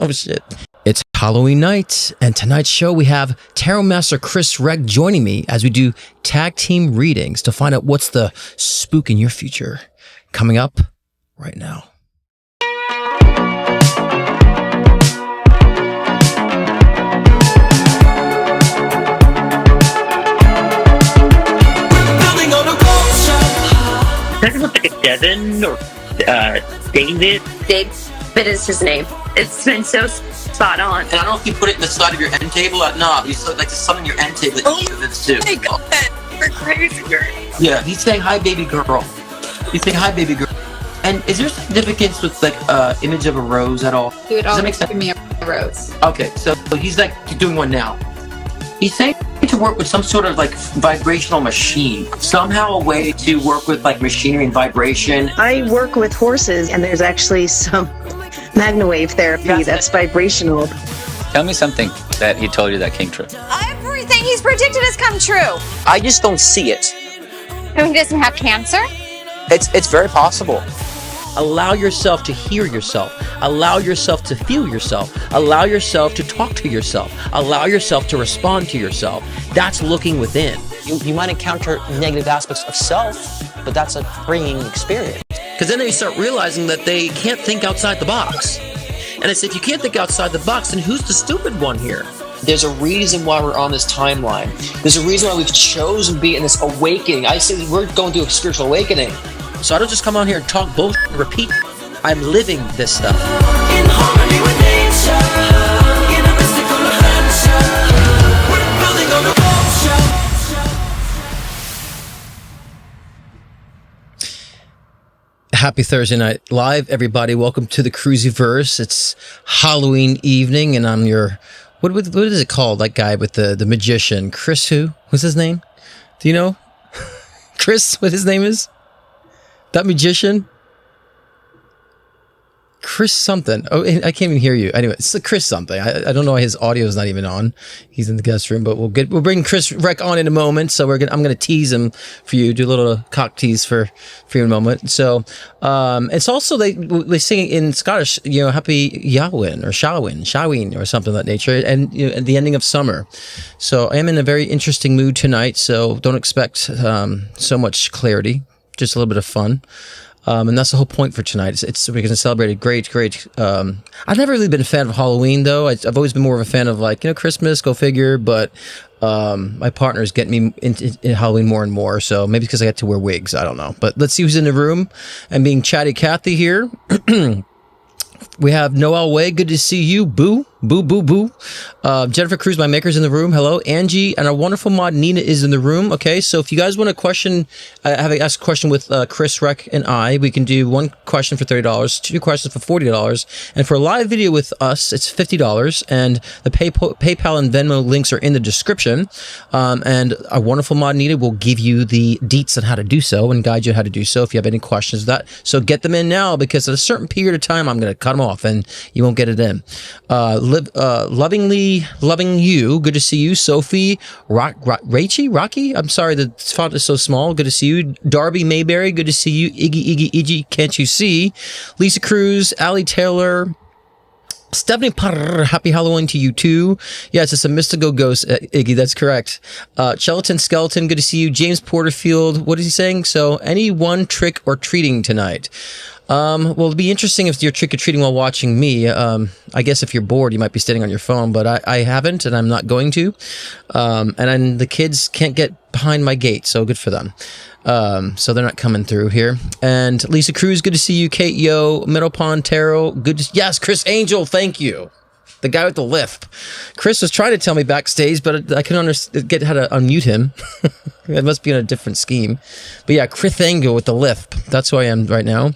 Oh, shit. It's Halloween night, and tonight's show we have Tarot Master Chris Reck joining me as we do tag team readings to find out what's the spook in your future. Coming up right now. Does it look like a Devin or David? David is his name. It's been so spot on. And I don't know if you put it in the side of your end table or not. You saw like something on your end table that you this too. My God, you're crazy, girl. Yeah, he's saying hi, baby girl. He's saying hi, baby girl. And is there significance with like image of a rose at all? He would Does that always make sense? give me a rose. Okay, so he's like doing one now. He's saying to work with some sort of like vibrational machine. Somehow a way to work with like machinery and vibration. I work with horses, and there's actually some magnawave therapy that's vibrational. Tell me something that he told you that came true. Everything he's predicted has come true. I just don't see it. Who doesn't have cancer? It's very possible. Allow yourself to hear yourself. Allow yourself to feel yourself. Allow yourself to talk to yourself. Allow yourself to respond to yourself. That's looking within. You might encounter negative aspects of self, but that's a freeing experience. Because then they start realizing that they can't think outside the box. And I say, if you can't think outside the box, then who's the stupid one here? There's a reason why we're on this timeline. There's a reason why we've chosen to be in this awakening. I say we're going through a spiritual awakening. So I don't just come on here and talk bullshit and repeat. I'm living this stuff. In harmony with nature, in a mystical adventure, we're building on a culture. Happy Thursday night live, everybody. Welcome to the Cruisyverse. It's Halloween evening, and I'm your what is it called? That guy with the magician, Chris. Who? What's his name? Do you know? Chris, what his name is? That magician? Chris something. Oh, I can't even hear you. Anyway, it's Chris something. I don't know why his audio is not even on. He's in the guest room, but we'll bring Chris Reck on in a moment. So I'm gonna tease him for you. Do a little cock tease for you in a moment. So it's also they sing in Scottish, Happy Yawin or Shawin or something of that nature, and at the ending of summer. So I am in a very interesting mood tonight. So don't expect so much clarity. Just a little bit of fun. And that's the whole point for tonight. It's we're going to celebrate a great. I've never really been a fan of Halloween, though. I've always been more of a fan of Christmas. Go figure. But my partner is getting me into Halloween more and more. So maybe because I get to wear wigs. I don't know. But let's see who's in the room. And being chatty Cathy here. We have Noel Way. Good to see you. Boo. Jennifer Cruz, my maker's in the room. Hello. Angie and our wonderful mod Nina is in the room. Okay, so if you guys want a question, ask a question with Chris Reck and we can do one question for $30, two questions for $40, and for a live video with us, it's $50. And the PayPal and Venmo links are in the description. And our wonderful mod Nina will give you the deets on how to do so and guide you on how to do so if you have any questions of that. So get them in now, because at a certain period of time, I'm going to cut them off and you won't get it in. Lovingly loving you. Good to see you, Sophie. Rocky. I'm sorry, the font is so small. Good to see you, Darby Mayberry. Good to see you, Iggy. Can't you see? Lisa Cruz, Allie Taylor. Stephanie Parr, happy Halloween to you too. Yes, it's a mystical ghost, Iggy, that's correct. Chelatin Skeleton, good to see you. James Porterfield, what is he saying? So, any one trick or treating tonight? Well, it'd be interesting if you're trick-or-treating while watching me. I guess if you're bored, you might be sitting on your phone, but I haven't, and I'm not going to. And the kids can't get behind my gate, so good for them. So they're not coming through here. And Lisa Cruz, good to see you. Kate Yo, Middle Pond Tarot, yes, Chris Angel, thank you. The guy with the lisp. Chris was trying to tell me backstage, but I couldn't get how to unmute him. It must be on a different scheme. But yeah, Chris Angel with the lisp. That's who I am right now.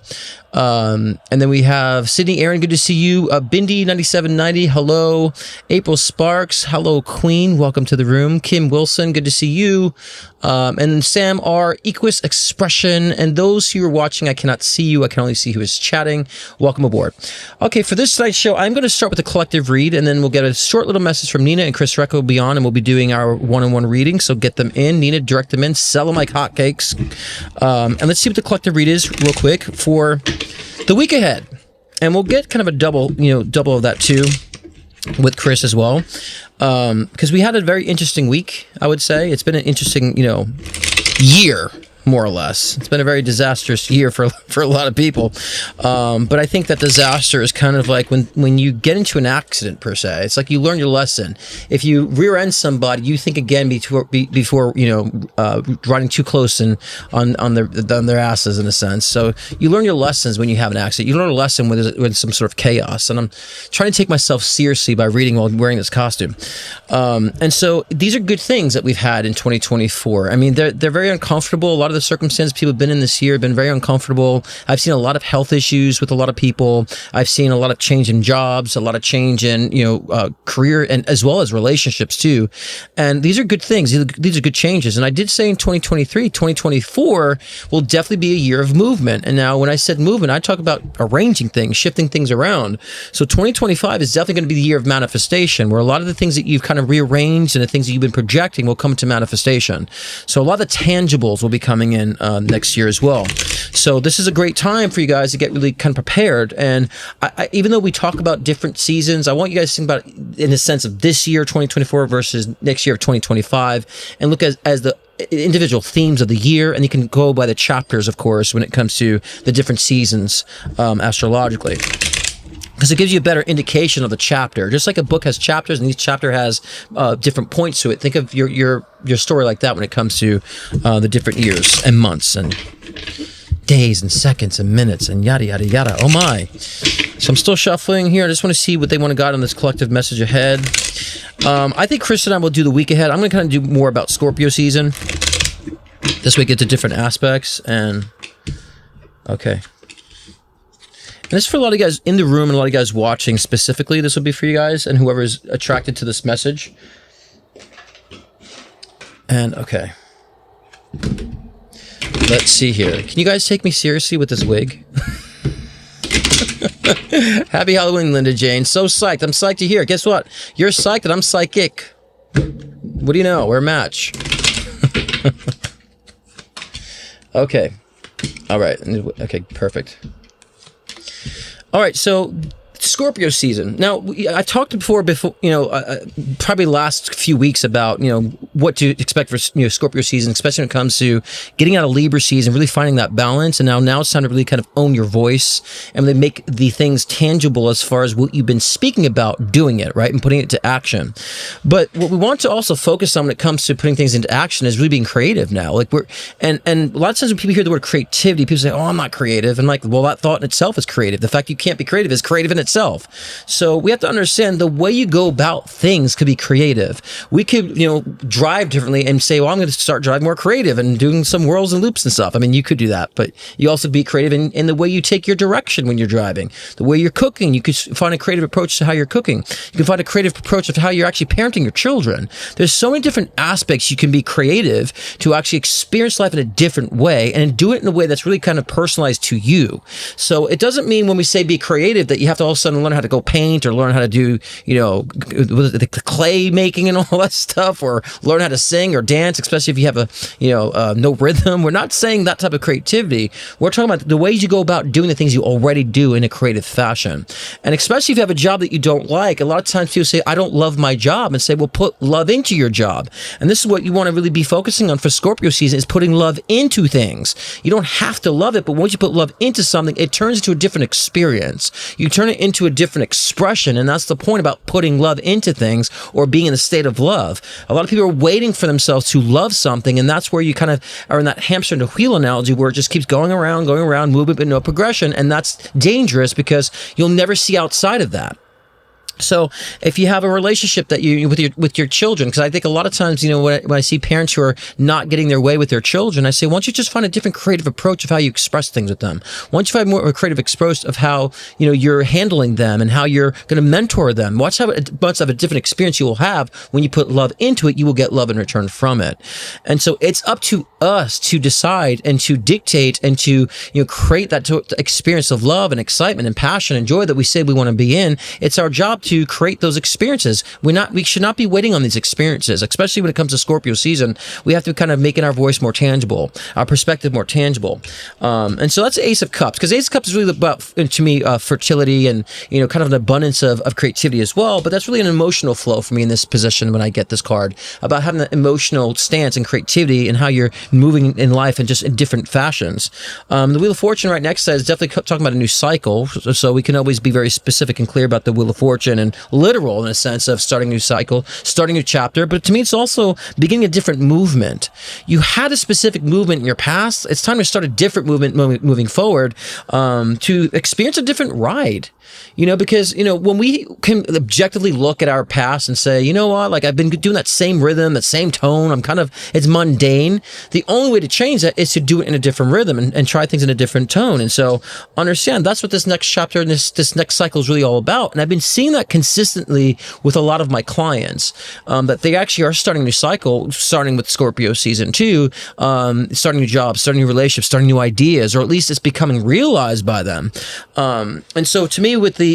And then we have Sydney Aaron, good to see you. Bindi 9790, hello. April Sparks, hello Queen, welcome to the room. Kim Wilson, good to see you. And Sam R, Equus Expression, and those who are watching, I cannot see you, I can only see who is chatting. Welcome aboard. Okay, for this tonight's show, I'm going to start with a collective read, and then we'll get a short little message from Nina, and Chris Reck will be on, and we'll be doing our one-on-one reading, so get them in. Nina, direct them in, sell them like hotcakes. And let's see what the collective read is real quick for the week ahead. And we'll get kind of a double of that too with Chris as well. Because we had a very interesting week, I would say. It's been an interesting, year, more or less. It's been a very disastrous year for a lot of people. But I think that disaster is kind of like when you get into an accident, per se. It's like you learn your lesson. If you rear end somebody, you think again before riding too close on their asses, in a sense. So you learn your lessons when you have an accident. You learn a lesson when there's some sort of chaos. And I'm trying to take myself seriously by reading while wearing this costume. And so these are good things that we've had in 2024. I mean, they're very uncomfortable. A lot of the circumstances people have been in this year have been very uncomfortable. I've seen a lot of health issues with a lot of people. I've seen a lot of change in jobs, a lot of change in career, and as well as relationships too. And these are good things. These are good changes. And I did say in 2024 will definitely be a year of movement. And now when I said movement, I talk about arranging things, shifting things around. So 2025 is definitely going to be the year of manifestation, where a lot of the things that you've kind of rearranged and the things that you've been projecting will come to manifestation. So a lot of the tangibles will be coming in next year as well. So this is a great time for you guys to get really kind of prepared. And I, even though we talk about different seasons, I want you guys to think about it in the sense of this year, 2024 versus next year of 2025, and look as the individual themes of the year. And you can go by the chapters, of course, when it comes to the different seasons astrologically. Because it gives you a better indication of the chapter. Just like a book has chapters, and each chapter has different points to it. Think of your story like that when it comes to the different years and months and days and seconds and minutes and yada, yada, yada. Oh my. So I'm still shuffling here. I just want to see what they want to got on this collective message ahead. I think Chris and I will do the week ahead. I'm going to kind of do more about Scorpio season. This way get to different aspects. And okay. And this is for a lot of guys in the room and a lot of guys watching specifically. This will be for you guys and whoever's attracted to this message. And okay. Let's see here. Can you guys take me seriously with this wig? Happy Halloween, Linda Jane. So psyched. I'm psyched to hear. Guess what? You're psyched and I'm psychic. What do you know? We're a match. Okay. All right. Okay, perfect. All right, so Scorpio season. Now, I talked before, probably last few weeks about, what to expect for, Scorpio season, especially when it comes to getting out of Libra season, really finding that balance. And now it's time to really kind of own your voice and really make the things tangible as far as what you've been speaking about, doing it, right? And putting it to action. But what we want to also focus on when it comes to putting things into action is really being creative now. Like and a lot of times when people hear the word creativity, people say, oh, I'm not creative. And like, well, that thought in itself is creative. The fact you can't be creative is creative in itself. So we have to understand the way you go about things could be creative. We could, drive differently and say, well, I'm going to start driving more creative and doing some whirls and loops and stuff. I mean, you could do that, but you also be creative in the way you take your direction when you're driving, the way you're cooking. You could find a creative approach to how you're cooking. You can find a creative approach of how you're actually parenting your children. There's so many different aspects you can be creative to actually experience life in a different way and do it in a way that's really kind of personalized to you. So it doesn't mean when we say be creative that you have to all of a sudden learn how to go paint or learn how to do, the clay making and all that stuff, or learn how to sing or dance, especially if you have no rhythm. We're not saying that type of creativity. We're talking about the ways you go about doing the things you already do in a creative fashion. And especially if you have a job that you don't like, a lot of times people say, I don't love my job, and say, well, put love into your job. And this is what you want to really be focusing on for Scorpio season, is putting love into things. You don't have to love it, but once you put love into something, it turns into a different experience. You turn it into a different expression, and that's the point about putting love into things or being in a state of love. A lot of people are waiting for themselves to love something, and that's where you kind of are in that hamster and wheel analogy where it just keeps going around, movement, but no progression, and that's dangerous because you'll never see outside of that. So if you have a relationship that you with your children, because I think a lot of times, when I see parents who are not getting their way with their children, I say, why don't you just find a different creative approach of how you express things with them? Why don't you find more of a creative approach of how, you're handling them and how you're going to mentor them? Watch how much of a different experience you will have when you put love into it. You will get love in return from it. And so it's up to us to decide and to dictate and to, create that experience of love and excitement and passion and joy that we say we want to be in. It's our job to create those experiences. We should not be waiting on these experiences, especially when it comes to Scorpio season. We have to kind of making our voice more tangible, our perspective more tangible. And so that's the Ace of Cups, because Ace of Cups is really about, to me, fertility and, kind of an abundance of creativity as well. But that's really an emotional flow for me in this position when I get this card, about having that emotional stance and creativity and how you're moving in life and just in different fashions. The Wheel of Fortune right next to that is definitely talking about a new cycle. So we can always be very specific and clear about the Wheel of Fortune and literal in a sense of starting a new cycle, starting a new chapter. But to me, it's also beginning a different movement. You had a specific movement in your past. It's time to start a different movement moving forward, to experience a different ride. Because, when we can objectively look at our past and say, you know what, like I've been doing that same rhythm, that same tone, it's mundane. The only way to change that is to do it in a different rhythm and try things in a different tone. And so understand that's what this next chapter and this next cycle is really all about. And I've been seeing that consistently with a lot of my clients, that they actually are starting a new cycle, starting with Scorpio season 2, starting new jobs, starting new relationships, starting new ideas, or at least it's becoming realized by them. And so to me, with the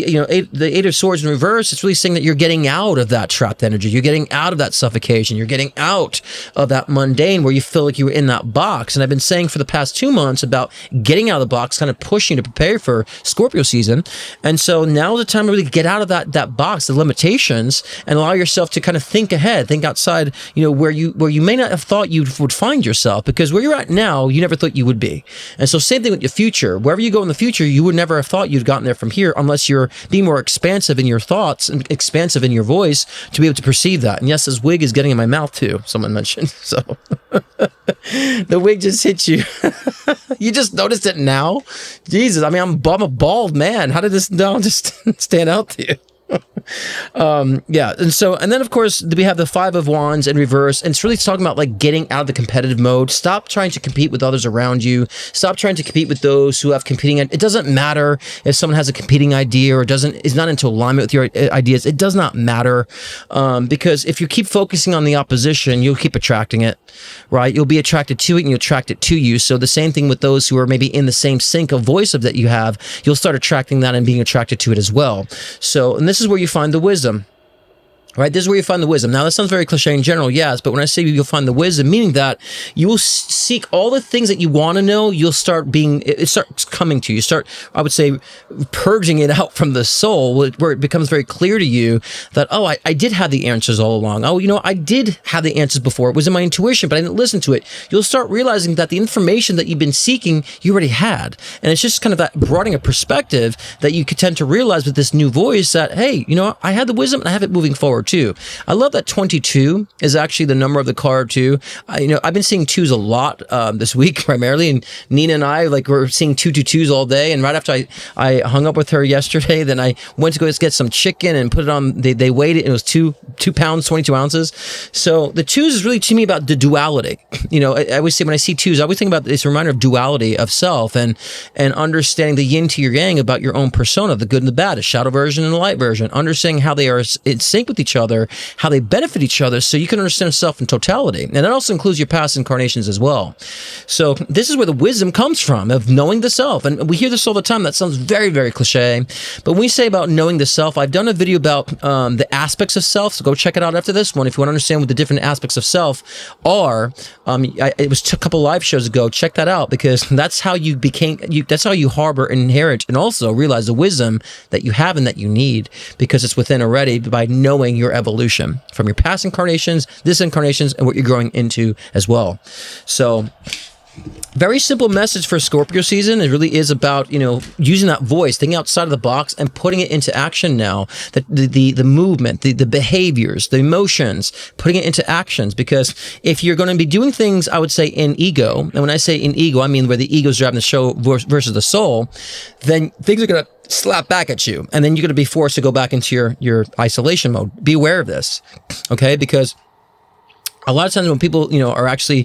Eight of Swords in reverse, it's really saying that you're getting out of that trapped energy. You're getting out of that suffocation. You're getting out of that mundane where you feel like you were in that box. And I've been saying for the past 2 months about getting out of the box, kind of pushing you to prepare for Scorpio season. And so now is the time to really get out of that box, the limitations, and allow yourself to kind of think ahead, think outside, where you may not have thought you would find yourself, because where you're at now, you never thought you would be. And so same thing with your future. Wherever you go in the future, you would never have thought you'd gotten there from here, unless you're being more expansive in your thoughts and expansive in your voice to be able to perceive that. And yes, this wig is getting in my mouth too, someone mentioned. So the wig just hit you. You just noticed it now? Jesus, I'm a bald man. How did this now just stand out to you? Yeah. And then of course we have the Five of Wands in reverse, and it's really talking about like getting out of the competitive mode. Stop trying to compete with others around you. Stop trying to compete with those who have competing. It doesn't matter if someone has a competing idea or is not into alignment with your ideas. It does not matter, because if you keep focusing on the opposition, you'll keep attracting it, right? You'll be attracted to it and you'll attract it to you. So the same thing with those who are maybe in the same sync of voice of that you have, you'll start attracting that and being attracted to it as well. So, and this is where you find the wisdom. Right? This is where you find the wisdom. Now, that sounds very cliche in general, yes, but when I say you'll find the wisdom, meaning that you will seek all the things that you want to know, it starts coming to you. You start, I would say, purging it out from the soul, where it becomes very clear to you that, oh, I did have the answers all along. Oh, I did have the answers before. It was in my intuition, but I didn't listen to it. You'll start realizing that the information that you've been seeking, you already had. And it's just kind of that broadening of perspective that you could tend to realize with this new voice that, hey, I had the wisdom and I have it moving forward too. I love that 22 is actually the number of the card too. I've been seeing twos a lot this week primarily, and Nina and I we're seeing 222s all day. And right after I hung up with her yesterday, then I went to go get some chicken and put it on. They weighed it and it was 2 pounds 22 ounces. So the twos is really to me about the duality. I always say when I see twos, I always think about this reminder of duality of self and understanding the yin to your yang about your own persona, the good and the bad, a shadow version and a light version, understanding how they are in sync with each other, how they benefit each other, so you can understand self in totality. And that also includes your past incarnations as well. So this is where the wisdom comes from, of knowing the self. And we hear this all the time. That sounds very, very cliche. But when we say about knowing the self, I've done a video about the aspects of self. So go check it out after this one if you want to understand what the different aspects of self are. It was a couple live shows ago. Check that out, because that's how that's how you harbor and inherit and also realize the wisdom that you have and that you need, because it's within already by knowing your evolution from your past incarnations, this incarnations, and what you're growing into as well. So very simple message for Scorpio season. It really is about, using that voice, thinking outside of the box and putting it into action now. The movement, the behaviors, the emotions, putting it into actions. Because if you're going to be doing things, I would say in ego, and when I say in ego, I mean where the ego's driving the show versus the soul, then things are going to slap back at you. And then you're going to be forced to go back into your isolation mode. Be aware of this, okay? Because a lot of times when people, are actually,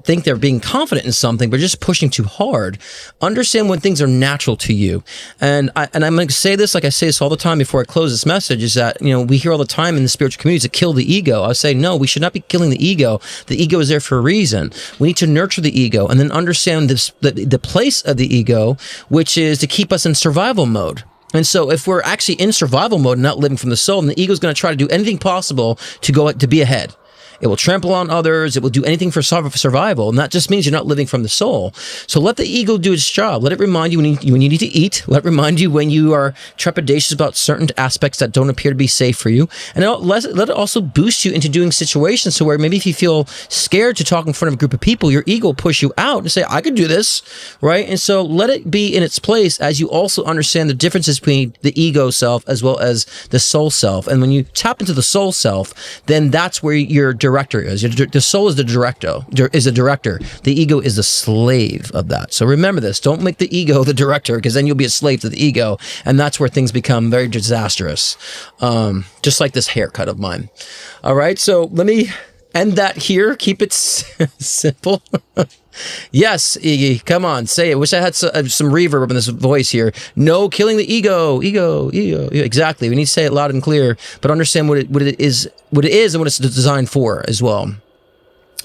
think they're being confident in something, but just pushing too hard, understand when things are natural to you. And I'm going to say this, like I say this all the time before I close this message, is that, we hear all the time in the spiritual communities to kill the ego. I say, no, we should not be killing the ego. The ego is there for a reason. We need to nurture the ego and then understand the place of the ego, which is to keep us in survival mode. And so if we're actually in survival mode and not living from the soul, then the ego is going to try to do anything possible to be ahead. It will trample on others. It will do anything for survival. And that just means you're not living from the soul. So let the ego do its job. Let it remind you when you need to eat. Let it remind you when you are trepidatious about certain aspects that don't appear to be safe for you. And let it also boost you into doing situations so where maybe if you feel scared to talk in front of a group of people, your ego will push you out and say, I could do this, right? And so let it be in its place as you also understand the differences between the ego self as well as the soul self. And when you tap into the soul self, then that's where your director is. The soul is the director. The ego is the slave of that. So remember this. Don't make the ego the director, because then you'll be a slave to the ego, and that's where things become very disastrous. Just like this haircut of mine. All right. So let me end that here. Keep it simple. Yes, Iggy, come on, say it. Wish I had some reverb in this voice here. No killing the ego. Exactly. We need to say it loud and clear, but understand what it is and what it's designed for as well.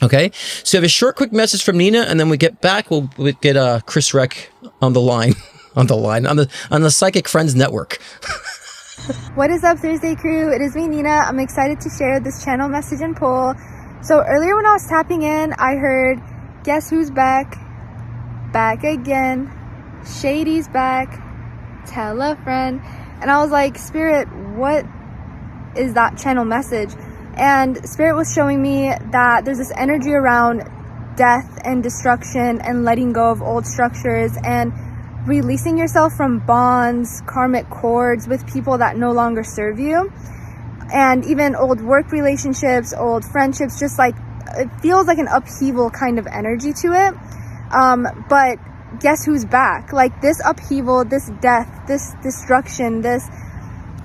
Okay, so we have a short, quick message from Nina, and then we get back. We'll get Chris Reck on the line, on the Psychic Friends Network. What is up, Thursday crew? It is me, Nina. I'm excited to share this channel message and poll. So earlier when I was tapping in, I heard, guess who's back? Back again. Shady's back. Tell a friend. And I was like, Spirit, what is that channel message? And Spirit was showing me that there's this energy around death and destruction and letting go of old structures and releasing yourself from bonds, karmic cords with people that no longer serve you. And even old work relationships, old friendships, just like it feels like an upheaval kind of energy to it. But guess who's back? Like this upheaval, this death, this destruction, this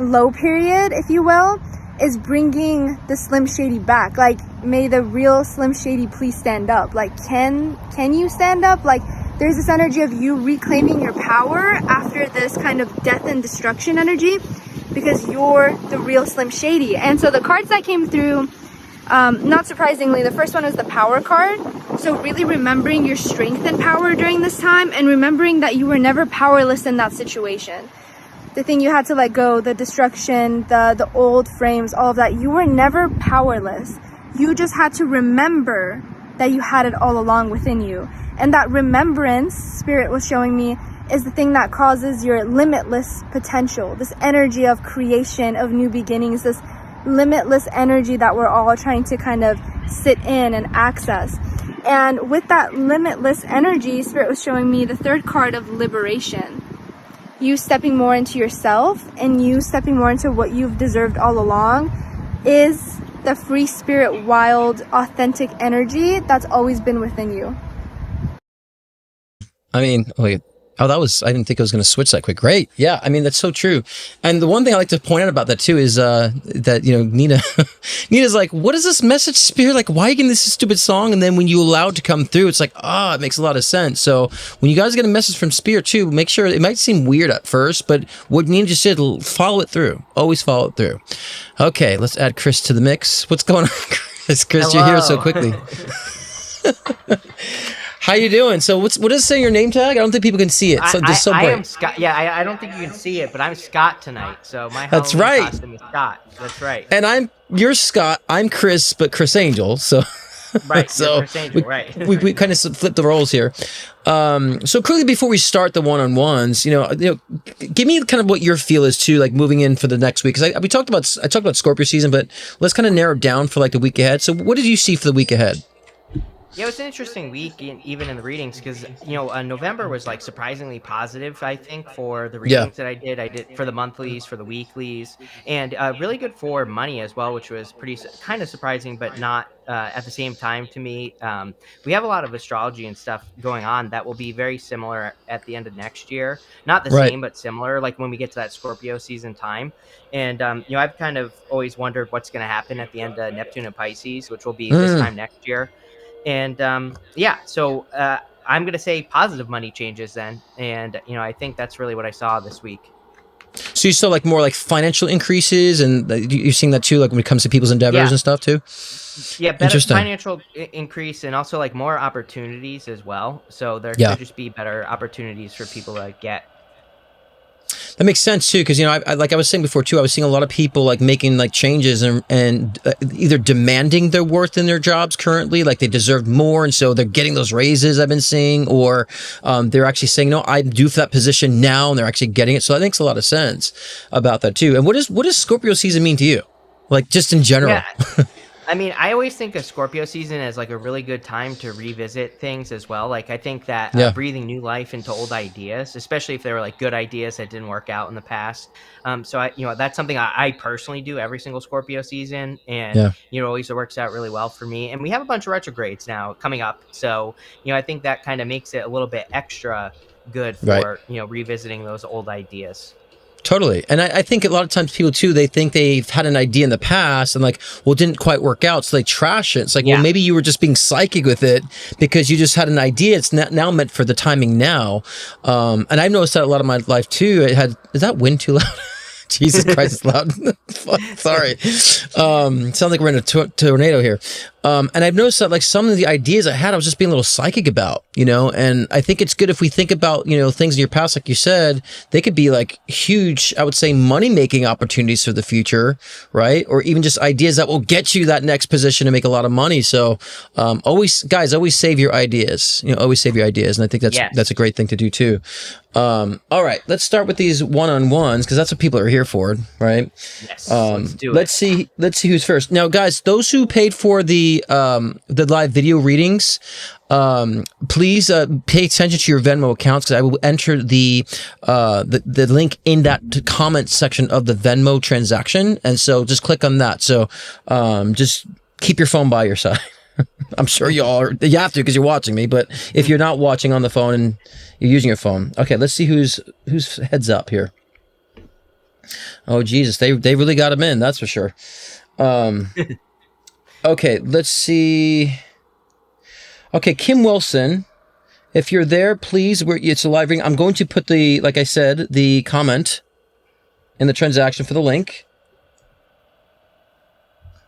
low period, if you will, is bringing the Slim Shady back. Like, may the real Slim Shady please stand up. Like, can you stand up? Like, there's this energy of you reclaiming your power after this kind of death and destruction energy, because you're the real Slim Shady. And so the cards that came through, not surprisingly, the first one was the power card. So really remembering your strength and power during this time, and remembering that you were never powerless in that situation. The thing you had to let go, the destruction, the old frames, all of that, you were never powerless. You just had to remember that you had it all along within you. And that remembrance, Spirit was showing me, is the thing that causes your limitless potential, this energy of creation, of new beginnings, this limitless energy that we're all trying to kind of sit in and access. And with that limitless energy, Spirit was showing me the third card of liberation. You stepping more into yourself and you stepping more into what you've deserved all along is the free spirit, wild, authentic energy that's always been within you. I mean, I didn't think I was going to switch that quick. Great. Yeah. I mean, that's so true. And the one thing I like to point out about that too is, that, Nina's like, what is this message, Spirit? Like, why are you getting this stupid song? And then when you allow it to come through, it's like, it makes a lot of sense. So when you guys get a message from Spirit too, make sure, it might seem weird at first, but what Nina just said, follow it through. Always follow it through. Okay. Let's add Chris to the mix. What's going on, Chris? Chris, you're here so quickly. How you doing? So what does it say in your name tag? I don't think people can see it. So just so bright. I am Scott. Yeah, I don't think you can see it, but I'm Scott tonight. So my That's Halloween right. costume is Scott. That's right. And you're Scott. I'm Chris, but Chris Angel. So right. So Chris Angel, right. we kind of flipped the roles here. So quickly before we start the one-on-ones, give me kind of what your feel is too, like moving in for the next week. Because I talked about Scorpio season, but let's kind of narrow it down for like the week ahead. So what did you see for the week ahead? Yeah, it was an interesting week, even in the readings, because November was like surprisingly positive. I think for the readings that I did for the monthlies, for the weeklies, and really good for money as well, which was kind of surprising, but not at the same time to me. We have a lot of astrology and stuff going on that will be very similar at the end of next year. Not the same, but similar. Like when we get to that Scorpio season time, and I've kind of always wondered what's going to happen at the end of Neptune and Pisces, which will be this time next year. And so I'm going to say positive money changes then. And, I think that's really what I saw this week. So you saw like more like financial increases, and you're seeing that too, like when it comes to people's endeavors and stuff too? Yeah, better financial increase, and also like more opportunities as well. So there could just be better opportunities for people to get. That makes sense too, because I like I was saying before too, I was seeing a lot of people like making like changes and either demanding their worth in their jobs currently, like they deserve more, and so they're getting those raises I've been seeing, or they're actually saying, no, I'm due for that position now, and they're actually getting it. So that makes a lot of sense about that too. And what does Scorpio season mean to you, like just in general? Yeah. I mean, I always think of Scorpio season as like a really good time to revisit things as well. Like, I think that breathing new life into old ideas, especially if they were like good ideas that didn't work out in the past. So that's something I personally do every single Scorpio season, and always works out really well for me. And we have a bunch of retrogrades now coming up, so I think that kind of makes it a little bit extra good for revisiting those old ideas. Totally. And I think a lot of times people too, they think they've had an idea in the past and like, well, it didn't quite work out. So they trash it. It's like, well, maybe you were just being psychic with it because you just had an idea. It's now meant for the timing now. And I've noticed that a lot of my life too. Is that wind too loud? Jesus Christ, it's loud. Sorry. Sounds like we're in a tornado here. And I've noticed that like some of the ideas I had, I was just being a little psychic about, and I think it's good if we think about, things in your past, like you said, they could be like huge, I would say, money-making opportunities for the future, right? Or even just ideas that will get you that next position to make a lot of money. So always save your ideas, always save your ideas. And I think that's a great thing to do too. All right, let's start with these one-on-ones because that's what people are here for, right? Yes, let's do it. Let's see who's first. Now, guys, those who paid for the live video readings, please pay attention to your Venmo accounts because I will enter the link in that comment section of the Venmo transaction, and so just click on that. So just keep your phone by your side. I'm sure you have to because you're watching me, but if you're not watching on the phone and you're using your phone, okay, let's see who's heads up here. Oh Jesus, they really got him in, that's for sure. Okay, let's see. Okay, Kim Wilson, if you're there, please, it's a live reading. I'm going to put like I said, the comment in the transaction for the link.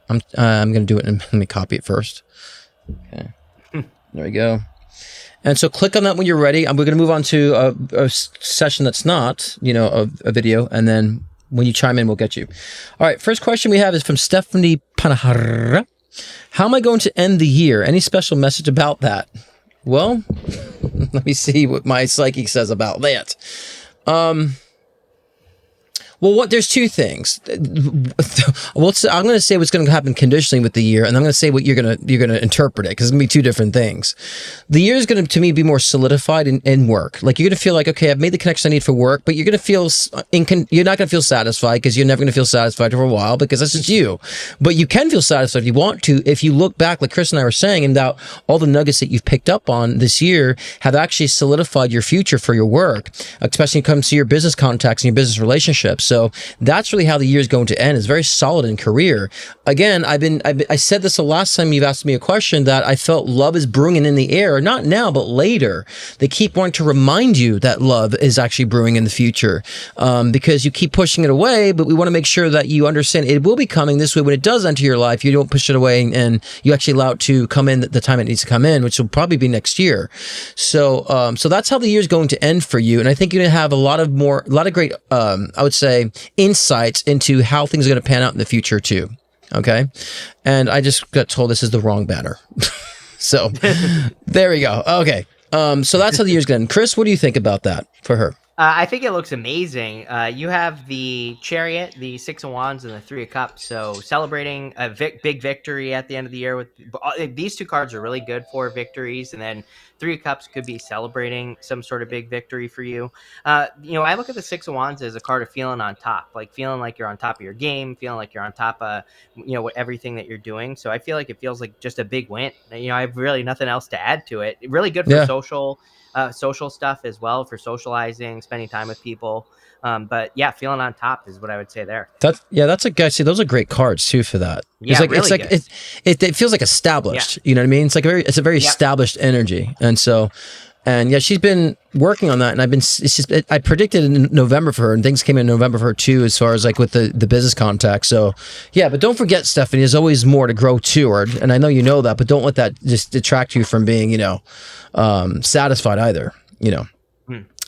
I'm going to do it and let me copy it first. Okay, there we go. And so click on that when you're ready. We're going to move on to a session that's not, a video, and then when you chime in, we'll get you. All right, first question we have is from Stephanie Panahara. How am I going to end the year? Any special message about that? Well, let me see what my psychic says about that. Well, there's two things. I'm going to say what's going to happen conditionally with the year, and I'm going to say what you're going to interpret it, because it's going to be two different things. The year is going to me, be more solidified in work. Like, you're going to feel like, okay, I've made the connection I need for work, but you're going to feel, you're not going to feel satisfied, because you're never going to feel satisfied for a while, because that's just you. But you can feel satisfied if you want to, if you look back, like Chris and I were saying, and that all the nuggets that you've picked up on this year have actually solidified your future for your work, especially when it comes to your business contacts and your business relationships. So that's really how the year is going to end. It's very solid in career. Again, I said this the last time you've asked me a question, that I felt love is brewing in the air, not now, but later. They keep wanting to remind you that love is actually brewing in the future, because you keep pushing it away, but we want to make sure that you understand it will be coming this way. When it does enter your life, you don't push it away and you actually allow it to come in the time it needs to come in, which will probably be next year. So that's how the year is going to end for you. And I think you're going to have a lot of great, I would say, insights into how things are going to pan out in the future too. Okay. And I just got told this is the wrong banner. So there we go. Okay. So that's how the year's going to end. Chris, what do you think about that for her? I think it looks amazing. You have the Chariot, the Six of Wands, and the Three of Cups. So celebrating a big victory at the end of the year. With these two cards are really good for victories, and then Three of Cups could be celebrating some sort of big victory for you. I look at the Six of Wands as a card of feeling on top, like feeling like you're on top of your game, feeling like you're on top of everything that you're doing. So I feel like it feels like just a big win. I have really nothing else to add to it. Really good for social stuff as well, for socializing, spending time with people. But yeah, feeling on top is what I would say there. That's a guy. See, those are great cards too for that. Yeah, it feels like established. Yeah. You know what I mean? It's a very established energy, and yeah, she's been working on that, and I predicted in November for her, and things came in November for her too, as far as like with the business contact. So yeah, but don't forget, Stephanie, there's always more to grow toward, and I know you know that, but don't let that just detract you from being, satisfied either.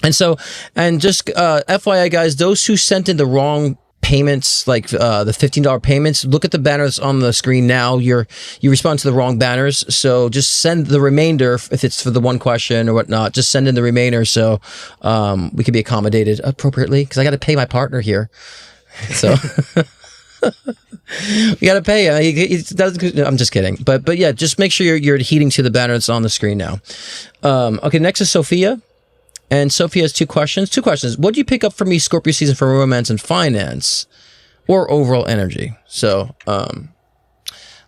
And so, and just FYI, guys, those who sent in the wrong payments, like the $15 payments, look at the banners on the screen now. You respond to the wrong banners, so just send the remainder if it's for the one question or whatnot. Just send in the remainder so we can be accommodated appropriately, because I got to pay my partner here. So we got to pay. He doesn't. I'm just kidding. But yeah, just make sure you're adhering to the banner that's on the screen now. Okay, next is Sophia. And Sophia has two questions. What do you pick up for me, Scorpio season, for romance and finance, or overall energy? So,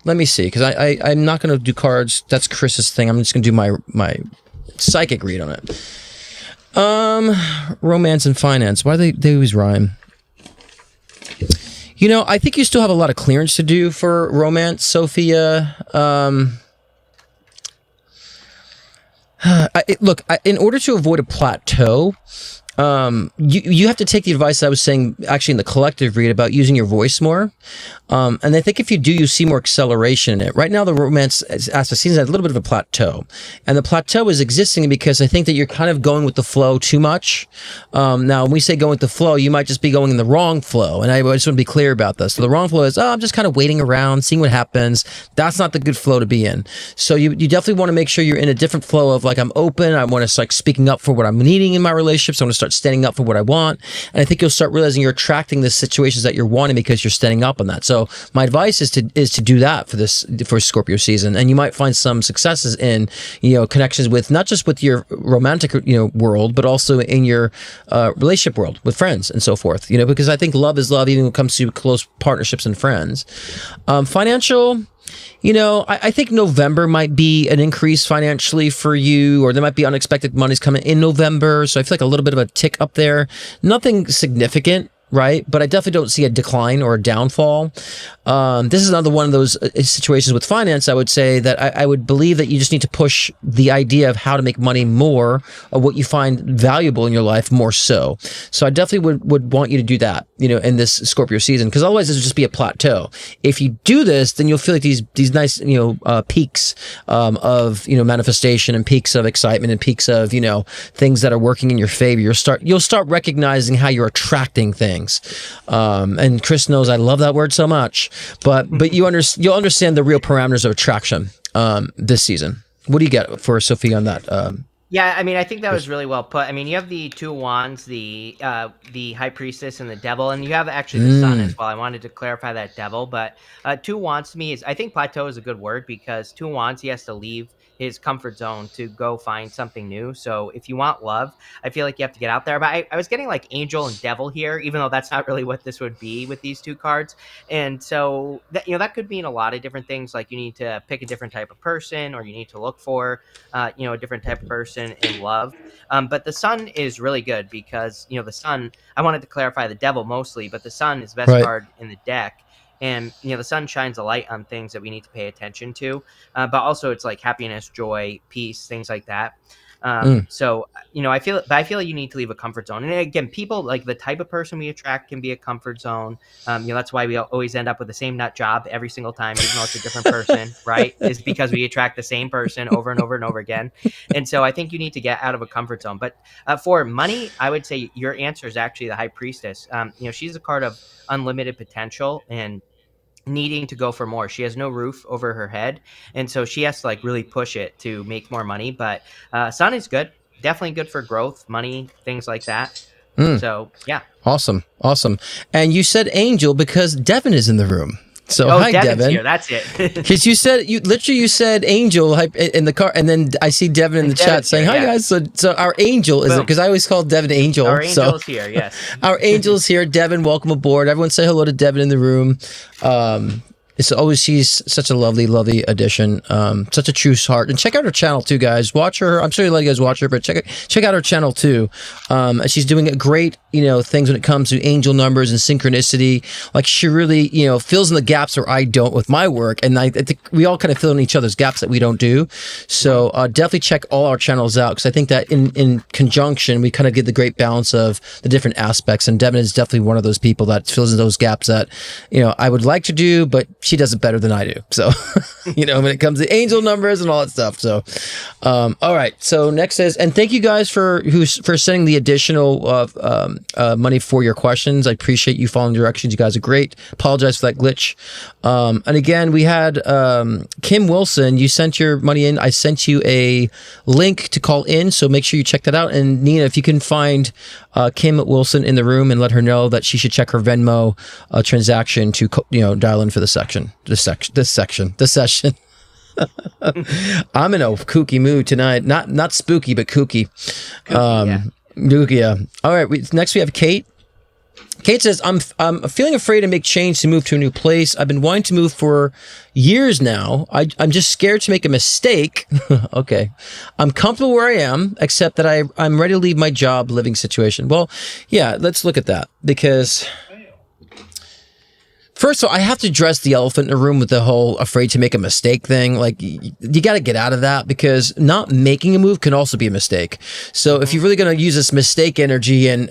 let me see, because I'm not going to do cards. That's Chris's thing. I'm just going to do my psychic read on it. Romance and finance. Why do they always rhyme? You know, I think you still have a lot of clearance to do for romance, Sophia. Look, in order to avoid a plateau, you have to take the advice I was saying actually in the collective read about using your voice more. And I think if you do, you see more acceleration in it. Right now, the romance aspect seems like a little bit of a plateau. And the plateau is existing because I think that you're kind of going with the flow too much. Now, when we say going with the flow, you might just be going in the wrong flow. And I just want to be clear about this. So the wrong flow is, I'm just kind of waiting around, seeing what happens. That's not the good flow to be in. So you definitely want to make sure you're in a different flow of, like, I'm open. I want to start speaking up for what I'm needing in my relationship. So I want to start standing up for what I want. And I think you'll start realizing you're attracting the situations that you're wanting because you're standing up on that. So my advice is to do that for Scorpio season, and you might find some successes in, connections with not just with your romantic world, but also in your relationship world with friends and so forth. Because I think love is love even when it comes to close partnerships and friends. Financial. I think November might be an increase financially for you, or there might be unexpected monies coming in November. So I feel like a little bit of a tick up there. Nothing significant, right? But I definitely don't see a decline or a downfall. This is another one of those situations with finance, I would say, that I would believe that you just need to push the idea of how to make money more, of what you find valuable in your life more so. So I definitely would want you to do that, in this Scorpio season, because otherwise this would just be a plateau. If you do this, then you'll feel like these nice, peaks of, manifestation, and peaks of excitement, and peaks of, things that are working in your favor. You'll start recognizing how you're attracting things. And Chris knows I love that word so much, but you'll understand the real parameters of attraction this season. What do you get for Sophie on that? Yeah, I mean, I think that was really well put. I mean, you have the two wands, the high priestess and the devil, and you have actually the sun as well. I wanted to clarify that devil, but two wands to me is, I think plateau is a good word, because two wands, he has to leave his comfort zone to go find something new. So if you want love, I feel like you have to get out there. But I was getting like angel and devil here, even though that's not really what this would be with these two cards. And so that could mean a lot of different things. Like you need to pick a different type of person, or you need to look for a different type of person in love. But the sun is really good because the sun, I wanted to clarify the devil mostly, but the sun is the best card in the deck. And, the sun shines a light on things that we need to pay attention to. But also it's like happiness, joy, peace, things like that. So, I feel like you need to leave a comfort zone. And again, people, like the type of person we attract can be a comfort zone. That's why we always end up with the same nut job every single time, even though it's a different person, right? It's because we attract the same person over and over and over again. And so I think you need to get out of a comfort zone. But for money, I would say your answer is actually the high priestess. She's a card of unlimited potential and needing to go for more. She has no roof over her head, and so she has to like really push it to make more money. But sun is good, definitely good for growth, money, things like that. So yeah, awesome. And you said angel because Devin is in the room. So hi, Devin's Devin. Here. That's it. Because you said angel in the car, and then I see Devin in the chat saying hi, guys. So our angel is it? Because I always call Devin Angel. Our angel's here. Yes. Our angel's here. Devin, welcome aboard. Everyone, say hello to Devin in the room. She's such a lovely addition. Such a true heart. And check out her channel too, guys. Watch her. I'm sure you let you guys watch her, but check out her channel too. She's doing a great things when it comes to angel numbers and synchronicity. Like she really, fills in the gaps where I don't with my work. And I think we all kind of fill in each other's gaps that we don't do. So definitely check all our channels out, because I think that in conjunction, we kind of get the great balance of the different aspects. And Devin is definitely one of those people that fills in those gaps that, I would like to do, but she does it better than I do. So, when it comes to angel numbers and all that stuff. So, all right. So next is, and thank you guys for sending the additional money for your questions. I appreciate you following directions. You guys are great. Apologize for that glitch. And again, we had Kim Wilson. You sent your money in. I sent you a link to call in, so make sure you check that out. And Nina, if you can find Kim Wilson in the room and let her know that she should check her Venmo transaction to dial in for this session. I'm in a kooky mood tonight. Not spooky, but kooky. Yeah. All right. Next we have Kate. Kate says, I'm feeling afraid to make change to move to a new place. I've been wanting to move for years now. I'm just scared to make a mistake. Okay. I'm comfortable where I am, except that I'm ready to leave my job living situation. Well, yeah, let's look at that, because first of all, I have to address the elephant in the room with the whole afraid to make a mistake thing. Like, you got to get out of that, because not making a move can also be a mistake. So if you're really going to use this mistake energy and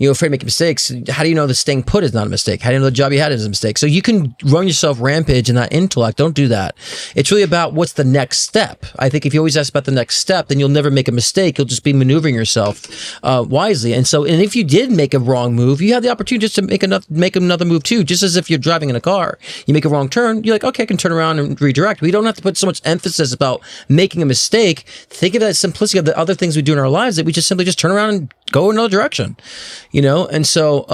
afraid to make mistakes, how do you know the staying put is not a mistake? How do you know the job you had is a mistake? So you can run yourself rampage in that intellect. Don't do that. It's really about what's the next step. I think if you always ask about the next step, then you'll never make a mistake. You'll just be maneuvering yourself wisely. And if you did make a wrong move, you have the opportunity just to make another move too. Just as if you're driving in a car, you make a wrong turn, you're like, okay, I can turn around and redirect. We don't have to put so much emphasis about making a mistake. Think of that simplicity of the other things we do in our lives, that we just simply just turn around and go another direction, and so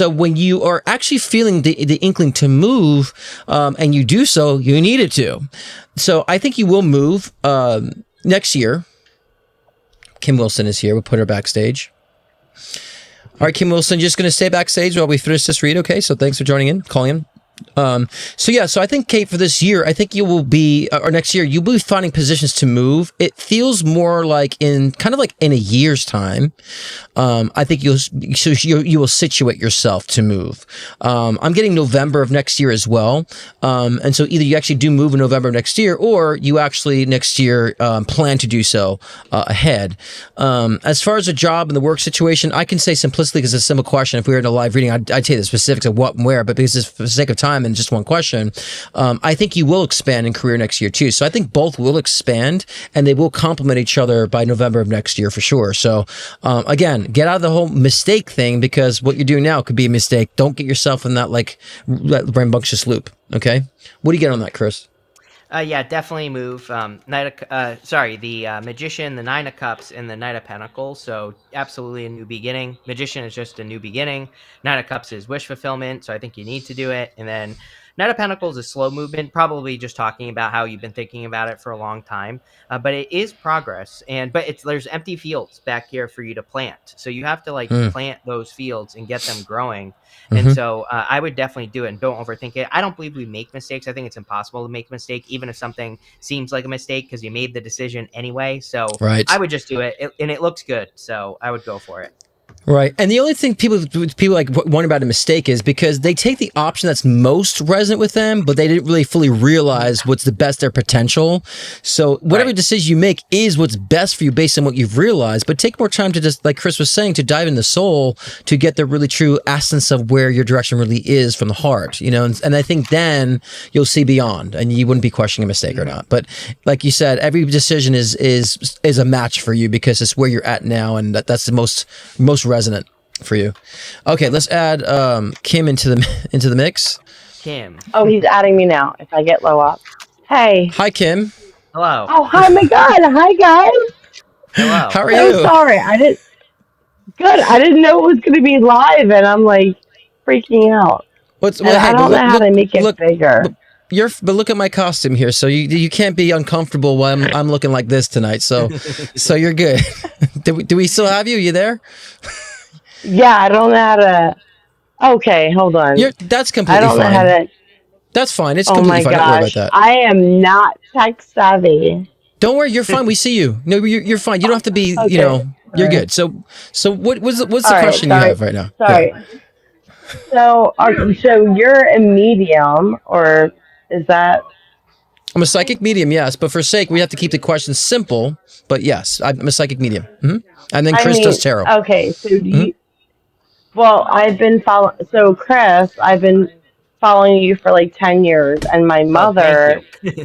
when you are actually feeling the inkling to move, and you do so, you needed to. So I think you will move next year. Kim Wilson is here. We'll put her backstage. All right, Kim Wilson, just going to stay backstage while we finish this read, okay? So thanks for joining in, calling in. So I think, Kate, for this year, I think you will be, or next year, you'll be finding positions to move. It feels more like in a year's time. I think you will situate yourself to move. I'm getting November of next year as well. And so either you actually do move in November of next year, or you actually next year, plan to do so, ahead. As far as the job and the work situation, I can say simplistically, because it's a simple question. If we were in a live reading, I'd tell you the specifics of what and where, but because for the sake of time and just one question, I think you will expand in career next year too. So I think both will expand, and they will complement each other by November of next year for sure. So again, get out of the whole mistake thing, because what you're doing now could be a mistake. Don't get yourself in that that rambunctious loop. Okay, what do you get on that, Chris? Yeah, definitely move. The Magician, the Nine of Cups, and the Knight of Pentacles. So absolutely a new beginning. Magician is just a new beginning. Nine of Cups is wish fulfillment. So I think you need to do it. And then Knight of Pentacles is slow movement, probably just talking about how you've been thinking about it for a long time. But it is progress. But there's empty fields back here for you to plant. So you have to plant those fields and get them growing. And so I would definitely do it, and don't overthink it. I don't believe we make mistakes. I think it's impossible to make a mistake, even if something seems like a mistake, because you made the decision anyway. So I would just do it, and it looks good. So I would go for it. Right. And the only thing people like wonder about a mistake is because they take the option that's most resonant with them, but they didn't really fully realize what's the best their potential. So whatever decision you make is what's best for you based on what you've realized, but take more time to just, like Chris was saying, to dive in the soul to get the really true essence of where your direction really is from the heart, and I think then you'll see beyond, and you wouldn't be questioning a mistake or not. But like you said, every decision is a match for you, because it's where you're at now, and that's the most resonant for you. Okay, let's add Kim into the mix. Kim. Oh, he's adding me now. If I get low up. Hey. Hi, Kim. Hello. Oh, hi, my God. Hi, guys. Hello. How are you? So sorry. I didn't know it was going to be live, and I'm freaking out. I don't know how to make it bigger. But look at my costume here. So you can't be uncomfortable while I'm looking like this tonight. So you're good. Do we still have you? You there? Yeah, I don't know how to. Okay, hold on. That's completely fine. I don't know how to. That's fine. It's completely fine. Don't worry about that. I am not tech savvy. Don't worry. You're fine. We see you. No, you're fine. You don't have to be. Okay. You're good. So what's the question you have right now? Sorry. Yeah. So you're a medium, or is that? I'm a psychic medium, yes, but for sake, we have to keep the question simple. But yes, I'm a psychic medium. And then Chris does tarot. Okay, so do you? Well, I've been following. So Chris, I've been following you for like 10 years, and my mother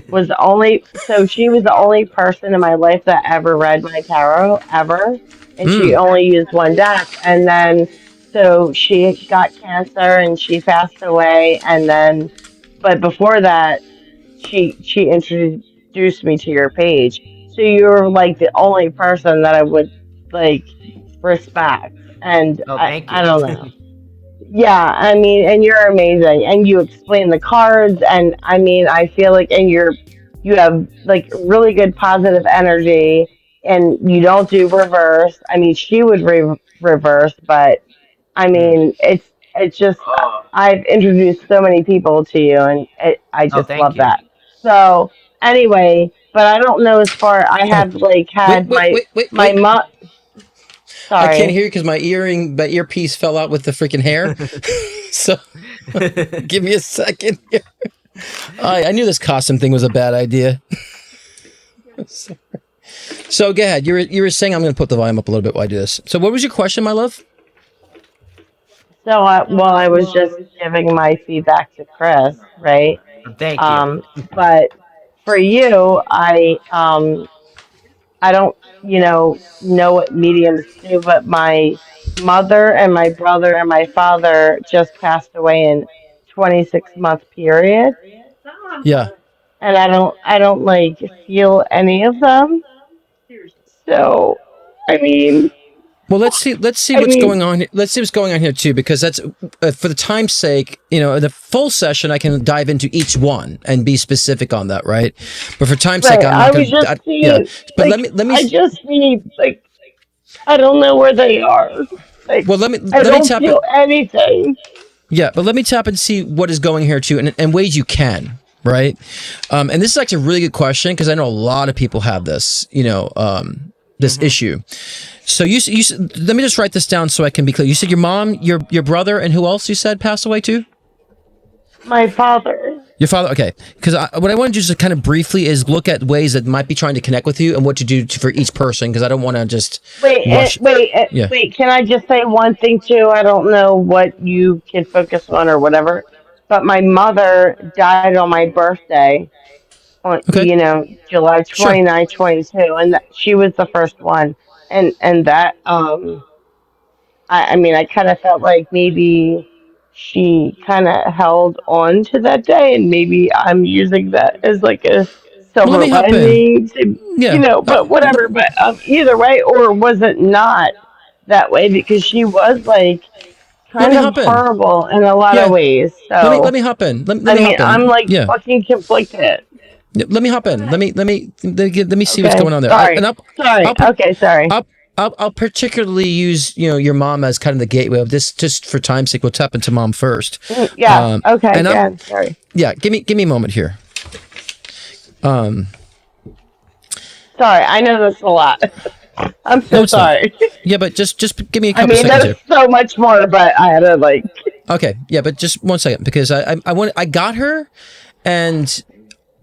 was the only. So she was the only person in my life that ever read my tarot ever, and she only used one deck, and then. So she got cancer and she passed away, and then, but before that, she introduced me to your page. So you're like the only person that I would like respect, and I don't know. Yeah, I mean, and you're amazing, and you explain the cards, and I mean, I feel like, and you have like really good positive energy, and you don't do reverse. I mean, she would reverse, but. I mean, it's just I've introduced so many people to you, and I just love that. So anyway, but I don't know as far. I have like had my mom. Sorry, I can't hear you because my earpiece fell out with the freaking hair. So give me a second here. I knew this costume thing was a bad idea. So go ahead. You were saying I'm going to put the volume up a little bit while I do this. So what was your question, my love? So, I was just giving my feedback to Chris, right? Thank you. But for you, I don't, know what mediums do, but my mother and my brother and my father just passed away in 26-month period. Yeah. And I don't like feel any of them. So, I mean. Well, let's see what's going on. Let's see what's going on here too, because that's for the time's sake. The full session I can dive into each one and be specific on that, right? But for time's sake, I'm not going to. Yeah, but like, let me. I just need I don't know where they are. Well, let me don't feel anything. Yeah, but let me tap and see what is going here too, and ways you can. Right, and this is actually a really good question because I know a lot of people have this. This issue. So you let me just write this down so I can be clear. You said your mom, your brother, and who else you said passed away too? My father. Your father, okay. Because what I want to do just kind of briefly is look at ways that might be trying to connect with you and what to do for each person, because I don't want to just wait. Can I just say one thing too? I don't know what you can focus on or whatever, but my mother died on my birthday. July 29, 22, and she was the first one, and that I mean, I kind of felt like maybe she kind of held on to that day, and maybe I'm using that as like a silver lining, but whatever. But either way, or was it not that way? Because she was like kind of horrible in a lot of ways. So let me hop in. Let me hop in. I'm like fucking conflicted. Let me hop in. Let me see what's going on there. Sorry. I'll particularly use your mom as kind of the gateway of this. Just for time's sake, we'll tap into mom first. Yeah. Sorry. Yeah. Give me a moment here. Sorry, I know that's a lot. I'm so sorry. Yeah, but just give me a couple seconds here. There's so much more, but I had to like. Okay. Yeah, but just 1 second, because I got her, and.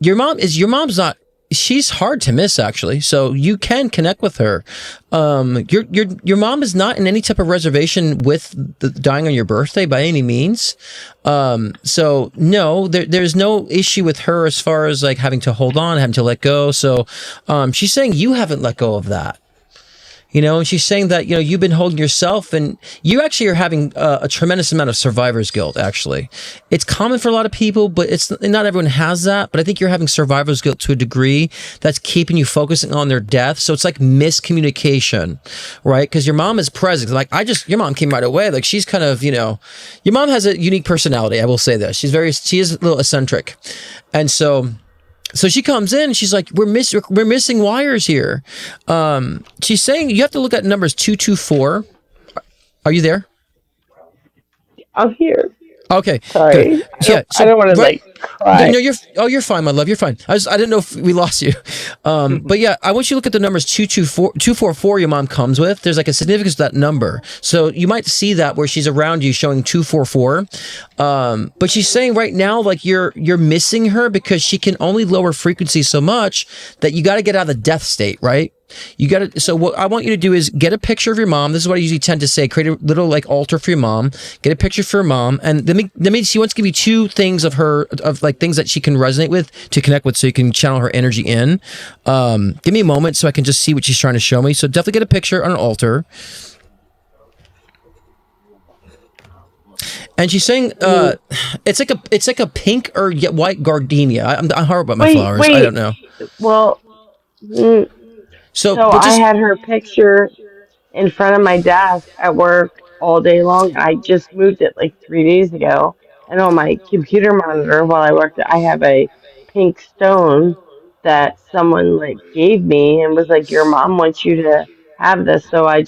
Your mom's not. She's hard to miss, actually. So you can connect with her. Your mom is not in any type of reservation with the dying on your birthday by any means. So no, there's no issue with her as far as like having to hold on, having to let go. So she's saying you haven't let go of that. And she's saying that, you've been holding yourself, and you actually are having a tremendous amount of survivor's guilt, actually. It's common for a lot of people, but not everyone has that. But I think you're having survivor's guilt to a degree that's keeping you focusing on their death. So it's like miscommunication, right? Because your mom is present. Like, your mom came right away. Like, she's kind of, your mom has a unique personality. I will say this. She is a little eccentric. And so she comes in and she's like, we're missing wires here. She's saying you have to look at numbers 224. Are you there? I'm here. Okay. Sorry. Good. Yeah. I don't want to cry. No, you're fine, my love. You're fine. I didn't know if we lost you. But yeah, I want you to look at the numbers 244 your mom comes with. There's like a significance to that number. So you might see that where she's around you showing 244. But she's saying right now, like you're missing her because she can only lower frequency so much that you got to get out of the death state, right? You got to, so what I want you to do is get a picture of your mom. This is what I usually tend to say. Create a little like altar for your mom. Get a picture for your mom. And then she wants to give you two things of her, of like things that she can resonate with to connect with so you can channel her energy in. Give me a moment so I can just see what she's trying to show me. So definitely get a picture on an altar. And she's saying, it's like a pink or white gardenia. I'm horrible about my flowers. I don't know. Well, So I had her picture in front of my desk at work all day long. I just moved it like 3 days ago. And on my computer monitor while I worked, I have a pink stone that someone like gave me and was like, your mom wants you to have this. So I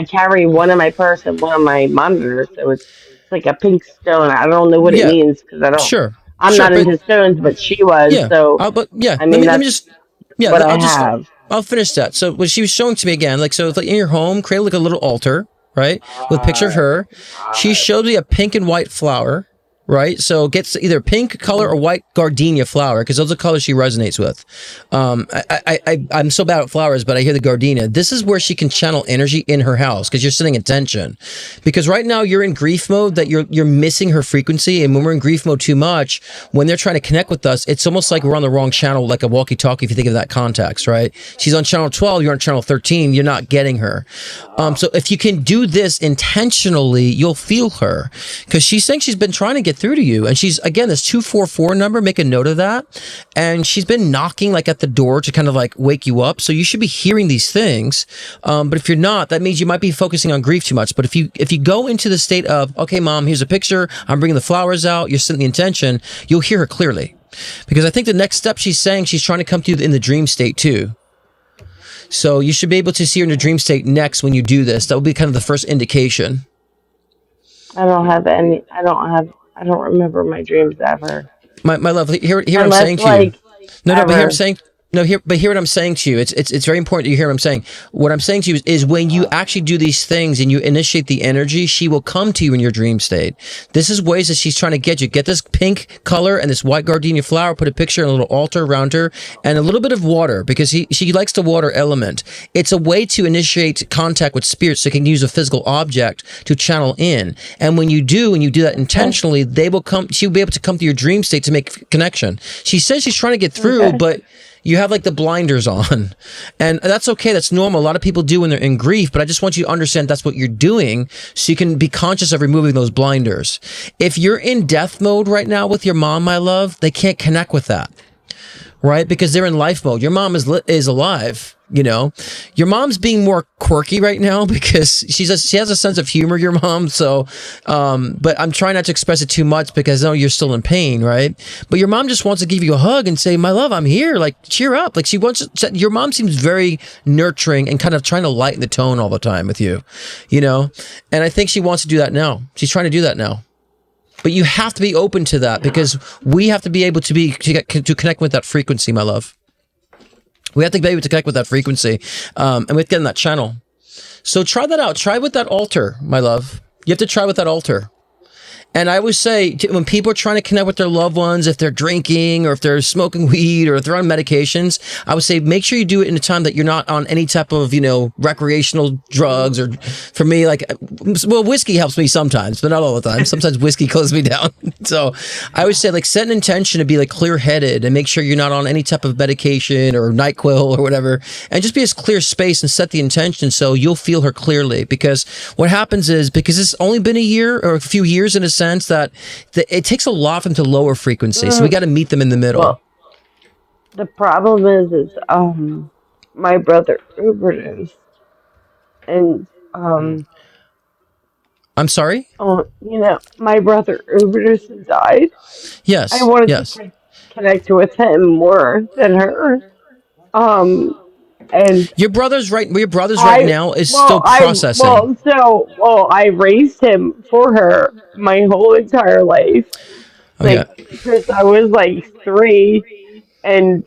carry one in my purse and one on my monitor. So it's like a pink stone. I don't know what it means because I'm not into stones, but she was. Yeah. So Let me just I'll finish that. So what she was showing to me again, like, so if, like, in your home, create like a little altar, right? With a picture of her. She showed me a pink and white flower, right? So gets either pink color or white gardenia flower, because those are colors she resonates with. I'm so bad at flowers, but I hear the gardenia. This is where she can channel energy in her house, because you're sitting in tension. Because right now you're in grief mode, that you're missing her frequency, and when we're in grief mode too much, when they're trying to connect with us, it's almost like we're on the wrong channel, like a walkie-talkie, if you think of that context, right? She's on channel 12, you're on channel 13, you're not getting her. So if you can do this intentionally, you'll feel her, because she's saying she's been trying to get through to you, and she's, again, this 244 number, make a note of that, and she's been knocking like at the door to kind of like wake you up, so you should be hearing these things, but if you're not, that means you might be focusing on grief too much. But if you go into the state of, okay, mom, here's a picture, I'm bringing the flowers out, you're setting the intention, you'll hear her clearly, because I think the next step she's saying, she's trying to come to you in the dream state too. So you should be able to see her in the dream state next when you do this. That will be kind of the first indication. I don't remember my dreams ever. My love, hear what I'm saying to you. But hear what I'm saying. But hear what I'm saying to you. It's very important that you hear what I'm saying. What I'm saying to you is when you actually do these things and you initiate the energy, she will come to you in your dream state. This is ways that she's trying to get you. Get this pink color and this white gardenia flower, put a picture and a little altar around her, and a little bit of water, because she likes the water element. It's a way to initiate contact with spirits, so you can use a physical object to channel in. And when you do that intentionally, she'll be able to come to your dream state to make connection. She says she's trying to get through, but you have like the blinders on, and that's okay. That's normal. A lot of people do when they're in grief, but I just want you to understand that's what you're doing, so you can be conscious of removing those blinders. If you're in death mode right now with your mom, my love, they can't connect with that, right? Because they're in life mode. Your mom is alive. You know, your mom's being more quirky right now because she has a sense of humor, your mom. So, but I'm trying not to express it too much because I know you're still in pain, right? But your mom just wants to give you a hug and say, my love, I'm here. Like, cheer up. Like, your mom seems very nurturing and kind of trying to lighten the tone all the time with you, you know? And I think she wants to do that now. She's trying to do that now. But you have to be open to that, because we have to be able to connect with that frequency, my love. We have to be able to connect with that frequency, and we have to get in that channel. So try that out. Try with that altar, my love. You have to try with that altar. And I always say, when people are trying to connect with their loved ones, if they're drinking or if they're smoking weed or if they're on medications, I would say make sure you do it in a time that you're not on any type of, recreational drugs. Or for me, whiskey helps me sometimes, but not all the time. Sometimes whiskey closes me down. So I would say, set an intention to be clear-headed and make sure you're not on any type of medication or NyQuil or whatever, and just be as clear space and set the intention so you'll feel her clearly. Because what happens is, because it's only been a year or a few years in a sense, that it takes a lot for them to lower frequency, so we got to meet them in the middle. Well, the problem is my brother overdosed, and I'm sorry. My brother overdosed and died. Yes, I wanted to connect with him more than her. And your brother's right now is still processing. I raised him for her my whole entire life. Oh yeah. Chris, I was like 3, and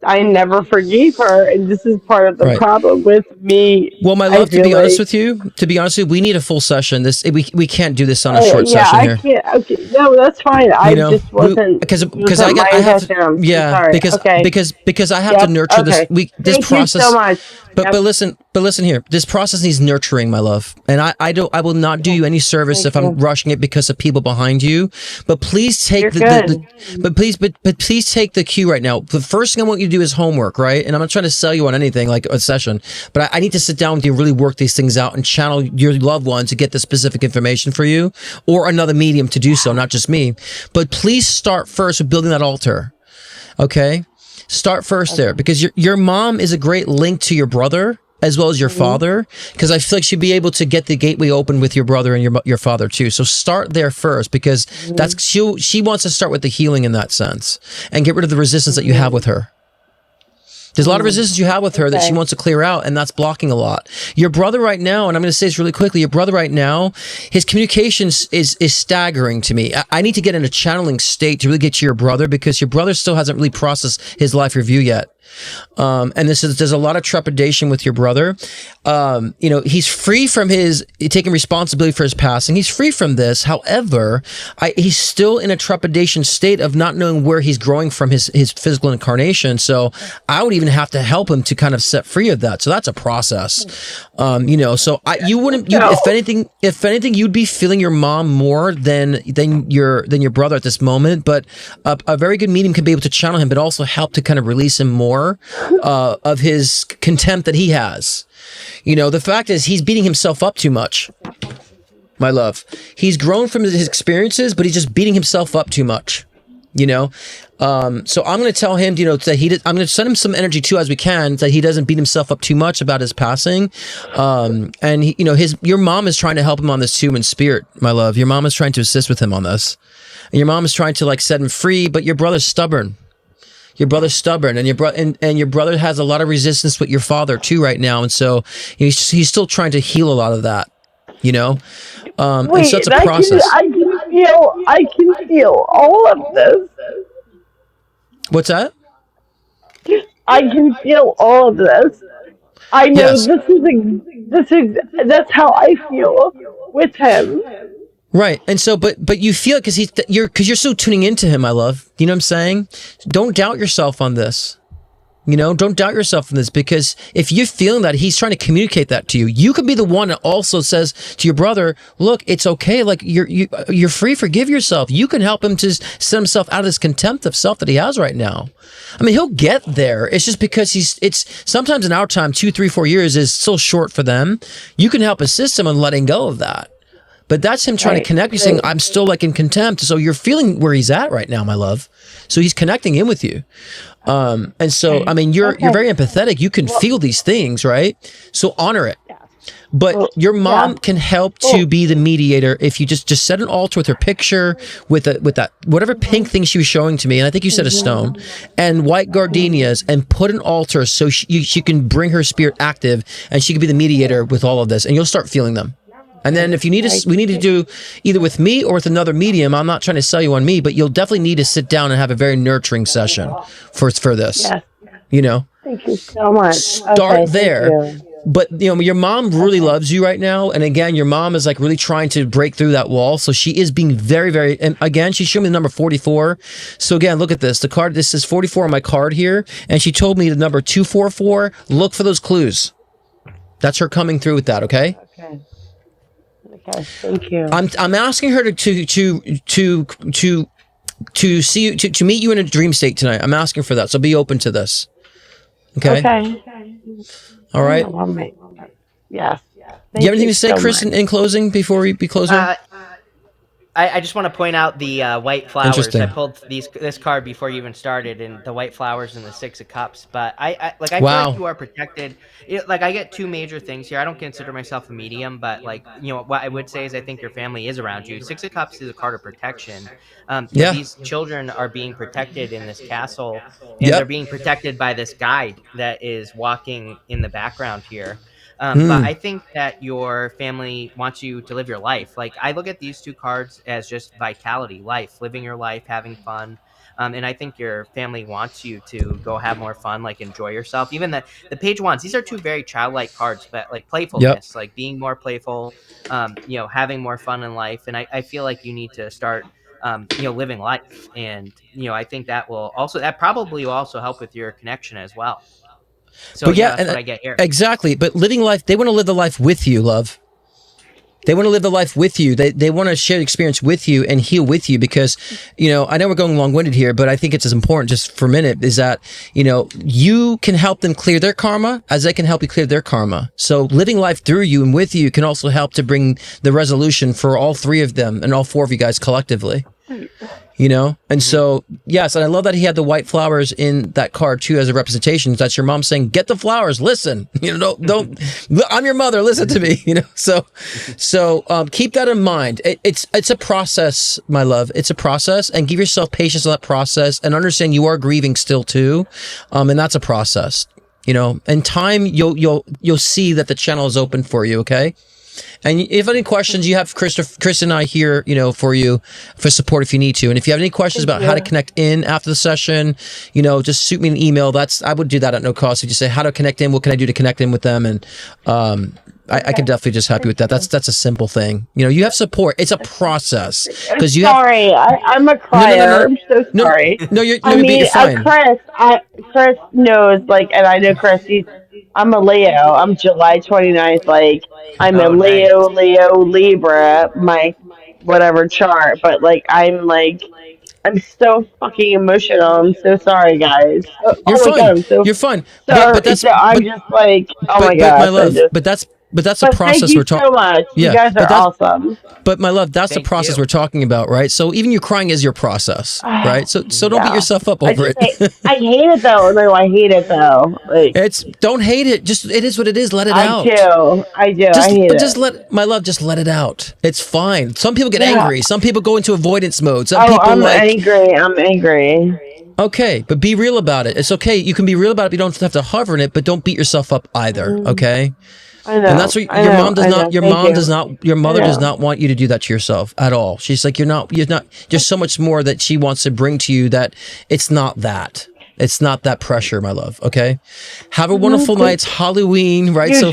I never forgave her, and this is part of the Right. problem with me. Well, my I love, to feel be honest like, with you, we need a full session. We can't do this on a short yeah, session I here. can't. Okay, no, that's fine. I You know, just wasn't. because This wasn't my I have to, intention. I'm so yeah, sorry. Okay. because I have to Yep. nurture Okay. this Thank you process. so much. But Yep. listen here. This process needs nurturing, my love, and I will not do you any service Thank if I'm you. rushing it because of people behind you. But please take You're the good. but please take the cue right now. The first thing I want you to do is homework, right? And I'm not trying to sell you on anything like a session, but I need to sit down with you and really work these things out and channel your loved one to get the specific information for you, or another medium to do so, not just me. But please start first with building that altar. Okay? Start first there, because your mom is a great link to your brother as well as your father, because I feel like she'd be able to get the gateway open with your brother and your father too. So start there first, because she wants to start with the healing in that sense and get rid of the resistance that you have with her. There's a lot of resistance you have with her that she wants to clear out, and that's blocking a lot. Your brother right now, and I'm going to say this really quickly, your brother right now, his communications is staggering to me. I need to get in a channeling state to really get to your brother, because your brother still hasn't really processed his life review yet. And there's a lot of trepidation with your brother. He's free from taking responsibility for his passing. He's free from this. However, he's still in a trepidation state of not knowing where he's growing from his physical incarnation. So I would even have to help him to kind of set free of that. So that's a process. If anything, you'd be feeling your mom more than your brother at this moment. But a very good medium can be able to channel him, but also help to kind of release him more of his contempt that he has. The fact is, he's beating himself up too much, my love. He's grown from his experiences, but he's just beating himself up too much. So I'm going to tell him, that I'm going to send him some energy too, as we can, that he doesn't beat himself up too much about his passing. Your mom is trying to help him on this too, in spirit, my love. Your mom is trying to assist with him on this. And your mom is trying to set him free, but your brother's stubborn. Your brother's stubborn, and your brother has a lot of resistance with your father too right now, and so he's still trying to heal a lot of that, Wait, and so it's a process. I can feel all of this. What's that? I can feel all of this. I know Yes. that's how I feel with him. Right. And so, but you feel it because you're so tuning into him, my love. You know what I'm saying? Don't doubt yourself on this. Don't doubt yourself in this, because if you're feeling that he's trying to communicate that to you, you could be the one that also says to your brother, look, it's okay. Like you're free. Forgive yourself. You can help him to set himself out of this contempt of self that he has right now. I mean, he'll get there. It's just because it's sometimes in our time, 2, 3, 4 years is so short for them. You can help assist him in letting go of that. But that's him trying to connect you, saying, I'm still in contempt. So you're feeling where he's at right now, my love. So he's connecting in with you. And so, I mean, you're very empathetic. You can feel these things, right? So honor it. But your mom can help to be the mediator if you just set an altar with her picture, with that whatever pink thing she was showing to me, and I think you said a stone, and white gardenias, and put an altar so she can bring her spirit active, and she can be the mediator with all of this, and you'll start feeling them. And then if you need we need to do either with me or with another medium. I'm not trying to sell you on me, but you'll definitely need to sit down and have a very nurturing session for this. Yes. Thank you so much. Start there. But your mom really loves you right now, and again, your mom is really trying to break through that wall. So she is being very, very. And again, she showed me the number 44. So again, look at this. The card. This is 44 on my card here, and she told me the number 244. Look for those clues. That's her coming through with that. Okay. Okay, thank you. I'm asking her to see you to meet you in a dream state tonight. I'm asking for that, so be open to this. Okay. All right. Yes. Do you have anything to say, Chris, in closing before we be closing? I just want to point out the white flowers. Interesting. I pulled this card before you even started, and the white flowers and the 6 of Cups. But I Wow. feel like you are protected. I get 2 major things here. I don't consider myself a medium, but what I would say is I think your family is around you. 6 of Cups is a card of protection. These children are being protected in this castle, and they're being protected by this guide that is walking in the background here. But I think that your family wants you to live your life. Like, I look at these two cards as just vitality, life, living your life, having fun. And I think your family wants you to go have more fun, like enjoy yourself. Even the page wands, these are two very childlike cards, but like playfulness, like being more playful, having more fun in life. And I feel like you need to start, living life. And, I think that probably will also help with your connection as well. So But that's what I get here. Exactly. But living life, they want to live the life with you, love. They want to live the life with you. They want to share the experience with you and heal with you because, I know we're going long-winded here, but I think it's as important just for a minute is that, you can help them clear their karma as they can help you clear their karma. So living life through you and with you can also help to bring the resolution for all three of them and all four of you guys collectively. And so, yes, and I love that he had the white flowers in that card too as a representation. That's your mom saying, get the flowers, listen, don't, I'm your mother, listen to me, so keep that in mind. It's a process, my love. It's a process, and give yourself patience in that process and understand you are grieving still too. And that's a process, in time, you'll see that the channel is open for you. Okay. And if you have any questions, you have Chris and I here, for you for support if you need to. And if you have any questions about how to connect in after the session, just shoot me an email. I would do that at no cost. You just say how to connect in. What can I do to connect in with them? And I can definitely just help you with that. That's a simple thing. You have support. It's a process because I'm a crier. I'm so sorry. No, you're fine. Chris knows, and I know Chris. I'm a Leo. I'm July 29th. I'm a Leo, Libra, my whatever chart. But I'm so fucking emotional. I'm so sorry, guys. You're fine. You're fine. But that's. I'm just oh my god, my love. But that's a process we're talking. Thank you so much. Yeah, you guys are awesome. But my love, that's the process we're talking about, right? So even you crying is your process, right? So don't beat yourself up over it. I hate it though. No, I hate it though. Don't hate it. Just it is what it is. Let it out. I do. I hate it. Just let it out. It's fine. Some people get angry. Some people go into avoidance mode. Some people I'm angry. Okay, but be real about it. It's okay. You can be real about it. You don't have to hover in it, but don't beat yourself up either. Okay. I know. And that's what your mom does not want you to do that to yourself at all. She's like, you're not, there's so much more that she wants to bring to you that it's not that. It's not that pressure, my love. Okay. Have a wonderful night. It's Halloween, right? You So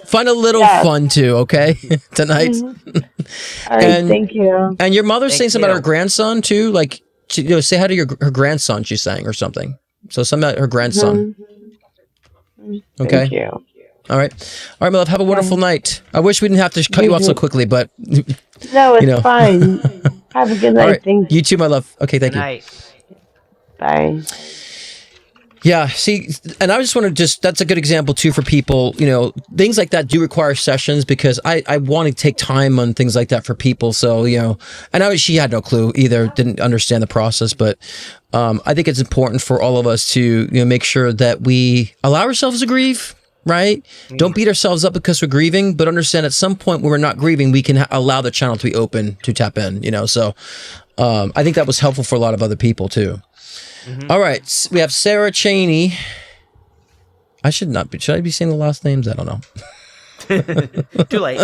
find a little fun too. Okay. Tonight. All right. Thank you. And your mother's saying something about her grandson too. Like, say hi to her grandson, she's saying, or something. So something about her grandson. Okay. Thank you. All right, my love. Have a wonderful night. I wish we didn't have to cut you off so quickly, but no, it's fine. Have a good night. All right. You too, my love. Okay, thank you. Bye. Yeah, see, and I just want to that's a good example too for people, things like that do require sessions because I want to take time on things like that for people. So, and she had no clue either, didn't understand the process, but I think it's important for all of us to, make sure that we allow ourselves to grieve. Right? Don't beat ourselves up because we're grieving, but understand at some point when we're not grieving, we can allow the channel to be open to tap in, So I think that was helpful for a lot of other people too. All right. We have Sarah Cheney. Should I be saying the last names? I don't know. Too late.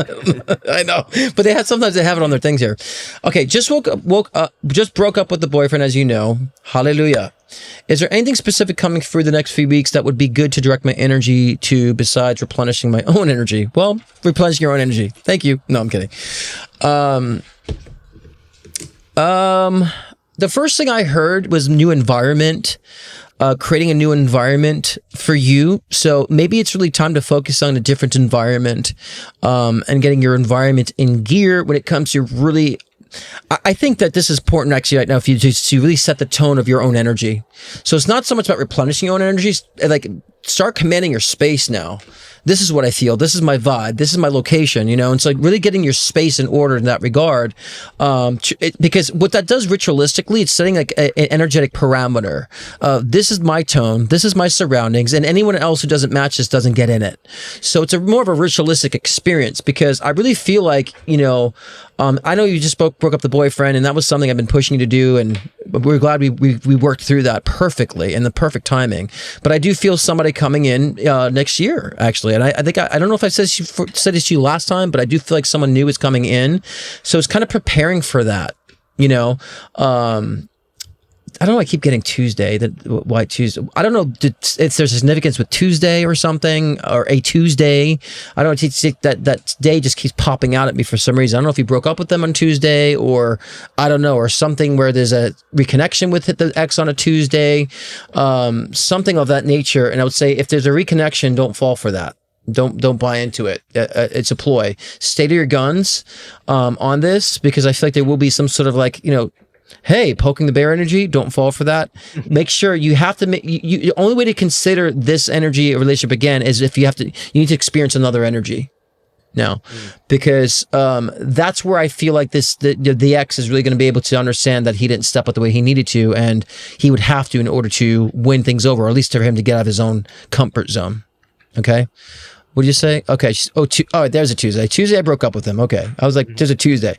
I know, but sometimes they have it on their things here. Okay, just broke up with the boyfriend, as you know. Hallelujah. Is there anything specific coming through the next few weeks that would be good to direct my energy to besides replenishing my own energy? Well, replenishing your own energy. Thank you. No, I'm kidding. The first thing I heard was new environment. Creating a new environment for you. So maybe it's really time to focus on a different environment, and getting your environment in gear when it comes to really, I think that this is important actually right now for you to really set the tone of your own energy. So it's not so much about replenishing your own energy, like start commanding your space now. This is what I feel. This is my vibe. This is my location, and so really getting your space in order in that regard. Because what that does ritualistically, it's setting like an energetic parameter. This is my tone. This is my surroundings, and anyone else who doesn't match this doesn't get in it. So it's more of a ritualistic experience because I really feel like, I know you just broke up the boyfriend, and that was something I've been pushing you to do, and we're glad we worked through that perfectly in the perfect timing. But I do feel somebody coming in next year, actually. And I think, I don't know if I said this to you last time, but I do feel like someone new is coming in. So it's kind of preparing for that, you know. I don't know. I keep getting Tuesday. Why Tuesday? I don't know if there's a significance with Tuesday or something, or a Tuesday. I don't know. That day just keeps popping out at me for some reason. I don't know if he broke up with them on Tuesday, or I don't know, or something where there's a reconnection with the ex on a Tuesday, something of that nature. And I would say if there's a reconnection, don't fall for that. Don't buy into it. It's a ploy. Stay to your guns on this, because I feel like there will be some sort of like, you know, hey, poking the bear energy, don't fall for that. Make sure you have to make, the only way to consider this energy a relationship again is if you need to experience another energy now, because that's where I feel like the ex is really going to be able to understand that he didn't step up the way he needed to, and he would have to in order to win things over, or at least for him to get out of his own comfort zone. Okay. What did you say? Okay. Oh, there's a Tuesday. Tuesday I broke up with him. Okay. I was like, there's a Tuesday.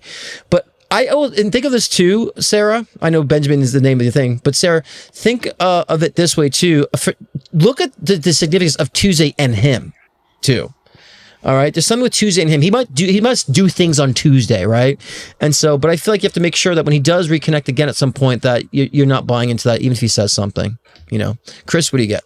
But and think of this too, Sarah. I know Benjamin is the name of the thing, but Sarah, think of it this way too. Look at the significance of Tuesday and him too. All right, there's something with Tuesday and him. He must do things on Tuesday, right? And so, but I feel like you have to make sure that when he does reconnect again at some point, that you're not buying into that, even if he says something. You know, Chris, what do you get?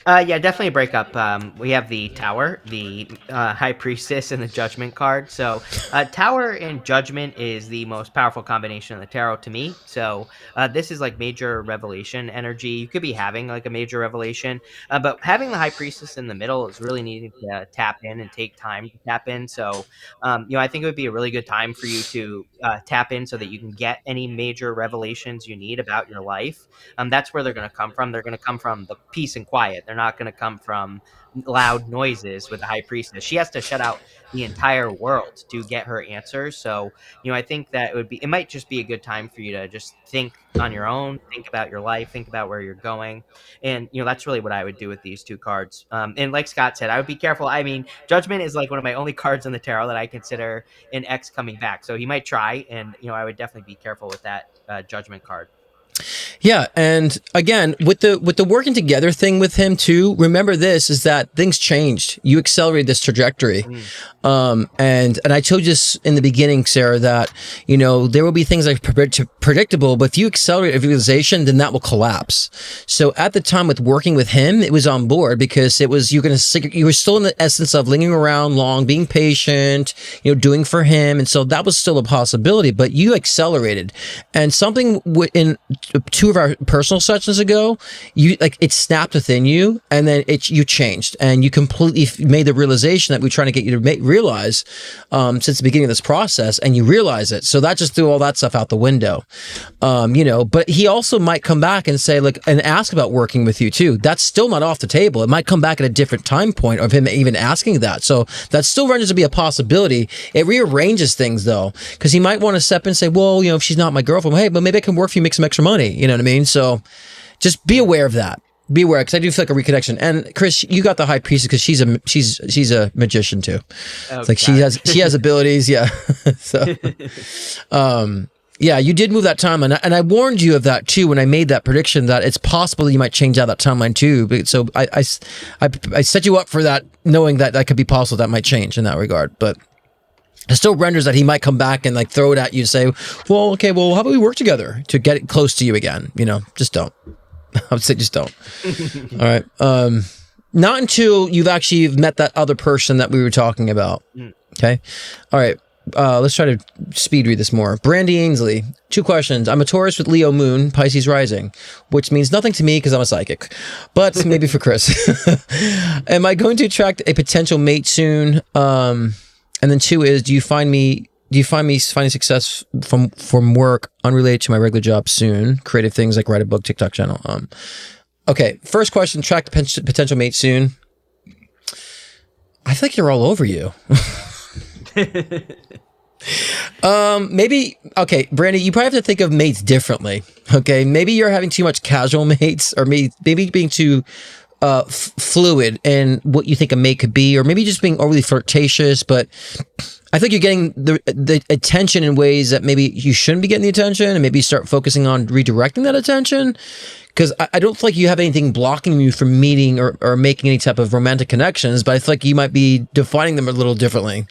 Yeah, definitely a breakup. We have the Tower, the High Priestess, and the Judgment card. So Tower and Judgment is the most powerful combination of the tarot to me. So this is like major revelation energy. You could be having like a major revelation, but having the High Priestess in the middle is really needing to tap in and take time to tap in. So, I think it would be a really good time for you to tap in so that you can get any major revelations you need about your life. That's where they're going to come from. They're going to come from the peace and quiet. They're not going to come from loud noises with the High Priestess. She has to shut out the entire world to get her answers. So, I think that it might just be a good time for you to just think on your own, think about your life, think about where you're going. And, that's really what I would do with these two cards. And like Scott said, I would be careful. I mean, Judgment is like one of my only cards in the tarot that I consider an ex coming back. So he might try, and, I would definitely be careful with that Judgment card. Yeah, and again, with the working together thing with him too, remember this is that things changed. You accelerated this trajectory. And I told you this in the beginning, Sarah, that, there will be things like predictable, but if you accelerate a visualization, then that will collapse. So at the time with working with him, it was on board because you were still in the essence of lingering around long, being patient, doing for him. And so that was still a possibility, but you accelerated. And something in two of our personal sessions ago, it snapped within you, and then you changed, and you completely made the realization that we're trying to get you to realize since the beginning of this process, and you realize it. So that just threw all that stuff out the window, but he also might come back and say, and ask about working with you too. That's still not off the table. It might come back at a different time point of him even asking that. So that still renders to be a possibility. It rearranges things though, because he might want to step in and say, well, if she's not my girlfriend, hey, but maybe I can work for you, make some extra money. You know what I mean? So just be aware of that. Be aware, because I do feel like a reconnection. And Chris, you got the High Priestess because she's a magician too. Oh, it's like she has abilities. Yeah. So, yeah, you did move that timeline, and I warned you of that too when I made that prediction that it's possible that you might change out that timeline too. So I set you up for that, knowing that could be possible that might change in that regard, but. It still renders that he might come back and throw it at you and say, well, okay, well, how about we work together to get it close to you again? Just don't. I would say just don't. All right. Not until you've actually met that other person that we were talking about. Okay. All right. Let's try to speed read this more. Brandy Ainsley, 2 questions. I'm a Taurus with Leo moon, Pisces rising, which means nothing to me because I'm a psychic, but maybe for Chris. Am I going to attract a potential mate soon? And then 2 is, do you find me finding success from work unrelated to my regular job soon? Creative things like write a book, TikTok channel. Okay. First question, attract a potential mate soon. I feel like they're all over you. Maybe, okay, Brandy, you probably have to think of mates differently. Okay. Maybe you're having too much casual mates, or maybe being too fluid in what you think a mate could be, or maybe just being overly flirtatious. But I think you're getting the attention in ways that maybe you shouldn't be getting the attention, and maybe start focusing on redirecting that attention. Because I don't feel like you have anything blocking you from meeting or making any type of romantic connections, but I feel like you might be defining them a little differently.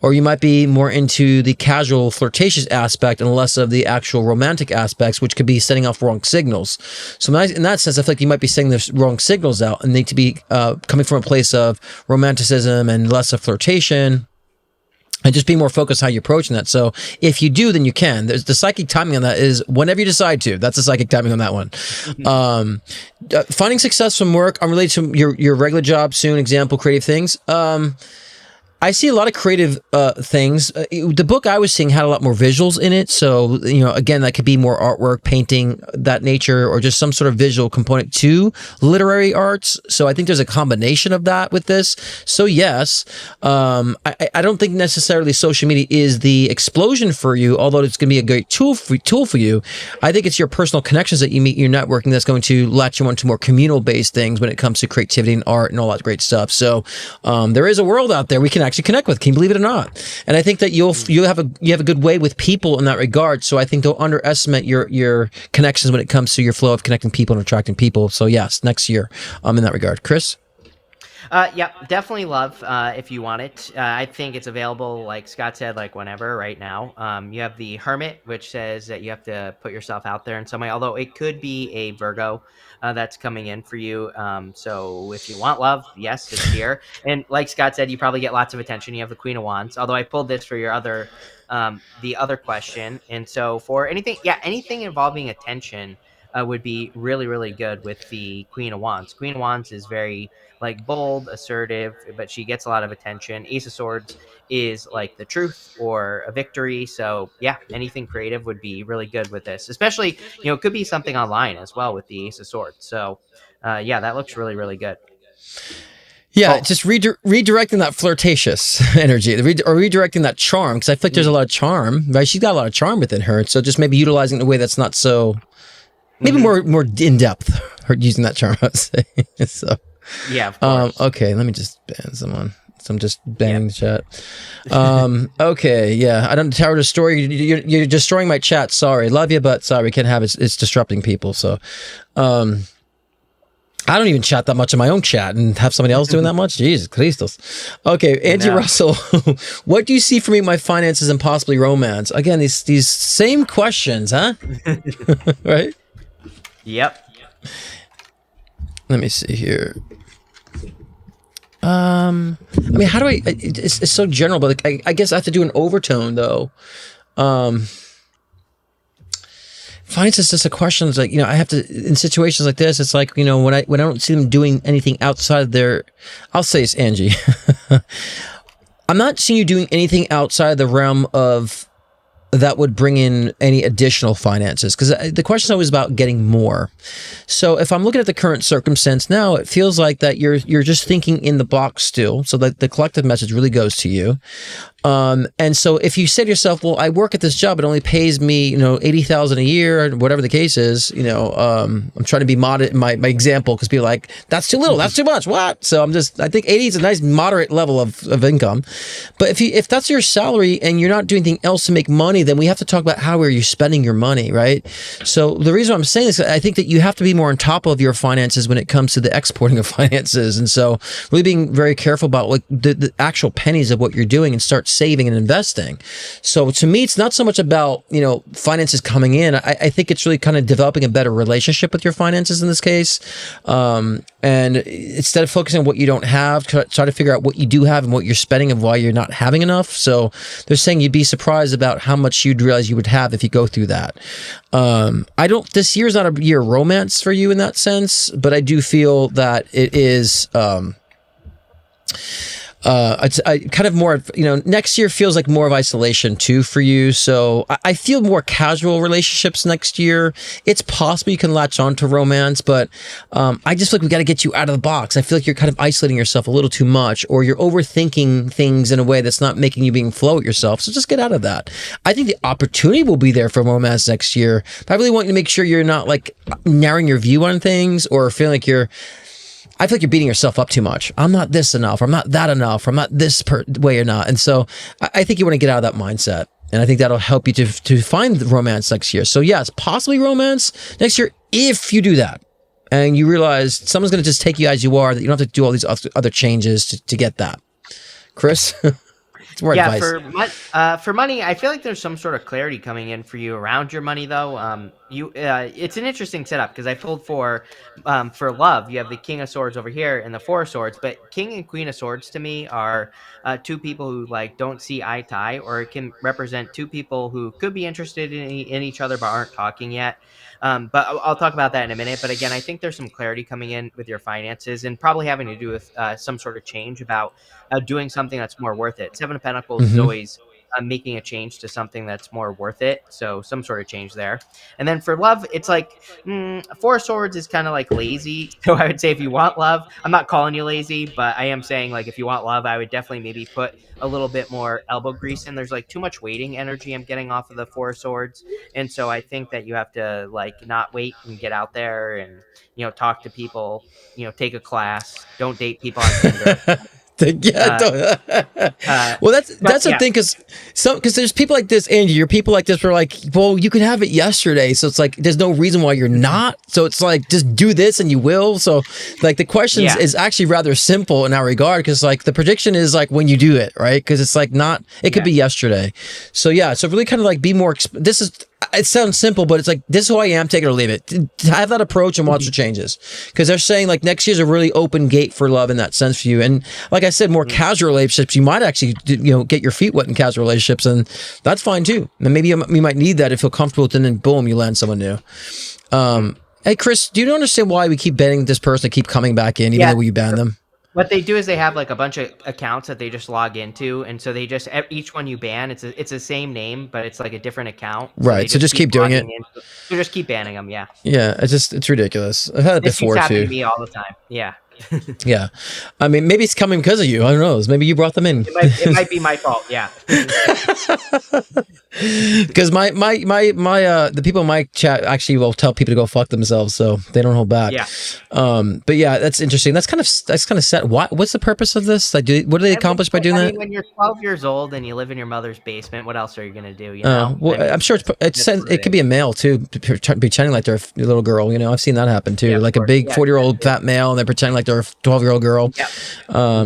Or you might be more into the casual flirtatious aspect and less of the actual romantic aspects, which could be sending off wrong signals. So in that sense, I feel like you might be sending the wrong signals out and need to be coming from a place of romanticism and less of flirtation. And just be more focused how you're approaching that. So if you do, then you can. There's the psychic timing on that is whenever you decide to. That's the psychic timing on that one. Finding success from work unrelated to your regular job soon. Example, creative things. I see a lot of creative things. The book I was seeing had a lot more visuals in it. So, again, that could be more artwork, painting, that nature, or just some sort of visual component to literary arts. So I think there's a combination of that with this. So yes, I don't think necessarily social media is the explosion for you, although it's going to be a great tool for you. I think it's your personal connections that you meet, your networking, that's going to latch you onto more communal-based things when it comes to creativity and art and all that great stuff. So there is a world out there we can actually connect with. Can you believe it or not? And I think that you have a good way with people in that regard. So I think don't underestimate your connections when it comes to your flow of connecting people and attracting people. So yes, next year, in that regard. Chris? Yeah, definitely love if you want it. I think it's available, like Scott said, like whenever, right now. You have the Hermit, which says that you have to put yourself out there in some way, although it could be a Virgo that's coming in for you. So if you want love, yes, it's here. And like Scott said, you probably get lots of attention. You have the Queen of Wands, although I pulled this for your other, the other question. And so for anything involving attention would be really, really good with the Queen of Wands. Queen of Wands is very like bold, assertive, but she gets a lot of attention. Ace of Swords is like the truth or a victory. So yeah, anything creative would be really good with this, especially, it could be something online as well with the Ace of Swords. So yeah, that looks really, really good. Yeah, just redirecting that flirtatious energy, or redirecting that charm, because I feel like there's a lot of charm, right? She's got a lot of charm within her. So just maybe utilizing it in a way that's not so, maybe more in depth, her using that charm, I'd say. So. Yeah, of course. Okay, let me just ban someone. So I'm just banning the chat. Okay, yeah. I don't Tower Destroy. You're destroying my chat. Sorry. Love you, but sorry, we can't have it. It's disrupting people. So I don't even chat that much in my own chat and have somebody else doing that much. Jesus Christos. Okay, Angie Russell. What do you see for me in my finances and possibly romance? Again, these same questions, huh? Right? Yep. Let me see here. I mean, how do I? It's so general, but like, I guess I have to do an overtone though. Finance is just a question. It's like, I have to, in situations like this, it's like, when I don't see them doing anything outside their, I'll say it's Angie. I'm not seeing you doing anything outside the realm of that would bring in any additional finances, because the question is always about getting more. So if I'm looking at the current circumstance now, it feels like that you're just thinking in the box still, so that the collective message really goes to you. And so if you say to yourself, well, I work at this job, it only pays me, $80,000 a year, or whatever the case is, I'm trying to be moderate in my example, because people are like, that's too little, that's too much, what? So I think 80 is a nice moderate level of income. But if that's your salary and you're not doing anything else to make money, then we have to talk about how are you spending your money, right? So the reason I'm saying this, I think that you have to be more on top of your finances when it comes to the exporting of finances. And so really being very careful about like the actual pennies of what you're doing and start saving and investing. So to me, it's not so much about, finances coming in. I think it's really kind of developing a better relationship with your finances in this case. And instead of focusing on what you don't have, try to figure out what you do have and what you're spending and why you're not having enough. So they're saying you'd be surprised about how much you'd realize you would have if you go through that. This year's not a year of romance for you in that sense, but I do feel that it is, it's kind of more, next year feels like more of isolation too for you. So I feel more casual relationships next year. It's possible you can latch on to romance, but I just feel like we got to get you out of the box. I feel like you're kind of isolating yourself a little too much, or you're overthinking things in a way that's not making you being flow with yourself. So just get out of that. I think the opportunity will be there for romance next year, but I really want you to make sure you're not like narrowing your view on things or feeling like you're, I feel like you're beating yourself up too much. I'm not this enough. I'm not that enough. I'm not this way or not. And so I think you want to get out of that mindset. And I think that'll help you to find the romance next year. So yes, possibly romance next year if you do that. And you realize someone's going to just take you as you are, that you don't have to do all these other changes to get that. Chris? It's more advice. For money, I feel like there's some sort of clarity coming in for you around your money, though. It's an interesting setup because I pulled for love. You have the King of Swords over here and the Four of Swords, but King and Queen of Swords to me are two people who like don't see eye to eye, or it can represent two people who could be interested in each other but aren't talking yet. But I'll talk about that in a minute. But again, I think there's some clarity coming in with your finances and probably having to do with some sort of change about doing something that's more worth it. Seven of Pentacles is always making a change to something that's more worth it. So some sort of change there. And then for love, it's like Four of Swords is kind of like lazy. So I would say if you want love, I'm not calling you lazy, but I am saying like if you want love, I would definitely maybe put a little bit more elbow grease in. There's like too much waiting energy I'm getting off of the Four of Swords. And so I think that you have to like not wait and get out there and, talk to people, take a class, don't date people on Tinder. Well, that's the thing, because there's people like this, Andy. You're people like this. Where like, well, you could have it yesterday, so it's like there's no reason why you're not. So it's like just do this and you will. So like the question is actually rather simple in that regard, because like the prediction is like when you do it, right? Because it's like not. It could be yesterday. So so really kind of like be more. This is. It sounds simple, but it's like, this is who I am, take it or leave it. To have that approach and watch the changes. Because they're saying like next year's a really open gate for love in that sense for you. And like I said, more casual relationships, you might actually, get your feet wet in casual relationships, and that's fine too. And maybe you might need that if you feel comfortable with it, and then boom, you land someone new. Hey, Chris, do you understand why we keep banning this person to keep coming back in, even though we ban them? What they do is they have like a bunch of accounts that they just log into, and so they just each one you ban, it's the same name, but it's like a different account. Right. So just keep doing it. So just keep banning them. Yeah. Yeah. It's ridiculous. I've had it before too. Happening to me all the time. Yeah. Yeah. I mean, maybe it's coming because of you. I don't know. Maybe you brought them in. It might be my fault. Yeah. Because the people in my chat actually will tell people to go fuck themselves, so they don't hold back. Yeah. But yeah, that's interesting. That's kind of sad. What's the purpose of this? Like, what do they accomplish by doing that? When you're 12 years old and you live in your mother's basement, what else are you gonna do? I'm sure it could be a male too, pretending like they're a little girl. I've seen that happen too. Like a big 40-year-old fat male, and they're pretending like they're a 12-year-old girl. Yeah.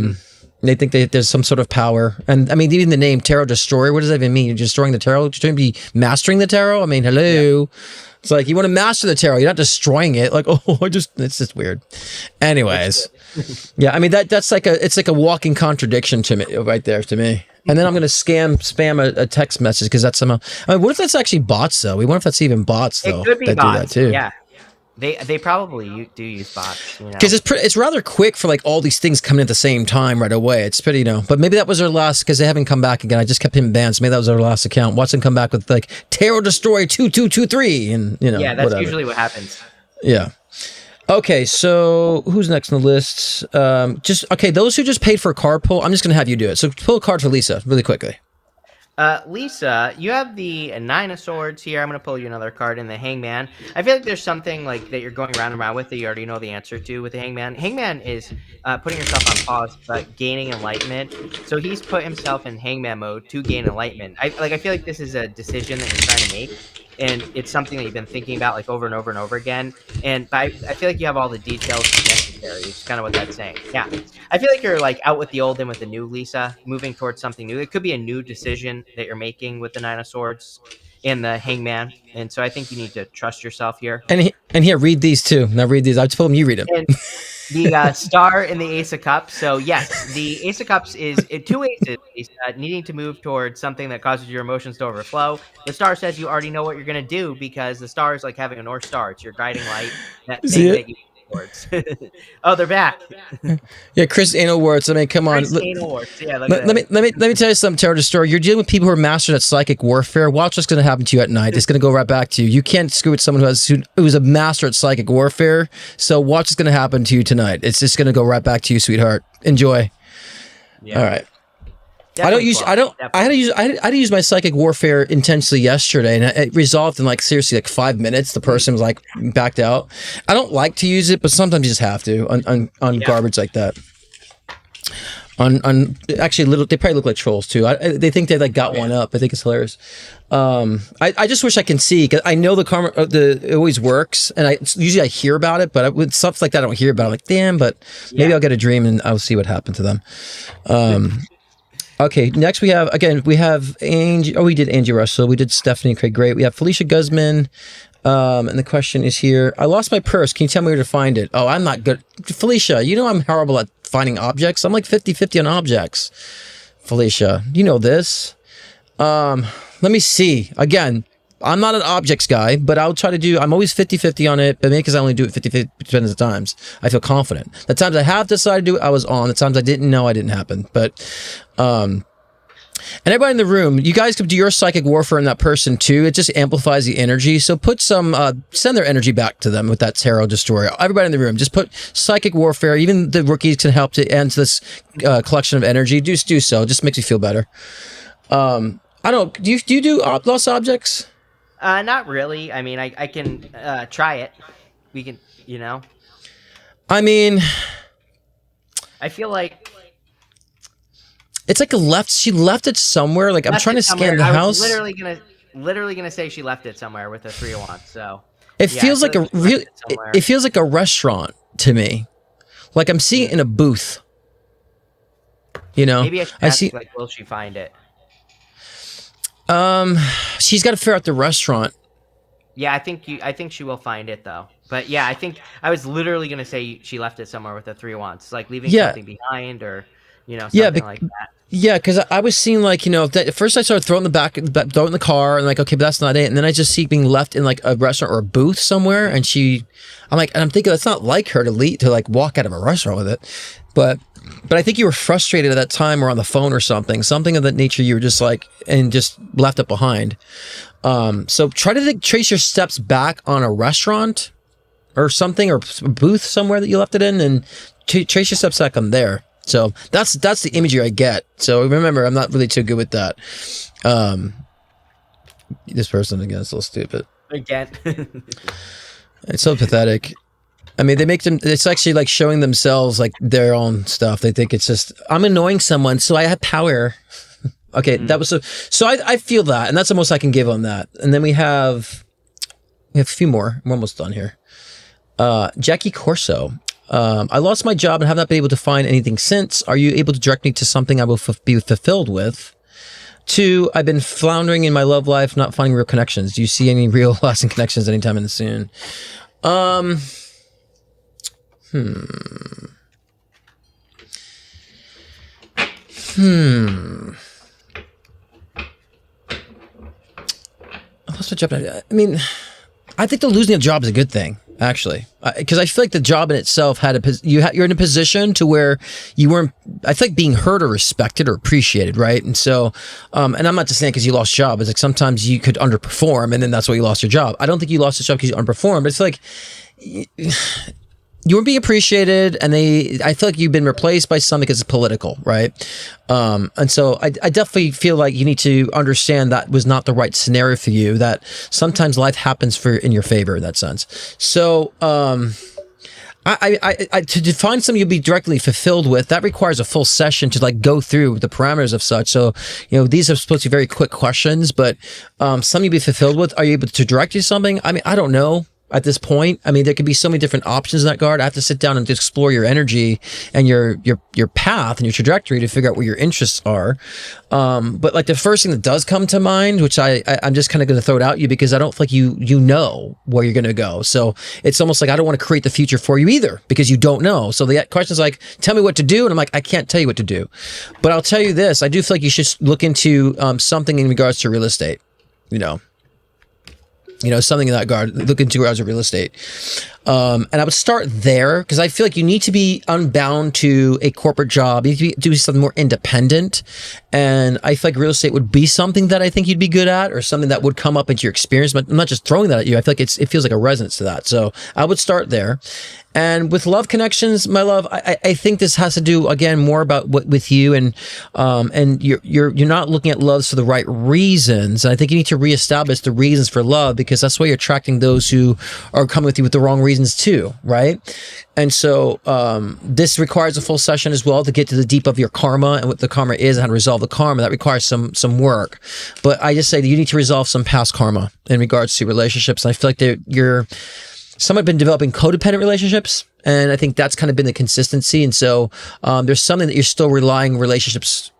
They think there's some sort of power. And I mean, even the name Tarot Destroyer, what does that even mean? You're destroying the tarot? You're trying to be mastering the tarot? I mean, hello. Yeah. It's like, you want to master the tarot. You're not destroying it. Like, it's just weird. Anyways. Yeah, I mean, it's like a walking contradiction to me, right there to me. And then I'm going to spam a text message because that's somehow, I mean, what if that's actually bots though? We wonder if that's even bots though. It could be that bots. Do that too. Yeah. They probably do use bots, because it's rather quick for like all these things coming at the same time right away. It's pretty, but maybe that was their last, because they haven't come back again. I just kept him banned, so maybe that was their last account. Watch them come back with like Tarot Destroy 2223, and yeah, that's whatever. Usually what happens. Yeah. Okay, so who's next on the list? Those who just paid for a card pull, I'm just gonna have you do it. So pull a card for Lisa really quickly. Lisa, you have the Nine of Swords here. I'm going to pull you another card in the Hangman. I feel like there's something like that you're going around and around with that you already know the answer to with the Hangman. Hangman is putting yourself on pause, but gaining enlightenment. So he's put himself in Hangman mode to gain enlightenment. I feel like this is a decision that you're trying to make, and it's something that you've been thinking about like over and over and over again. And I feel like you have all the details necessary. It's kind of what that's saying. Yeah. I feel like you're like out with the old and with the new, Lisa, moving towards something new. It could be a new decision that you're making with the Nine of Swords and the Hangman. And so I think you need to trust yourself here. And here, read these too. Now read these. I told him you read them. And the Star and the Ace of Cups. So yes, the Ace of Cups is two aces, needing to move towards something that causes your emotions to overflow. The Star says you already know what you're going to do, because the Star is like having a North Star. It's your guiding light. That thing that you towards. Oh, they're back. Yeah, Chris Anal Words. I mean, come on. Yeah, let me tell you something, Tarot Destroyer. You're dealing with people who are masters at psychic warfare. Watch what's going to happen to you at night. It's going to go right back to you. You can't screw with someone who's a master at psychic warfare. So watch what's going to happen to you tonight. It's just going to go right back to you, sweetheart. Enjoy. Yeah. All right. I don't use. I don't. I had to use. I had to use my psychic warfare intensely yesterday, and it resolved in like seriously like 5 minutes. The person was like backed out. I don't like to use it, but sometimes you just have to on garbage like that. On actually, they probably look like trolls too. They think they like got one up. I think it's hilarious. I just wish I can see, because I know the karma. It always works, and usually I hear about it, but with stuff like that, I don't hear about it. I'm like, damn, but maybe I'll get a dream and I'll see what happened to them. Okay, next we have Angie. Oh, we did Angie Russell. We did Stephanie Craig. Great. We have Felicia Guzman. And the question is here. I lost my purse. Can you tell me where to find it? Oh, I'm not good. Felicia, you know I'm horrible at finding objects. I'm like 50-50 on objects. Felicia, you know this. Let me see. Again, I'm not an objects guy, but I'll try to do, I'm always 50-50 on it, but maybe because I only do it 50% of the times. I feel confident. The times I have decided to do it, I was on. The times I didn't know, I didn't happen. But, and everybody in the room, you guys could do your psychic warfare on that person too. It just amplifies the energy. So put some, send their energy back to them with that tarot destroyer. Everybody in the room, just put psychic warfare. Even the rookies can help to end this collection of energy. Do so. It just makes me feel better. I don't, do you do lost objects? Not really. I mean, I can try it. We can, you know. I mean, I feel like it's like she left it somewhere. Like I'm trying to scan the house. I was literally gonna say she left it somewhere with a 3 of Wands. So it feels like it feels like a restaurant to me. Like I'm seeing it in a booth. You know, maybe I see. Like, will she find it? She's got to figure out the restaurant. Yeah, I think she will find it though. But yeah, I think I was literally gonna say she left it somewhere with a 3 of Wands, like leaving something behind, or you know, something like that. Yeah, because I was seeing like, you know, at first I started throwing throw it in the car, and like, okay, but that's not it. And then I just see it being left in like a restaurant or a booth somewhere, and I'm thinking that's not like her to like walk out of a restaurant with it, but I think you were frustrated at that time, or on the phone or something of that nature. You were just like, and just left it behind. So try to trace your steps back on a restaurant or something, or a booth somewhere that you left it in, and trace your steps back on there. So that's the imagery I get. So remember, I'm not really too good with that. This person again is so stupid. Again. It's so pathetic. I mean, they make them, it's actually like showing themselves like their own stuff. They think it's just, I'm annoying someone, so I have power. Okay, that was so I feel that, and that's the most I can give on that. And then we have a few more. We're almost done here. Jackie Corso. I lost my job and have not been able to find anything since. Are you able to direct me to something I will be fulfilled with? 2, I've been floundering in my love life, not finding real connections. Do you see any real lasting connections anytime in the soon? I lost my job. I mean, I think the losing a job is a good thing, actually, because I feel like the job in itself you're in a position to where you weren't. I feel like being heard or respected or appreciated, right? And so, and I'm not just saying because you lost your job. It's like sometimes you could underperform, and then that's why you lost your job. I don't think you lost your job because you underperformed. But it's like you weren't being appreciated, and I feel like you've been replaced by something because it's political, right? And so I definitely feel like you need to understand that was not the right scenario for you, that sometimes life happens in your favor in that sense. So, to find something you'll be directly fulfilled with, that requires a full session to like go through the parameters of such. So, you know, these are supposed to be very quick questions, but, something you'll be fulfilled with, are you able to direct you to something? I mean, I don't know. At this point, I mean, there could be so many different options in that regard. I have to sit down and explore your energy and your path and your trajectory to figure out what your interests are. But like the first thing that does come to mind, which I'm just kind of going to throw it out you because I don't think you know where you're going to go. So it's almost like I don't want to create the future for you either because you don't know. So the question is like, tell me what to do, and I'm like, I can't tell you what to do. But I'll tell you this: I do feel like you should look into something in regards to real estate. You know, something in that regard. Look into regards to real estate. And I would start there because I feel like you need to be unbound to a corporate job. You need to do something more independent. And I feel like real estate would be something that I think you'd be good at, or something that would come up into your experience. But I'm not just throwing that at you. I feel like it feels like a resonance to that. So I would start there. And with love connections, my love, I think this has to do again more about what with you, and you're not looking at love for the right reasons. And I think you need to reestablish the reasons for love, because that's why you're attracting those who are coming with you with the wrong reasons too, right? And so this requires a full session as well to get to the deep of your karma and what the karma is and how to resolve the karma. That requires some work. But I just say that you need to resolve some past karma in regards to relationships. And I feel like some have been developing codependent relationships, and I think that's kind of been the consistency. And so there's something that you're still relying relationships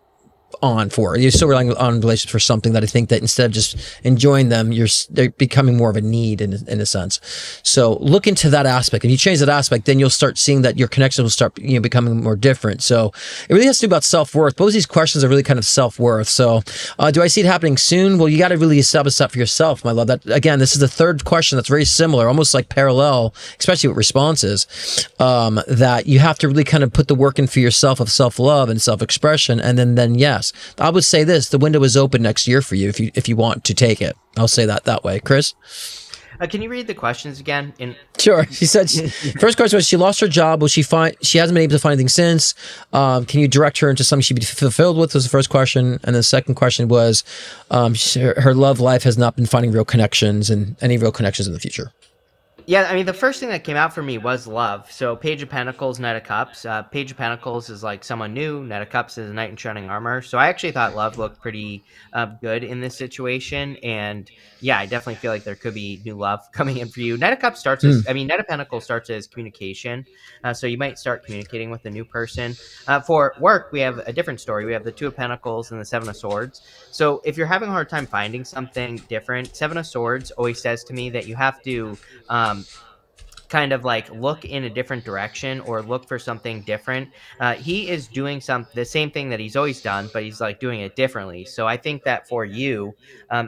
on for. You're still relying on relationships for something that I think that instead of just enjoying them, they're becoming more of a need in a sense. So look into that aspect. If you change that aspect, then you'll start seeing that your connections will start becoming more different. So it really has to do about self-worth. Both of these questions are really kind of self-worth. So do I see it happening soon? Well, you got to really establish that for yourself, my love. That again, this is the third question that's very similar, almost like parallel, especially with responses, that you have to really kind of put the work in for yourself of self-love and self-expression. And then yes, I would say this: the window is open next year for you if you want to take it. I'll say that way, Chris. Can you read the questions again? Sure. She said, first question was, she lost her job. She hasn't been able to find anything since. Can you direct her into something she'd be fulfilled with? Was the first question. And the second question was, her love life has not been finding real connections, and any real connections in the future. Yeah, I mean, the first thing that came out for me was love. So Page of Pentacles, Knight of Cups. Page of Pentacles is like someone new. Knight of Cups is a knight in shining armor. So I actually thought love looked pretty good in this situation. And yeah, I definitely feel like there could be new love coming in for you. Knight of Cups starts as, Knight of Pentacles starts as communication. So you might start communicating with a new person. For work, we have a different story. We have the Two of Pentacles and the Seven of Swords. So if you're having a hard time finding something different, Seven of Swords always says to me that you have to kind of like look in a different direction or look for something different. He is doing the same thing that he's always done, but he's like doing it differently. So I think that for you,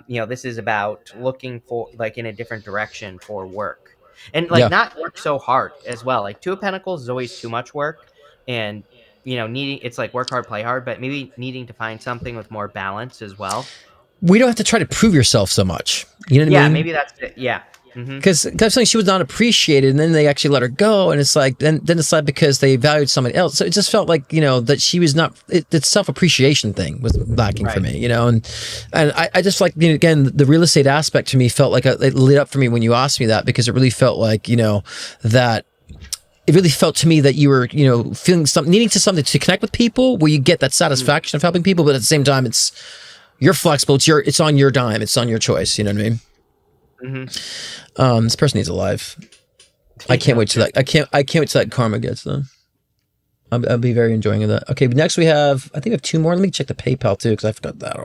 this is about looking for like in a different direction for work, and like not work so hard as well. Like Two of Pentacles is always too much work, and it's like work hard, play hard, but maybe needing to find something with more balance as well. We don't have to try to prove yourself so much. You know what I mean? Yeah, maybe that's it. Yeah. Because something she was not appreciated, and then they actually let her go, and it's like then it's like because they valued somebody else. So it just felt like that she was not. The self-appreciation thing was lacking for me, and I just like again the real estate aspect to me felt like it lit up for me when you asked me that, because it really felt like that. It really felt to me that you were feeling needing something to connect with people where you get that satisfaction of helping people, but at the same time you're flexible. It's on your dime. It's on your choice. You know what I mean? This person needs a life. I can't wait till that. I can't wait till that karma gets them. I'll be very enjoying of that. Okay, next we have. I think we have two more. Let me check the PayPal too, because I forgot that.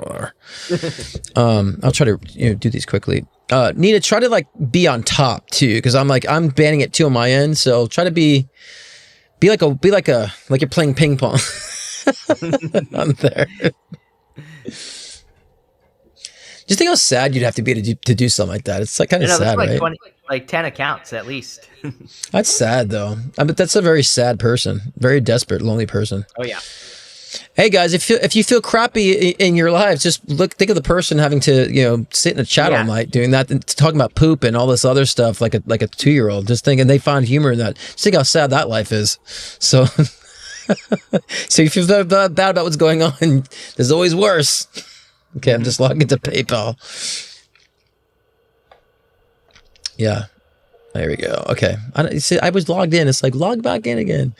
I'll try to do these quickly. Nina, try to like be on top too, because I'm banning it too on my end. So try to be like you're playing ping pong. I'm there. Just think how sad you'd have to be to do something like that. It's like kind of sad, like right? 10 accounts at least. That's sad though. But that's a very sad person, very desperate, lonely person. Oh yeah. Hey guys, if you feel crappy in your lives, just think of the person having to sit in a chat all night doing that, and talking about poop and all this other stuff like a 2-year-old. Just thinking they find humor in that. Just think how sad that life is. So, so if you feel bad about what's going on, there's always worse. Okay, I'm just logging into PayPal. Yeah, there we go. Okay, I was logged in. It's like log back in again.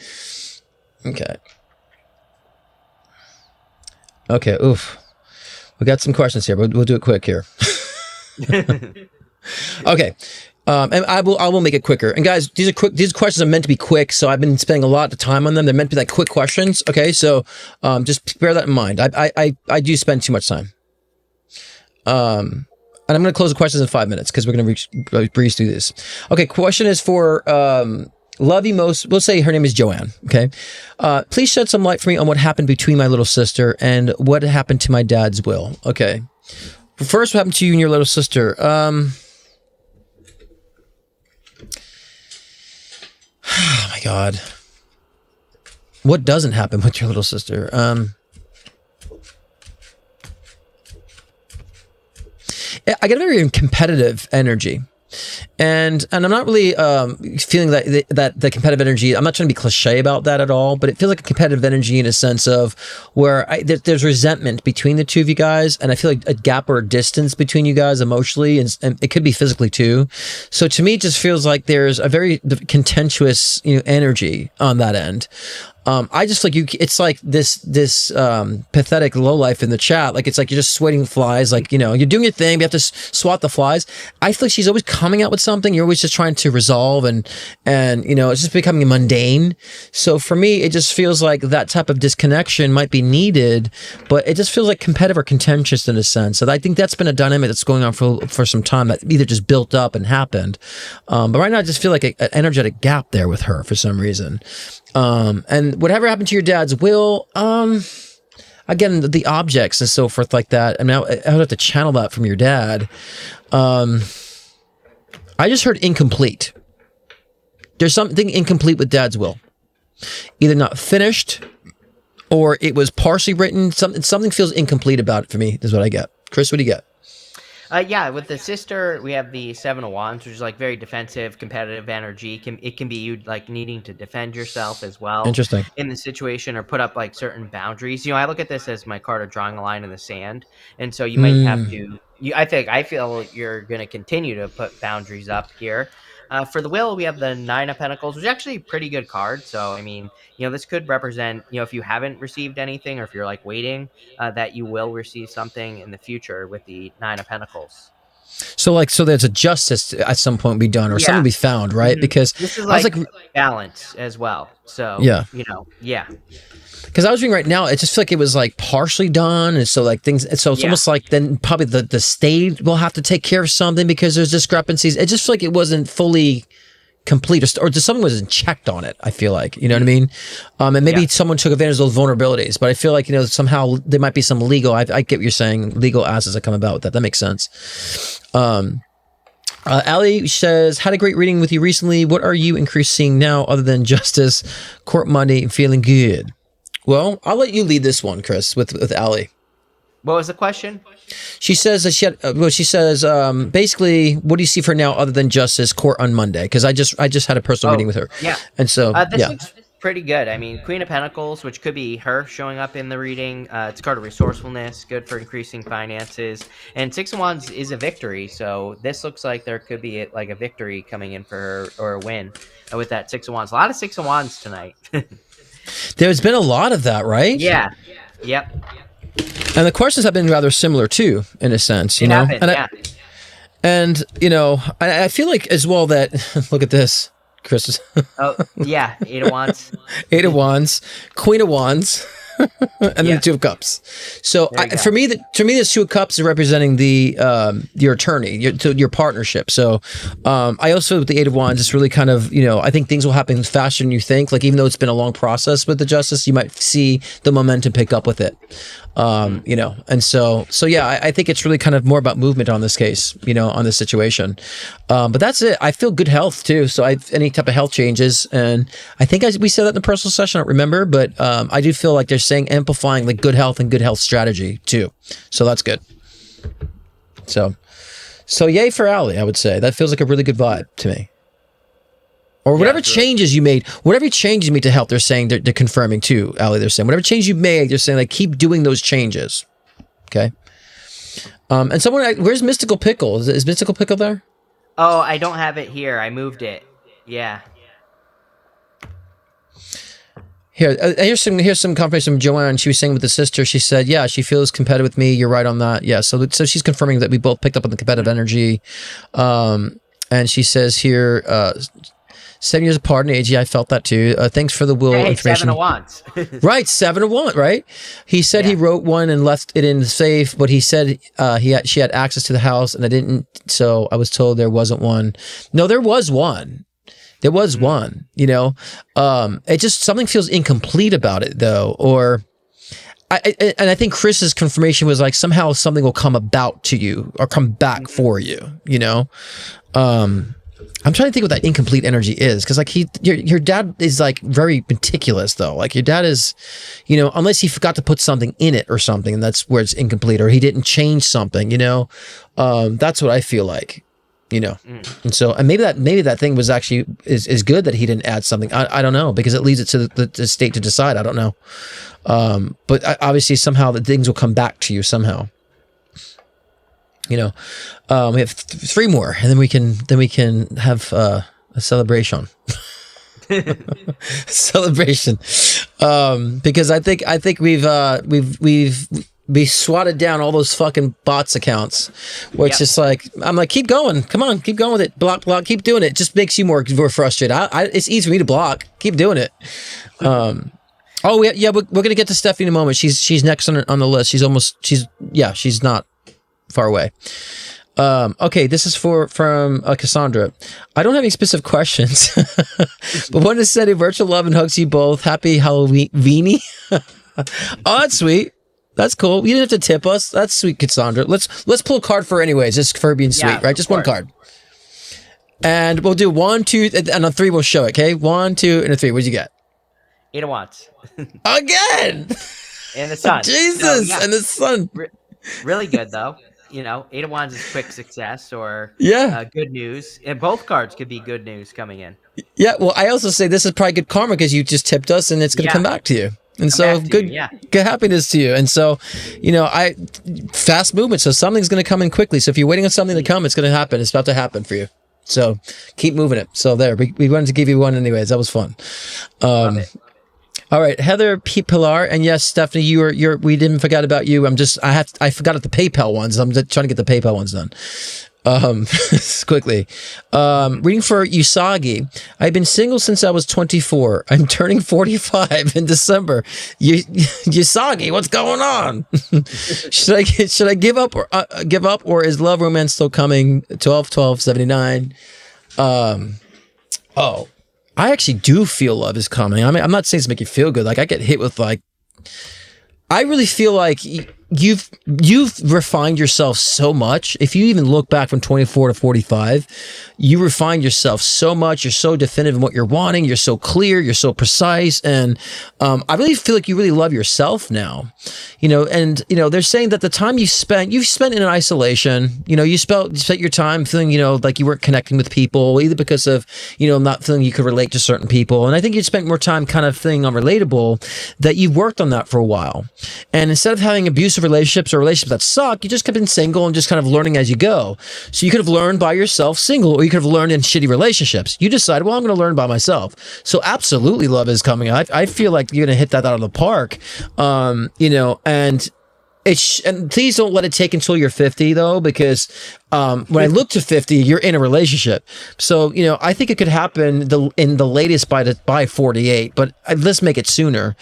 Okay. Okay. Oof. We got some questions here, but we'll do it quick here. Okay. And I will make it quicker. And guys, these questions are meant to be quick, so I've been spending a lot of time on them. They're meant to be like quick questions. Okay, so just bear that in mind. I do spend too much time. And I'm going to close the questions in 5 minutes because we're going to breeze through this. Okay, question is for love you most. We'll say her name is Joanne. Okay, please shed some light for me on what happened between my little sister and what happened to my dad's will. Okay, first, what happened to you and your little sister? God. What doesn't happen with your little sister? I get a very competitive energy. And I'm not really feeling that the competitive energy. I'm not trying to be cliche about that at all, but it feels like a competitive energy in a sense of where there's resentment between the two of you guys, and I feel like a gap or a distance between you guys emotionally, and it could be physically too. So to me, it just feels like there's a very contentious, energy on that end. I just like you. It's like this pathetic lowlife in the chat. Like it's like you're just sweating flies. Like you're doing your thing. But you have to swat the flies. I feel like she's always coming out with something. You're always just trying to resolve, and it's just becoming mundane. So for me, it just feels like that type of disconnection might be needed, but it just feels like competitive or contentious in a sense. And I think that's been a dynamic that's going on for some time that either just built up and happened. But right now, I just feel like an energetic gap there with her for some reason. And whatever happened to your dad's will, again, the objects and so forth like that. I mean, I would have to channel that from your dad. I just heard incomplete. There's something incomplete with dad's will. Either not finished or it was partially written. Something feels incomplete about it for me is what I get. Chris, what do you get? Yeah, with the sister, we have the Seven of Wands, which is like very defensive, competitive energy. It can be you like needing to defend yourself as well. Interesting. In the situation, or put up like certain boundaries. I look at this as my card of drawing a line in the sand, and so you might have to. I feel you're going to continue to put boundaries up here. For the will, we have the Nine of Pentacles, which is actually a pretty good card. So, I mean, this could represent, if you haven't received anything, or if you're like waiting, that you will receive something in the future with the Nine of Pentacles. So there's a justice at some point be done, or something be found, right? Because this is like balance as well. So, yeah. Because I was reading right now, it just felt like it was like partially done, and so like things. So it's almost like then probably the state will have to take care of something because there's discrepancies. It just felt like it wasn't fully complete, or just something wasn't checked on it. I feel like what I mean. And maybe someone took advantage of those vulnerabilities, but I feel like somehow there might be some legal. I get what you're saying. Legal assets that come about with that. That makes sense. Ali says, had a great reading with you recently. What are you increasing now other than justice, court money, and feeling good? Well, I'll let you lead this one, Chris, with Ali. What was the question? She says that basically, what do you see for now other than justice, court on Monday? Because I just had a personal meeting with her. Yeah. And so, this looks pretty good. I mean, Queen of Pentacles, which could be her showing up in the reading. It's a card of resourcefulness, good for increasing finances. And Six of Wands is a victory. So this looks like there could be like a victory coming in for her, or a win with that Six of Wands. A lot of Six of Wands tonight. There's been a lot of that, right? Yeah. Yep. And the questions have been rather similar too, in a sense, you know. And I feel like as well that look at this, Chris. Oh yeah, Eight of Wands. Eight of Wands, Queen of Wands, and then the Two of Cups. So for me, the Two of Cups is representing your attorney, your partnership. So I also with the Eight of Wands, it's really kind of I think things will happen faster than you think. Like even though it's been a long process with the Justice, you might see the momentum pick up with it. And so yeah, I think it's really kind of more about movement on this case, on this situation. But that's it. I feel good health too. So any type of health changes, and I think we said that in the personal session. I don't remember, but I do feel like they're saying amplifying like good health and good health strategy too. So that's good. So yay for Ali, I would say. That feels like a really good vibe to me. Or whatever changes you made, to health, they're saying, they're confirming too, Ali, they're saying, whatever change you made, they're saying, like, keep doing those changes. Okay. And someone, where's Mystical Pickle? Is Mystical Pickle there? Oh, I don't have it here. I moved it. Yeah. Here's some confirmation from Joanne. She was saying with the sister, she said, yeah, she feels competitive with me. You're right on that. Yeah. So she's confirming that we both picked up on the competitive energy. And she says here, 7 years apart in age. Yeah, I felt that too. Thanks for the will information. 7 of Wands. Right, 7 of Wands, right? He said he wrote one and left it in the safe, but he said she had access to the house and I didn't, so I was told there wasn't one. No, there was one. There was one, It just, something feels incomplete about it though, or... I think Chris's confirmation was like somehow something will come about to you or come back for you, I'm trying to think what that incomplete energy is, because like your dad is like very meticulous though. Like your dad is, you know, unless he forgot to put something in it or something, and that's where it's incomplete, or he didn't change something, you know. That's what I feel like, you know. And so, and maybe that thing was actually is good that he didn't add something. I don't know, because it leaves it to the state to decide. I don't know. But obviously somehow the things will come back to you somehow. You know, we have 3 more, and then we can have a celebration. Celebration, because I think we swatted down all those fucking bots accounts, which is like, I'm like, keep going, come on, keep going with it, block, keep doing it. It just makes you more frustrated. It's easy for me to block. Keep doing it. Oh, we're gonna get to Stephanie in a moment. She's next on the list. She's not far away. Okay, this is from Cassandra. I don't have any specific questions, but wanted to send a virtual love and hugs to you both. Happy Halloween. Oh, that's sweet. That's cool. You didn't have to tip us. That's sweet, Cassandra. Let's pull a card for her anyways, just for being sweet, right? Just one card. And we'll do 1, 2, and on 3 we'll show it, okay? 1, 2, and a 3. What'd you get? 8 of Wands. Again! And the sun. Jesus! So, and the sun. Really good, though. You know, 8 of Wands is quick success or good news. And both cards could be good news coming in. Yeah, well, I also say this is probably good karma because you just tipped us and it's going to come back to you. And so good happiness to you. And so, you know, fast movement. So something's going to come in quickly. So if you're waiting on something to come, it's going to happen. It's about to happen for you. So keep moving it. So there, we wanted to give you one anyways. That was fun. Love it. All right, Heather P. Pilar, and yes, Stephanie, we didn't forget about you. I forgot the PayPal ones. I'm just trying to get the PayPal ones done. Quickly. Reading for Usagi. I've been single since I was 24. I'm turning 45 in December. Usagi, what's going on? should I give up or is love romance still coming? 12/12/79. I actually do feel love is coming. I mean, I'm not saying it's make you feel good. Like I get hit with I really feel like you've refined yourself so much. If you even look back from 24 to 45, you refined yourself so much. You're so definitive in what you're wanting. You're so clear. You're so precise. And I really feel like you really love yourself now. You know, and you know, they're saying that the time you've spent in isolation. You know, you spent your time feeling, you know, like you weren't connecting with people, either because of, you know, not feeling you could relate to certain people. And I think you spent more time kind of feeling unrelatable, that you've worked on that for a while. And instead of having abusive relationships or relationships that suck, you just kept been single and just kind of learning as you go. So you could have learned by yourself single, or you could have learned in shitty relationships. You decided, well, I'm going to learn by myself. So absolutely love is coming. I feel like you're going to hit that out of the park. You know, and and please don't let it take until you're 50 though, because when I look to 50, you're in a relationship. So, you know, I think it could happen in the latest by 48, but let's make it sooner.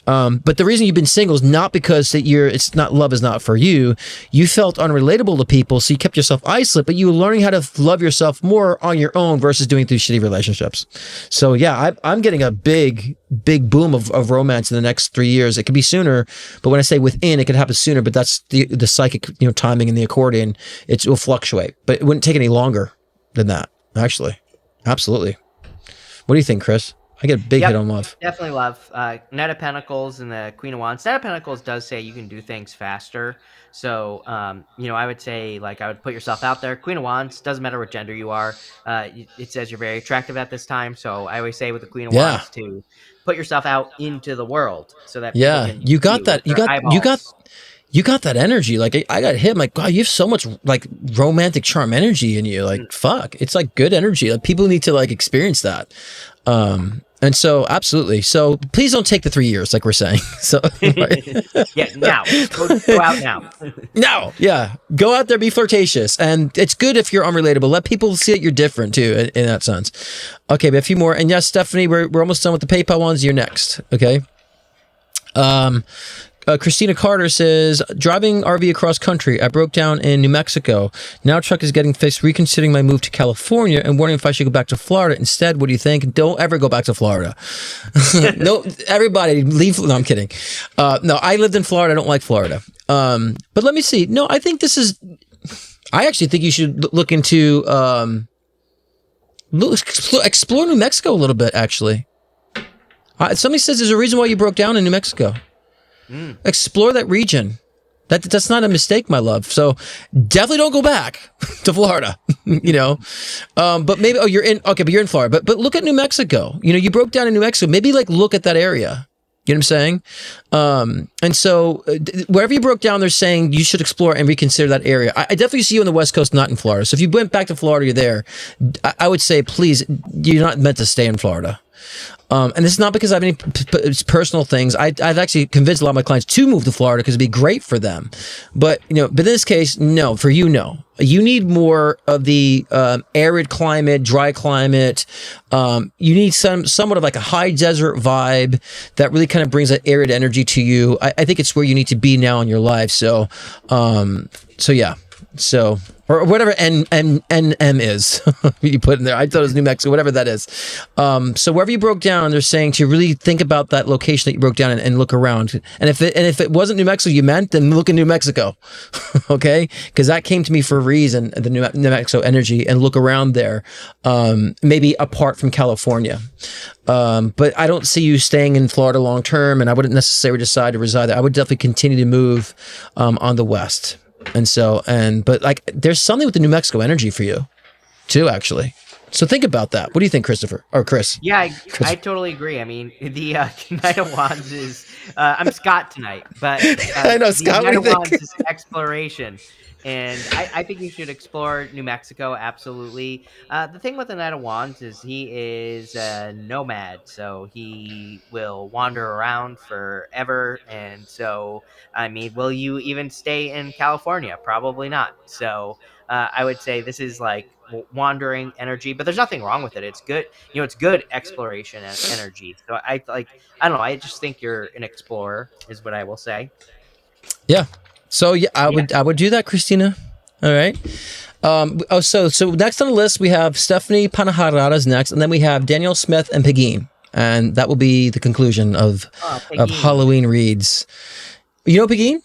But the reason you've been single is not because love is not for you. You felt unrelatable to people, so you kept yourself isolated, but you were learning how to love yourself more on your own versus doing through shitty relationships. So yeah, I'm getting a big boom of romance in the next 3 years. It could be sooner, but when I say within, it could happen sooner, but that's the psychic, you know, timing and the accordion. It will fluctuate, but it wouldn't take any longer than that, actually. Absolutely. What do you think, Chris? I get a big hit on love. Definitely love. Knight of Pentacles and the Queen of Wands. Knight of Pentacles does say you can do things faster. So, you know, I would say, I would put yourself out there. Queen of Wands, doesn't matter what gender you are. It says you're very attractive at this time. So I always say with the Queen of Wands to put yourself out into the world so that people can you got that. You got that energy. Like I got hit. I'm like, God, you have so much like romantic charm energy in you. Like, fuck, it's like good energy. Like people need to like experience that. And so absolutely. So please don't take the 3 years, like we're saying. So now go out now. No, yeah, go out there, be flirtatious, and it's good if you're unrelatable. Let people see that you're different too, in that sense. Okay, but a few more. And yes, Stephanie, we're almost done with the PayPal ones. You're next. Okay. Christina Carter says, driving RV across country. I broke down in New Mexico. Now truck is getting fixed, reconsidering my move to California and wondering if I should go back to Florida instead. What do you think? Don't ever go back to Florida. No, everybody leave. No, I'm kidding. No, I lived in Florida. I don't like Florida. But let me see. No, I think I actually think you should look into, Explore New Mexico a little bit, actually. Somebody says there's a reason why you broke down in New Mexico. Explore that region. That's not a mistake, my love. So definitely don't go back to Florida, but maybe, you're in Florida, but look at New Mexico. You broke down in New Mexico. Maybe look at that area. You know what I'm saying? And so wherever you broke down, they're saying you should explore and reconsider that area. I definitely see you on the West Coast, not in Florida. So if you went back to Florida, you're there. I would say, please, you're not meant to stay in Florida. And this is not because I have any personal things. I've actually convinced a lot of my clients to move to Florida because it'd be great for them. But but in this case, no. For you, no. You need more of the arid climate, dry climate. You need somewhat of a high desert vibe that really kind of brings that arid energy to you. I think it's where you need to be now in your life. So yeah. So. Or whatever NM is, you put in there. I thought it was New Mexico, whatever that is. So wherever you broke down, they're saying to really think about that location that you broke down and look around. And if it wasn't New Mexico you meant, then look in New Mexico, okay? Because that came to me for a reason, the New Mexico energy, and look around there, maybe apart from California. But I don't see you staying in Florida long term, and I wouldn't necessarily decide to reside there. I would definitely continue to move on the west. But there's something with the New Mexico energy for you too, actually. So think about that. What do you think, Christopher or Chris? Yeah, I totally agree. I mean, the Knight of Wands is, I'm Scott tonight, but I know, Scott, the Knight what do you of think? Wands is exploration. And I think you should explore New Mexico, absolutely. The thing with the Knight of Wands is he is a nomad, so he will wander around forever. And so, I mean, will you even stay in California? Probably not. So I would say this is wandering energy, but there's nothing wrong with it. It's good. It's good exploration energy. So I don't know. I just think you're an explorer is what I will say. Yeah. So yeah, I would do that, Christina. All right. So next on the list we have Stephanie Panaharada's next, and then we have Danielle Smith and Pegeen, and that will be the conclusion of Halloween reads. You know Pegeen?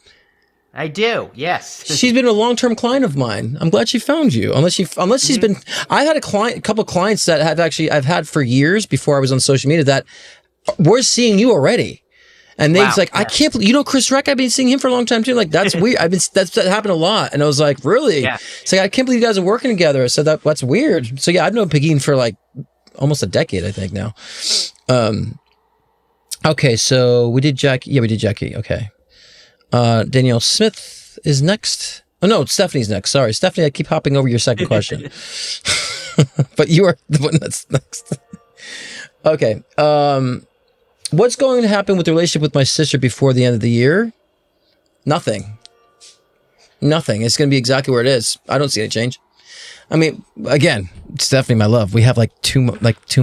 I do. Yes. She's been a long-term client of mine. I'm glad she found you. Unless she's been. I had a couple of clients that I've had for years before I was on social media that were seeing you already. And they was I can't believe, Chris Reck, I've been seeing him for a long time too. That's weird. That happened a lot. And I was like, really? Yeah. It's I can't believe you guys are working together. I said that's weird. So yeah, I've known Pegeen for almost a decade, I think now. Okay. So we did Jackie. Yeah, we did Jackie. Okay. Danielle Smith is next. Oh no, Stephanie's next. Sorry, Stephanie, I keep hopping over your second question. But you are the one that's next. Okay. What's going to happen with the relationship with my sister before the end of the year? Nothing. It's going to be exactly where it is. I don't see any change. I mean, again, Stephanie, my love, we have 2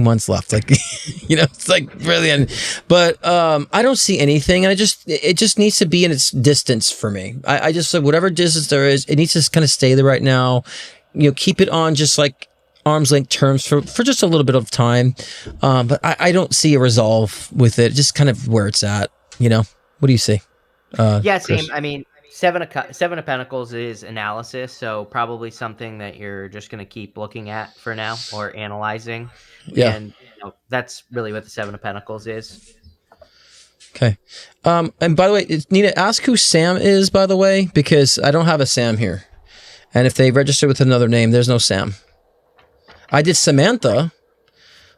months left. It's brilliant. But I don't see anything, and it just needs to be in its distance for me. I just said whatever distance there is, it needs to kind of stay there right now. Keep it on just arm's length terms for just a little bit of time. But I don't see a resolve with it. Just kind of where it's at, What do you see? Yeah, same. Chris? I mean, Seven of Pentacles is analysis, so probably something that you're just going to keep looking at for now or analyzing. Yeah. And that's really what the Seven of Pentacles is. Okay. And by the way, Nina, ask who Sam is, by the way, because I don't have a Sam here. And if they register with another name, there's no Sam. I did Samantha.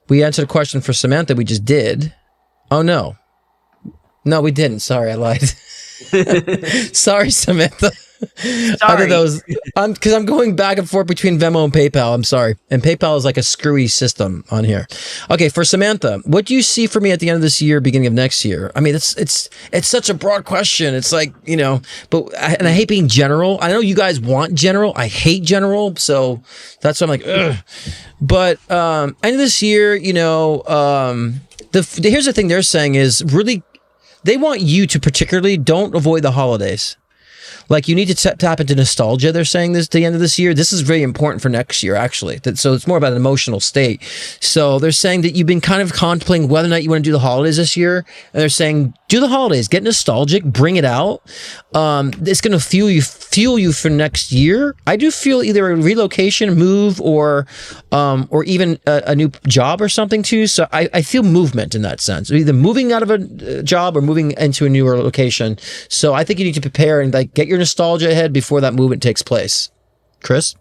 We answered a question for Samantha. We just did. Oh, no. No, we didn't. Sorry, I lied. Sorry, Samantha. Sorry. Because I'm going back and forth between Venmo and PayPal. I'm sorry. And PayPal is a screwy system on here. Okay, for Samantha, what do you see for me at the end of this year, beginning of next year? I mean, it's such a broad question. It's but I hate being general. I know you guys want general. I hate general. So that's why I'm ugh. But end of this year, here's the thing they're saying is really, they want you to particularly don't avoid the holidays. You need to tap into nostalgia. They're saying this at the end of this year. This is very important for next year, actually. So it's more about an emotional state. So they're saying that you've been kind of contemplating whether or not you want to do the holidays this year. And they're saying, do the holidays, get nostalgic, bring it out. It's going to fuel you for next year. I do feel either a relocation, move, or even a new job or something too. So I feel movement in that sense, either moving out of a job or moving into a newer location. So I think you need to prepare and like get your nostalgia ahead before that movement takes place. Chris?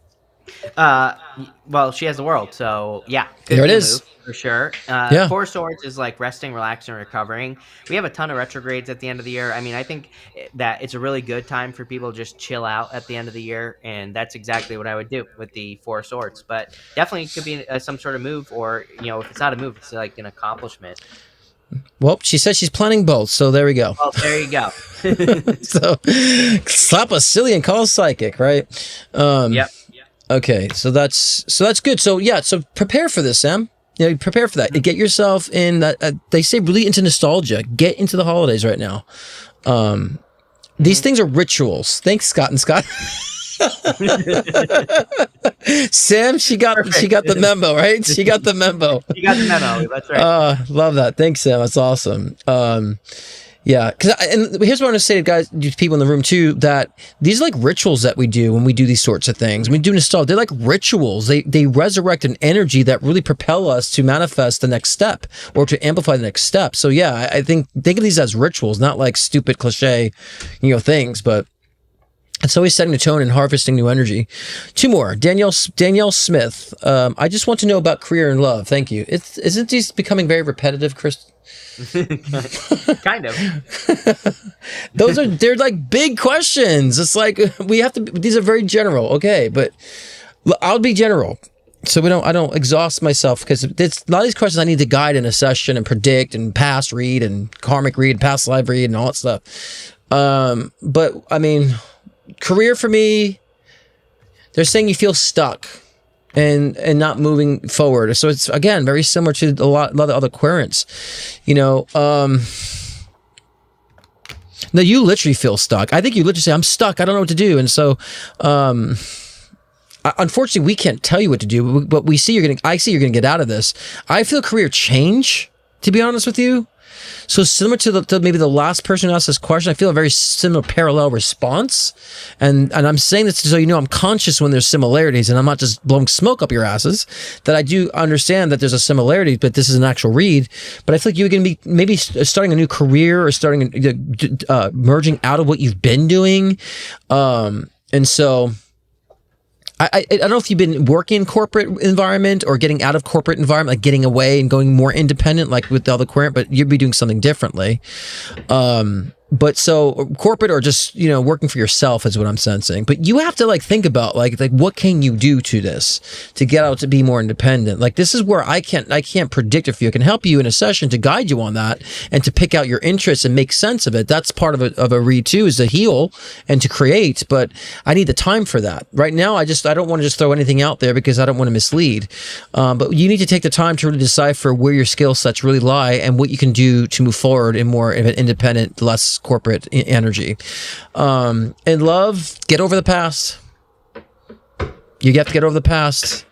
Well, she has the world, so yeah. There it is. Move, for sure. Yeah. Four Swords is like resting, relaxing, recovering. We have a ton of retrogrades at the end of the year. I mean, I think that it's a really good time for people to just chill out at the end of the year, and that's exactly what I would do with the Four Swords. But definitely could be some sort of move, or, you know, if it's not a move, it's like an accomplishment. Well, she said she's planning both, so there we go. Well, there you go. So slap a silly and call a psychic, right? Yep. Okay, so that's good. So yeah, so prepare for this, Sam. You know, prepare for that. Get yourself in that. They say really into nostalgia. Get into the holidays right now. These things are rituals. Thanks, Scott and Scott. Sam, she got the memo, right? She got the memo. You got the memo. That's right. Love that. Thanks, Sam. That's awesome. Yeah, and here's what I want to say to guys, to people in the room too, that these are like rituals that we do when we do these sorts of things. When we do nostalgia, they're like rituals. They resurrect an energy that really propel us to manifest the next step or to amplify the next step. So yeah, I think of these as rituals, not like stupid cliche, things, but it's always setting the tone and harvesting new energy. Two more. Danielle Smith. I just want to know about career and love. Thank you. Isn't these becoming very repetitive, Chris? Kind of. They're like big questions. It's like these are very general. Okay, but I'll be general. So I don't exhaust myself, because it's a lot of these questions I need to guide in a session and predict and past read and karmic read, past life read and all that stuff. But I mean, career for me, they're saying you feel stuck and not moving forward. So it's, again, very similar to a lot of other querents. No, you literally feel stuck. I think you literally say, I'm stuck, I don't know what to do. And so unfortunately we can't tell you what to do, but I see you're gonna get out of this. I feel career change, to be honest with you. So similar to maybe the last person who asked this question, I feel a very similar parallel response. And I'm saying this so I'm conscious when there's similarities, and I'm not just blowing smoke up your asses, that I do understand that there's a similarity, but this is an actual read. But I feel like you're going to be maybe starting a new career or merging out of what you've been doing. And so I don't know if you've been working in corporate environment or getting out of corporate environment, like getting away and going more independent, like with the other querent, but you'd be doing something differently. But so corporate or just, working for yourself is what I'm sensing. But you have to think about like what can you do to this to get out to be more independent? Like this is where I can't predict if you can help you in a session to guide you on that and to pick out your interests and make sense of it. That's part of a read too, is to heal and to create. But I need the time for that. Right now, I don't want to just throw anything out there because I don't want to mislead. But you need to take the time to really decipher where your skill sets really lie and what you can do to move forward in more of an independent, less corporate energy. In love, get over the past. You have to get over the past.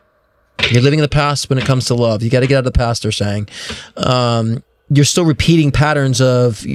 You're living in the past when it comes to love. You got to get out of the past, they're saying. You're still repeating patterns of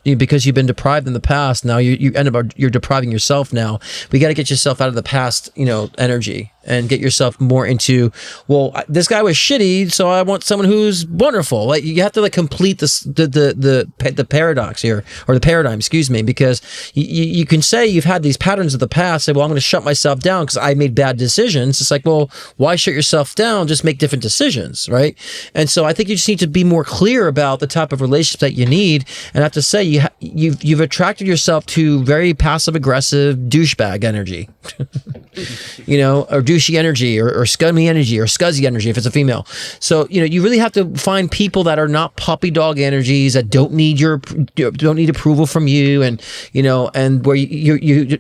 because you've been deprived in the past. Now you end up you're depriving yourself now. We got to get yourself out of the past, energy, and get yourself more into, well, this guy was shitty, so I want someone who's wonderful. Like you have to complete this the paradox here, or the paradigm, excuse me, because you can say you've had these patterns of the past. Say, well, I'm going to shut myself down because I made bad decisions. It's like, well, why shut yourself down? Just make different decisions, right? And so I think you just need to be more clear about the type of relationship that you need. And I have to say, you've attracted yourself to very passive aggressive douchebag energy, or douchey energy, or scummy energy, or scuzzy energy if it's a female. So you really have to find people that are not puppy dog energies, that don't need approval from you, and and where you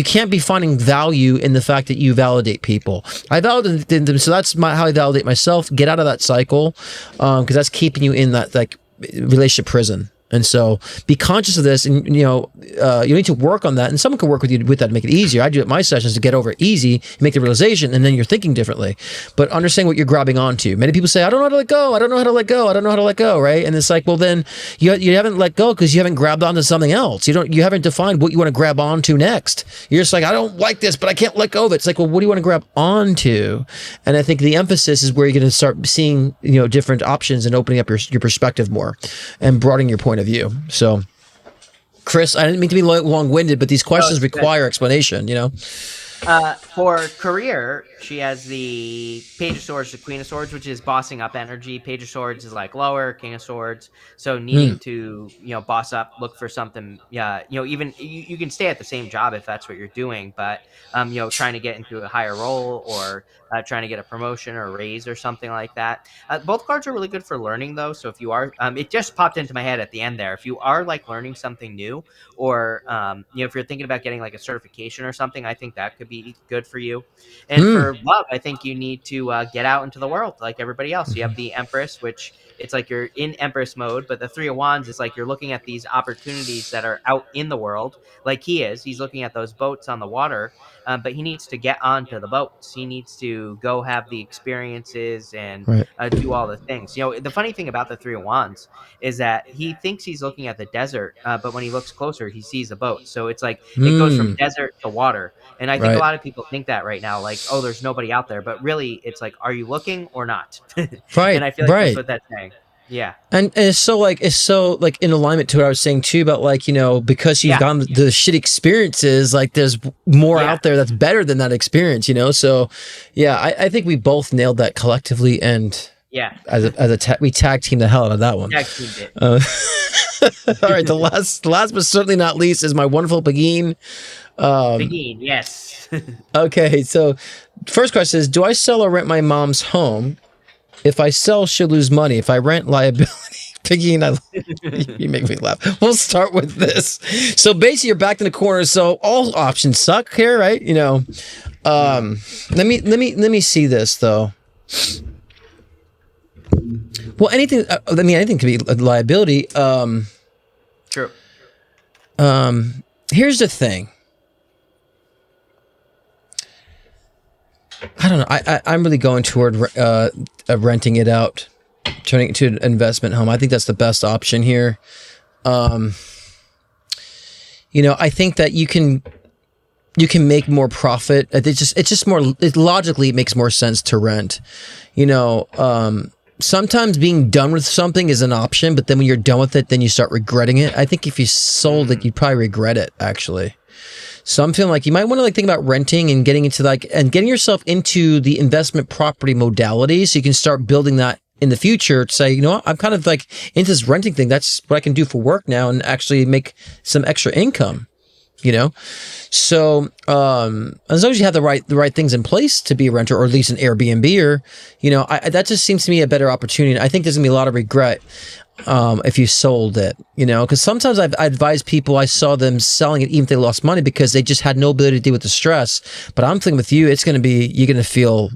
can't be finding value in the fact that you validate people. I validate them, so that's how I validate myself. Get out of that cycle, because that's keeping you in that relationship prison. And so be conscious of this, and you need to work on that. And someone can work with you with that to make it easier. I do it in my sessions to get over it easy, make the realization, and then you're thinking differently. But understand what you're grabbing onto. Many people say, I don't know how to let go. I don't know how to let go. I don't know how to let go, right? And it's like, well, then you haven't let go because you haven't grabbed onto something else. You haven't defined what you want to grab onto next. You're just like, I don't like this, but I can't let go of it. It's like, well, what do you want to grab onto? And I think the emphasis is where you're going to start seeing, different options and opening up your perspective more and broadening your point of view. So, Chris, I didn't mean to be long-winded, but these questions require explanation, For career, she has the Page of Swords, the Queen of Swords, which is bossing up energy. Page of Swords is like lower, King of Swords. So needing to, boss up, look for something. Yeah, even you can stay at the same job if that's what you're doing, but trying to get into a higher role or trying to get a promotion or a raise or something like that. Both cards are really good for learning, though. So if you are, it just popped into my head at the end there. If you are like learning something new, or if you're thinking about getting like a certification or something, I think that could be good for you. And for love, I think you need to get out into the world like everybody else. You have the Empress, which it's like you're in Empress mode, but the Three of Wands is like you're looking at these opportunities that are out in the world, like he's looking at those boats on the water, but he needs to get onto the boats. He needs to go have the experiences and do all the things. The funny thing about the Three of Wands is that he thinks he's looking at the desert, but when he looks closer, he sees a boat. So it's like it goes from desert to water. And I think a lot of people think that right now, like, oh, there's nobody out there. But really, it's like, are you looking or not? Right. And I feel like that's what that's saying. Yeah. And it's so in alignment to what I was saying too about because you've gone the shit experiences, like there's more out there that's better than that experience, So I think we both nailed that collectively, and we tag team the hell out of that one. Tag teamed it. All right, the last but certainly not least is my wonderful Begin. Begin, yes. Okay, so first question is, do I sell or rent my mom's home? If I sell, she'll lose money. If I rent, liability. Piggy, you make me laugh. We'll start with this. So basically, you're backed in the corner. So all options suck here, right? Let me see this though. Well, anything. Anything could be a liability. True. Here's the thing. I don't know. I'm really going toward renting it out, turning it to an investment home. I think that's the best option here. I think that you can make more profit. Logically it makes more sense to rent. Sometimes being done with something is an option, but then when you're done with it, then you start regretting it. I think if you sold it, you'd probably regret it, actually. So I'm feeling like you might want to think about renting and getting yourself into the investment property modality, so you can start building that in the future to say, I'm kind of like into this renting thing. That's what I can do for work now and actually make some extra income. So as long as you have the right things in place to be a renter, or at least an Airbnb, that just seems to me a better opportunity. I think there's gonna be a lot of regret if you sold it, because sometimes I advise people, I saw them selling it even if they lost money because they just had no ability to deal with the stress. But I'm thinking with you, you're going to feel,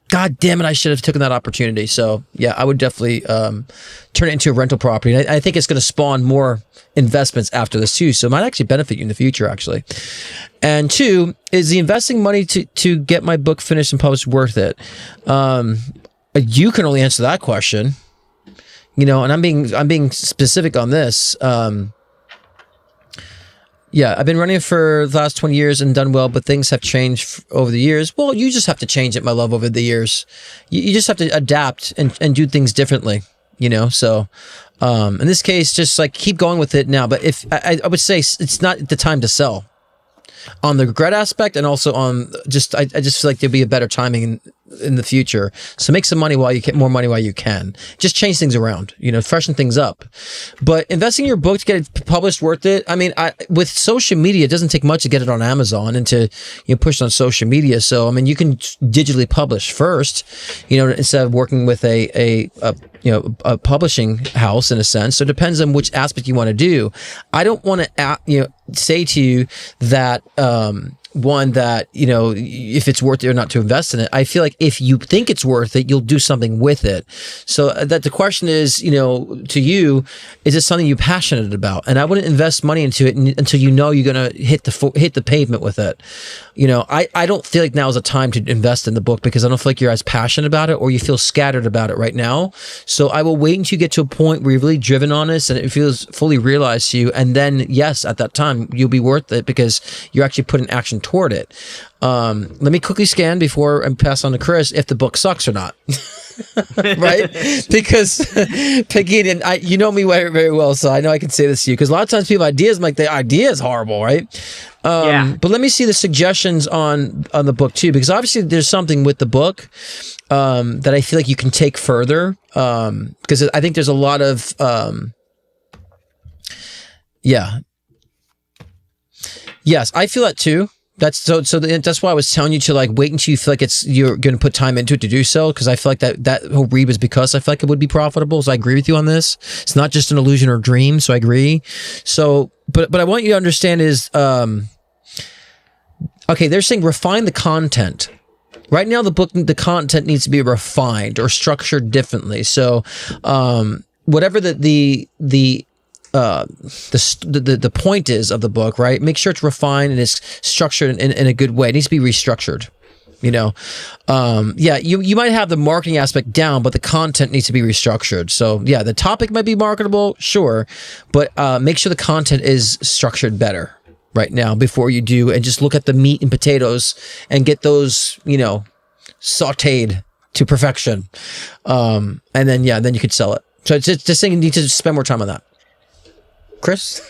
God damn it, I should have taken that opportunity. So yeah, I would definitely turn it into a rental property. And I think it's going to spawn more investments after this too. So it might actually benefit you in the future, actually. And two, is the investing money to get my book finished and published worth it? You can only answer that question. And I'm being specific on this. I've been running it for the last 20 years and done well, but things have changed over the years. Well, you just have to change it, my love, over the years. You just have to adapt and do things differently, So, in this case, just like keep going with it now. But if I would say it's not the time to sell on the regret aspect, and also on I just feel like there'll be a better timing in the future. So make some money while you get more money while you can. Just change things around, freshen things up. But investing in your book to get it published, worth it. With social media, it doesn't take much to get it on Amazon and to push it on social media. So you can digitally publish first, instead of working with a publishing house in a sense. So it depends on which aspect you want to do. I don't want to say to you that one that, if it's worth it or not to invest in it. I feel like if you think it's worth it, you'll do something with it. So that the question is, to you, is it something you're passionate about? And I wouldn't invest money into it until you're going to hit the pavement with it. I don't feel like now is a time to invest in the book because I don't feel like you're as passionate about it or you feel scattered about it right now. So I will wait until you get to a point where you're really driven on this and it feels fully realized to you. And then, yes, at that time, you'll be worth it because you're actually putting action toward it. Let me quickly scan before I pass on to Chris if the book sucks or not. Right? Because Peggy, and you know me very, very well, so I know I can say this to you. Because a lot of times people ideas, I'm like, the idea is horrible, right? But let me see the suggestions on the book too, because obviously there's something with the book that I feel like you can take further. Because I think there's a lot of yes, I feel that too. That's that's why I was telling you to like wait until you feel like you're going to put time into it to do so. Because I feel like that whole read was because I feel like it would be profitable. So I agree with you on this. It's not just an illusion or dream. So I agree. So, but I want you to understand is, okay, they're saying refine the content. Right now, the content needs to be refined or structured differently. So, whatever the point is of the book, right? Make sure it's refined and it's structured in a good way. It needs to be restructured. You might have the marketing aspect down, but the content needs to be restructured. So yeah, the topic might be marketable, sure, but make sure the content is structured better right now before you do, and just look at the meat and potatoes and get those, sauteed to perfection. And then you could sell it. So it's just saying you need to spend more time on that. Chris?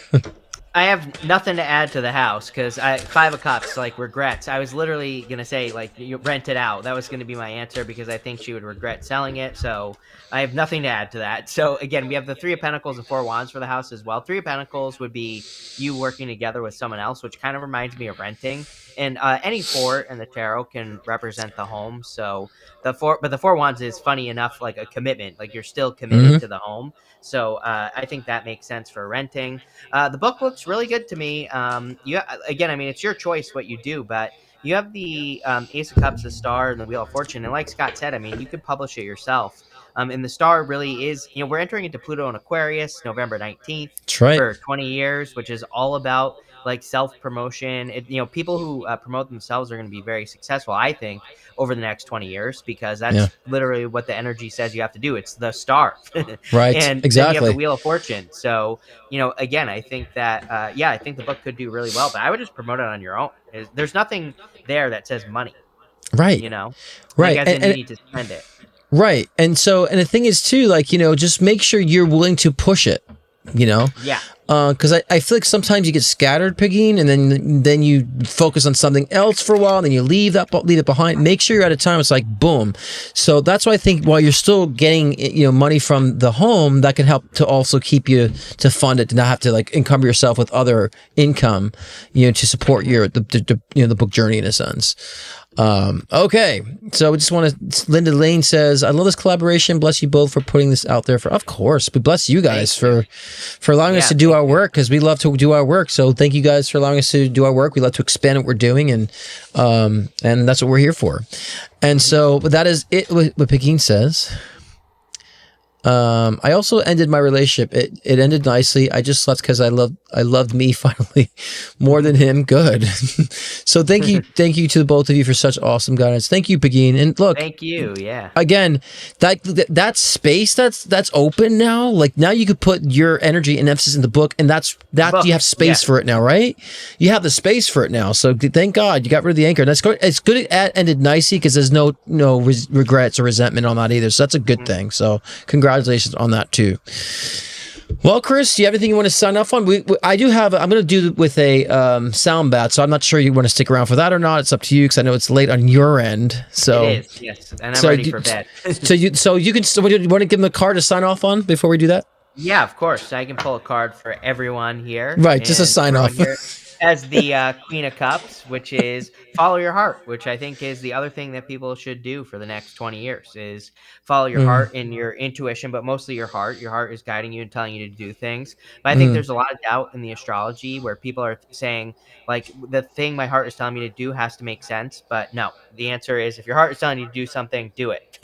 I have nothing to add to the house because 5 of Cups, like, regrets. I was literally going to say, like, you rent it out. That was going to be my answer because I think she would regret selling it. So I have nothing to add to that. So again, we have the 3 of Pentacles and 4 of Wands for the house as well. 3 of Pentacles would be you working together with someone else, which kind of reminds me of renting. And any 4 in the tarot can represent the home. So the 4 of Wands is funny enough, like a commitment, like you're still committed to the home. So I think that makes sense for renting. The book looks really good to me. It's your choice what you do, but you have the Ace of Cups, the Star, and the Wheel of Fortune. And like Scott said, you could publish it yourself. And the Star really is, we're entering into Pluto and Aquarius November 19th. That's right. For 20 years, which is all about like self-promotion. People who promote themselves are going to be very successful, I think, over the next 20 years, because that's literally what the energy says you have to do. It's the Star. Right. And exactly. then you have the Wheel of Fortune. So, again, I think that, I think the book could do really well, but I would just promote it on your own. There's nothing there that says money. Right. Right. Like, and you need to spend it. Right. And the thing is too, like, just make sure you're willing to push it, Yeah. Because I feel like sometimes you get scattered, Peggy, and then you focus on something else for a while, and then you leave it behind. Make sure you're at a time it's like boom. So that's why I think while you're still getting money from the home, that can help to also keep you to fund it, to not have to like encumber yourself with other income, to support the book journey in a sense. Okay, so we just want to. Linda Lane says, "I love this collaboration. Bless you both for putting this out there. Of course, we bless you guys for allowing us to do our work, because we love to do our work. So thank you guys for allowing us to do our work. We love to expand what we're doing, and that's what we're here for. And so that is it. What Peggy says. I also ended my relationship. It ended nicely. I just left because I loved me finally more than him. Good. So thank you to the both of you for such awesome guidance. Thank you, Peggy. And look, thank you. Yeah. Again, that space that's open now. Like now you could put your energy and emphasis in the book, and that's you have space for it now, right? You have the space for it now. So thank God you got rid of the anchor. That's good. It's good it ended nicely because there's no regrets or resentment on that either. So that's a good thing. So congratulations on that too. Well, Chris, do you have anything you want to sign off on? I do have. I'm going to do it with a sound bath, so I'm not sure you want to stick around for that or not. It's up to you because I know it's late on your end. So it is, yes, and I'm ready for bed. So you want to give them a card to sign off on before we do that? Yeah, of course. I can pull a card for everyone here. Right, just a sign off. as the Queen of Cups, which is follow your heart, which I think is the other thing that people should do for the next 20 years is follow your heart and your intuition, but mostly your heart. Your heart is guiding you and telling you to do things. But I think there's a lot of doubt in the astrology where people are saying, like, the thing my heart is telling me to do has to make sense. But no, the answer is if your heart is telling you to do something, do it,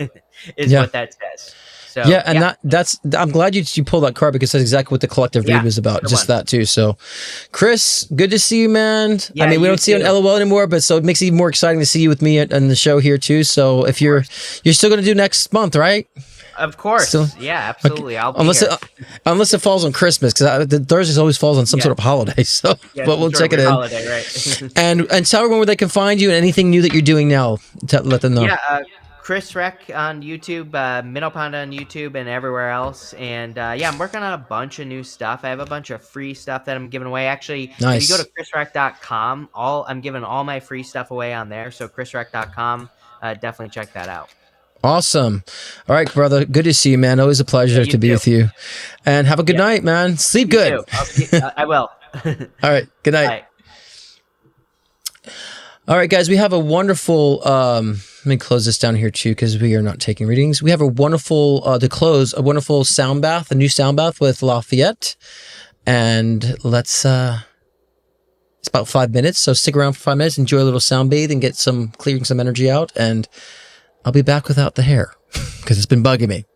is what that says. So, yeah, and that's I'm glad you pulled that card because that's exactly what the collective read was about. Just that too. So, Chris, good to see you, man. I mean, we don't see you on LOL anymore, but so it makes it even more exciting to see you with me on the show here too. So, if you're still going to do next month, right? Of course. Yeah, absolutely. I'll be unless it falls on Christmas, because the Thursdays always falls on some sort of holiday. So, but we'll check it in. Holiday, right? and tell everyone where they can find you and anything new that you're doing now. Let them know. Yeah. Chris Reck on YouTube, Minnow Pond on YouTube, and everywhere else. And I'm working on a bunch of new stuff. I have a bunch of free stuff that I'm giving away. Actually, if you go to chrisreck.com, I'm giving all my free stuff away on there. So chrisreck.com, definitely check that out. Awesome. All right, brother. Good to see you, man. Always a pleasure to be with you. And have a good night, man. Sleep good. I will. All right. Good night. Bye. All right, guys. We have a wonderful... let me close this down here too, because we are not taking readings. We have a wonderful, to close, a wonderful sound bath, a new sound bath with Lafayette. And let's, it's about 5 minutes. So stick around for 5 minutes, enjoy a little sound bathe and get clearing some energy out. And I'll be back without the hair because it's been bugging me.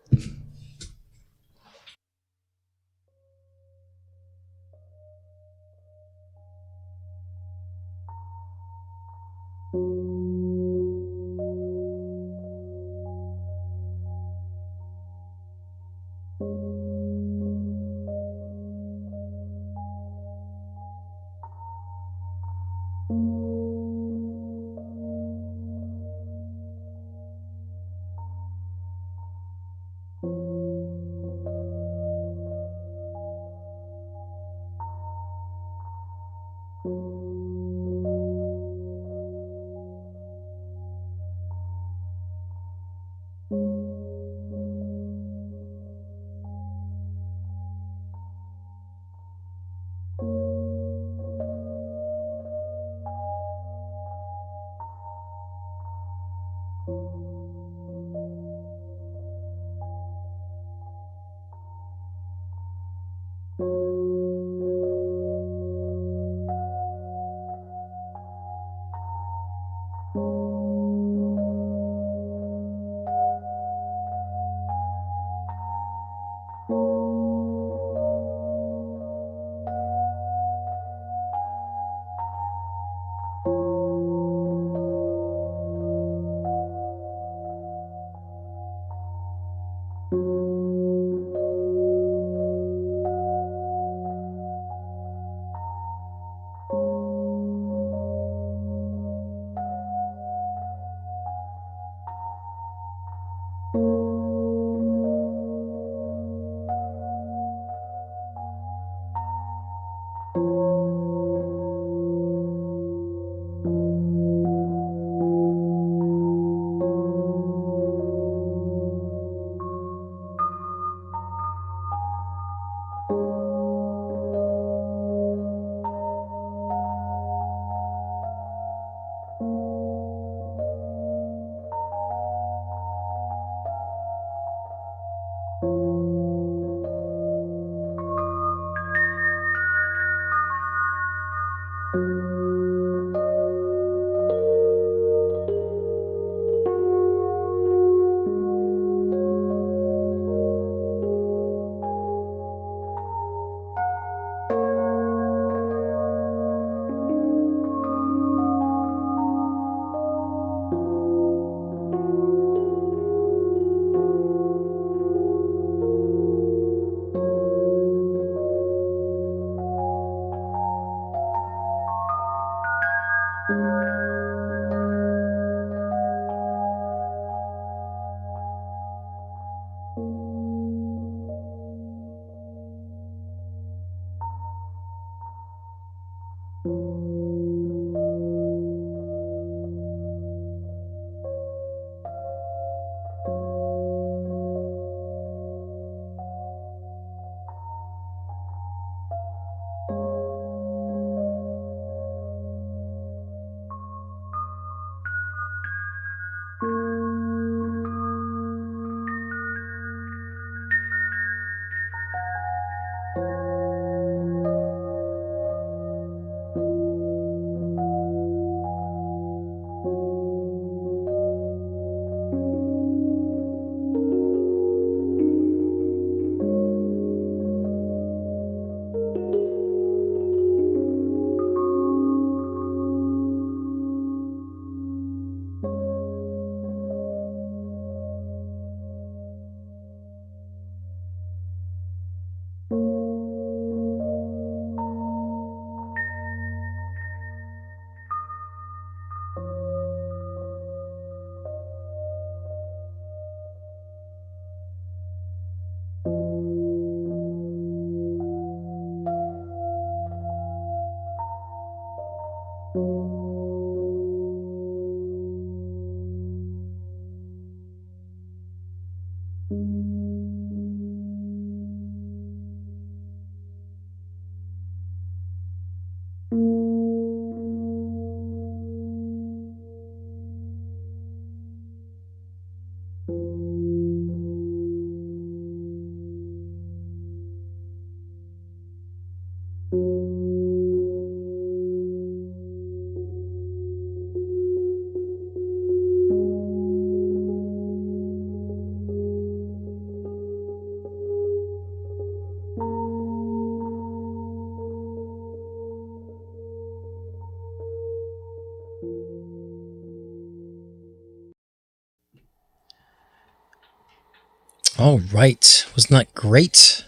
All right. Wasn't that great?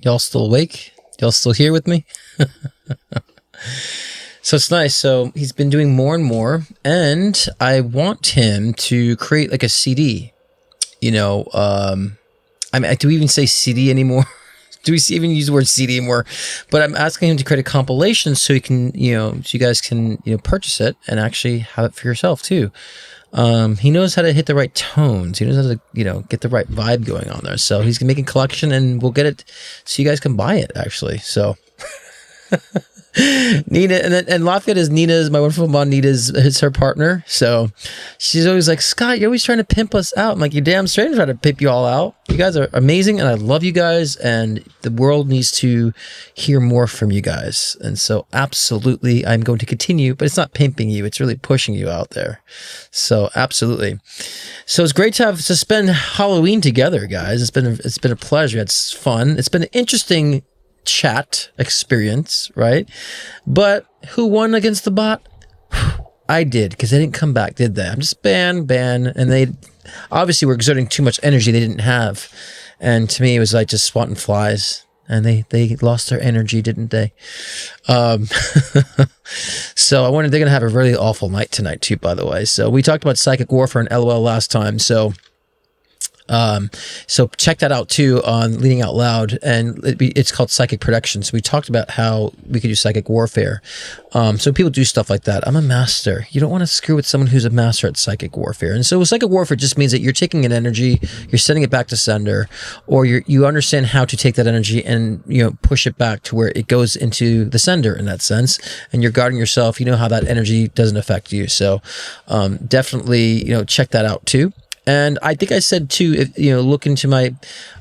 Y'all still awake? Y'all still here with me? So it's nice. So he's been doing more and more, and I want him to create like a CD. You know, I mean, do we even say CD anymore? Do we even use the word CD anymore? But I'm asking him to create a compilation so he can, so you guys can, purchase it and actually have it for yourself too. He knows how to hit the right tones. He knows how to, get the right vibe going on there. So he's gonna make a collection, and we'll get it so you guys can buy it actually. So Nina, and Lafayette is Nina's, my wonderful mom. Nina's her partner. So she's always like, Scott, you're always trying to pimp us out. I'm like, you're damn straight I'm trying to pimp you all out. You guys are amazing, and I love you guys, and the world needs to hear more from you guys. And so absolutely, I'm going to continue, but it's not pimping you. It's really pushing you out there. So absolutely. So it's great to spend Halloween together, guys. It's been a pleasure. It's fun. It's been an interesting chat experience, right? But who won against the bot? I did, because they didn't come back, did they? I'm just ban, and they obviously were exerting too much energy they didn't have, and to me it was like just swatting flies, and they lost their energy, didn't they? So I wonder, they're gonna have a really awful night tonight too, by the way. So we talked about psychic warfare and LOL last time, so check that out too on Leading Out Loud, and it's called Psychic Protection. So we talked about how we could do psychic warfare. So people do stuff like that. I'm a master. You don't want to screw with someone who's a master at psychic warfare. And so psychic warfare just means that you're taking an energy, you're sending it back to sender, or you understand how to take that energy and push it back to where it goes into the sender in that sense, and you're guarding yourself. You know how that energy doesn't affect you. So definitely check that out too. And I think I said too, if look into my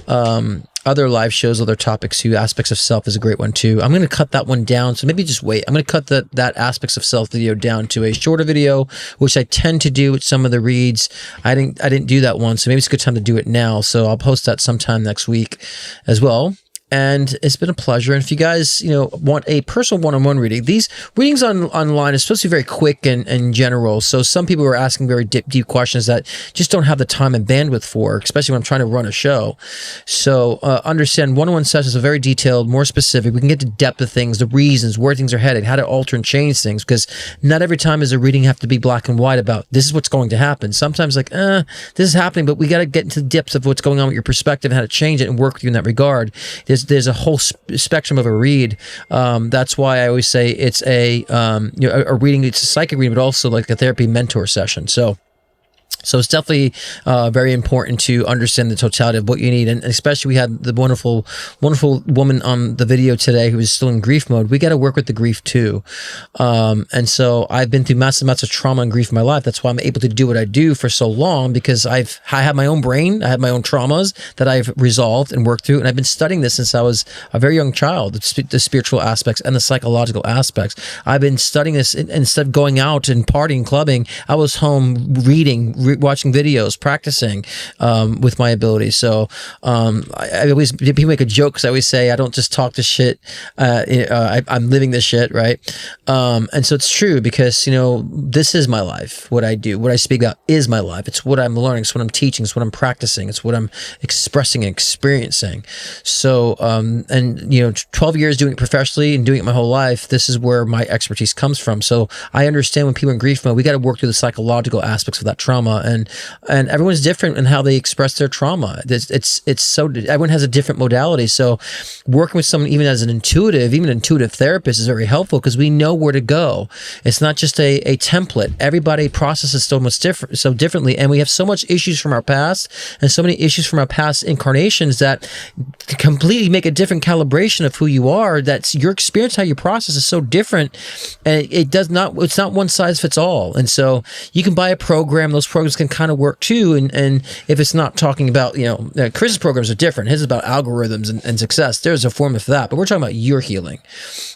other live shows, other topics too. Aspects of Self is a great one too. I'm going to cut that one down, so maybe just wait. I'm going to cut that Aspects of Self video down to a shorter video, which I tend to do with some of the reads. I didn't do that one, so maybe it's a good time to do it now. So I'll post that sometime next week as well. And it's been a pleasure. And if you guys, want a personal one-on-one reading, these readings online are supposed to be very quick and general. So some people are asking very deep questions that just don't have the time and bandwidth for, especially when I'm trying to run a show. So understand one-on-one sessions are very detailed, more specific. We can get to depth of things, the reasons, where things are headed, how to alter and change things, because not every time is a reading have to be black and white about this is what's going to happen. Sometimes this is happening, but we got to get into the depths of what's going on with your perspective and how to change it and work with you in that regard. There's a whole spectrum of a read. That's why I always say it's a reading. It's a psychic reading, but also like a therapy mentor session. So it's definitely very important to understand the totality of what you need. And especially we had the wonderful woman on the video today who is still in grief mode. We got to work with the grief too. And so I've been through massive amounts of trauma and grief in my life. That's why I'm able to do what I do for so long, because I have my own brain. I have my own traumas that I've resolved and worked through. And I've been studying this since I was a very young child, the spiritual aspects and the psychological aspects. I've been studying this instead of going out and partying, clubbing. I was home reading, watching videos, practicing with my abilities. So I always, people make a joke because I always say I don't just talk this shit. I'm living this shit, right? And so it's true, because this is my life. What I do, what I speak about is my life. It's what I'm learning. It's what I'm teaching. It's what I'm practicing. It's what I'm expressing and experiencing. So 12 years doing it professionally and doing it my whole life, this is where my expertise comes from. So I understand when people are in grief mode, we got to work through the psychological aspects of that trauma and everyone's different in how they express their trauma. It's so everyone has a different modality. So working with someone, even as an intuitive therapist, is very helpful because we know where to go. It's not just a template. Everybody processes so differently, and we have so much issues from our past and so many issues from our past incarnations that completely make a different calibration of who you are. That's your experience, how you process is so different, and it's not one size fits all. And so you can buy a program. Those programs can kind of work too. And if it's not talking about, Chris's programs are different. His is about algorithms and success. There's a form of that, but we're talking about your healing,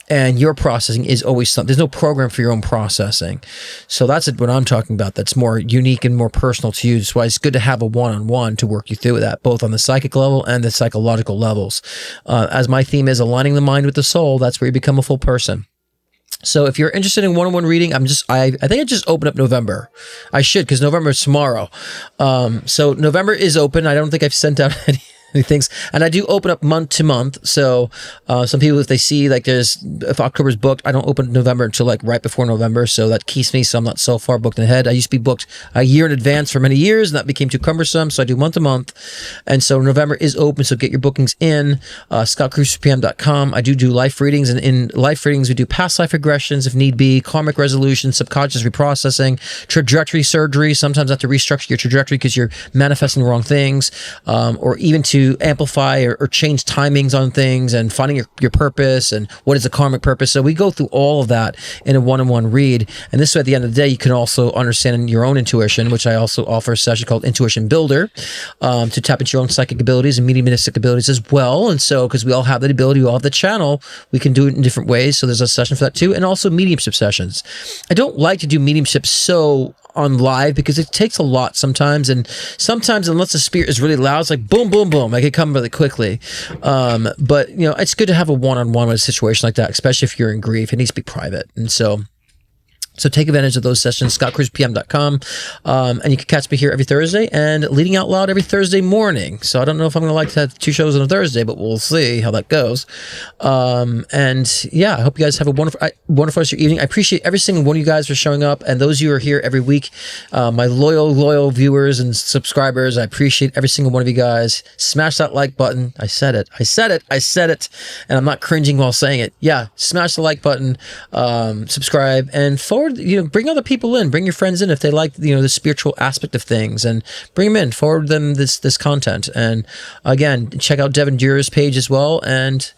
and your processing is always something. There's no program for your own processing. So that's what I'm talking about. That's more unique and more personal to you. That's why it's good to have a one-on-one to work you through that, both on the psychic level and the psychological levels. As my theme is aligning the mind with the soul, that's where you become a full person. So if you're interested in one-on-one reading, I think I just opened up November. I should, because November is tomorrow. So November is open. I don't think I've sent out any things, and I do open up month to month. So some people, if they see if October's booked, I don't open November until right before November, so that keeps me so I'm not so far booked ahead. I used to be booked a year in advance for many years, and that became too cumbersome, so I do month to month. And so November is open, so get your bookings in. ScottCruisePM.com. I do life readings, and in life readings we do past life regressions if need be, karmic resolution, subconscious reprocessing, trajectory surgery. Sometimes I have to restructure your trajectory because you're manifesting the wrong things, or even to amplify or change timings on things, and finding your purpose and what is a karmic purpose. So we go through all of that in a one-on-one read. And this way, at the end of the day, you can also understand your own intuition, which I also offer a session called Intuition Builder, to tap into your own psychic abilities and mediumistic abilities as well. And so, because we all have that ability, we all have the channel, we can do it in different ways. So there's a session for that too. And also mediumship sessions. I don't like to do mediumship on live because it takes a lot sometimes, and sometimes unless the spirit is really loud, it's like boom, boom, boom, it can come really quickly. But it's good to have a one-on-one with a situation like that, especially if you're in grief. It needs to be private. And so take advantage of those sessions, ScottCruisePM.com. And you can catch me here every Thursday and Leading Out Loud every Thursday morning. So I don't know if I'm going to have 2 shows on a Thursday, but we'll see how that goes. And yeah, I hope you guys have a wonderful rest of your evening. I appreciate every single one of you guys for showing up, and those of you who are here every week, my loyal viewers and subscribers. I appreciate every single one of you guys. Smash that like button. I said it. And I'm not cringing while saying it. Yeah, smash the like button, subscribe, and bring other people in, bring your friends in if they like the spiritual aspect of things, and bring them in, forward them this content. And again, check out Devin Dure's page as well. And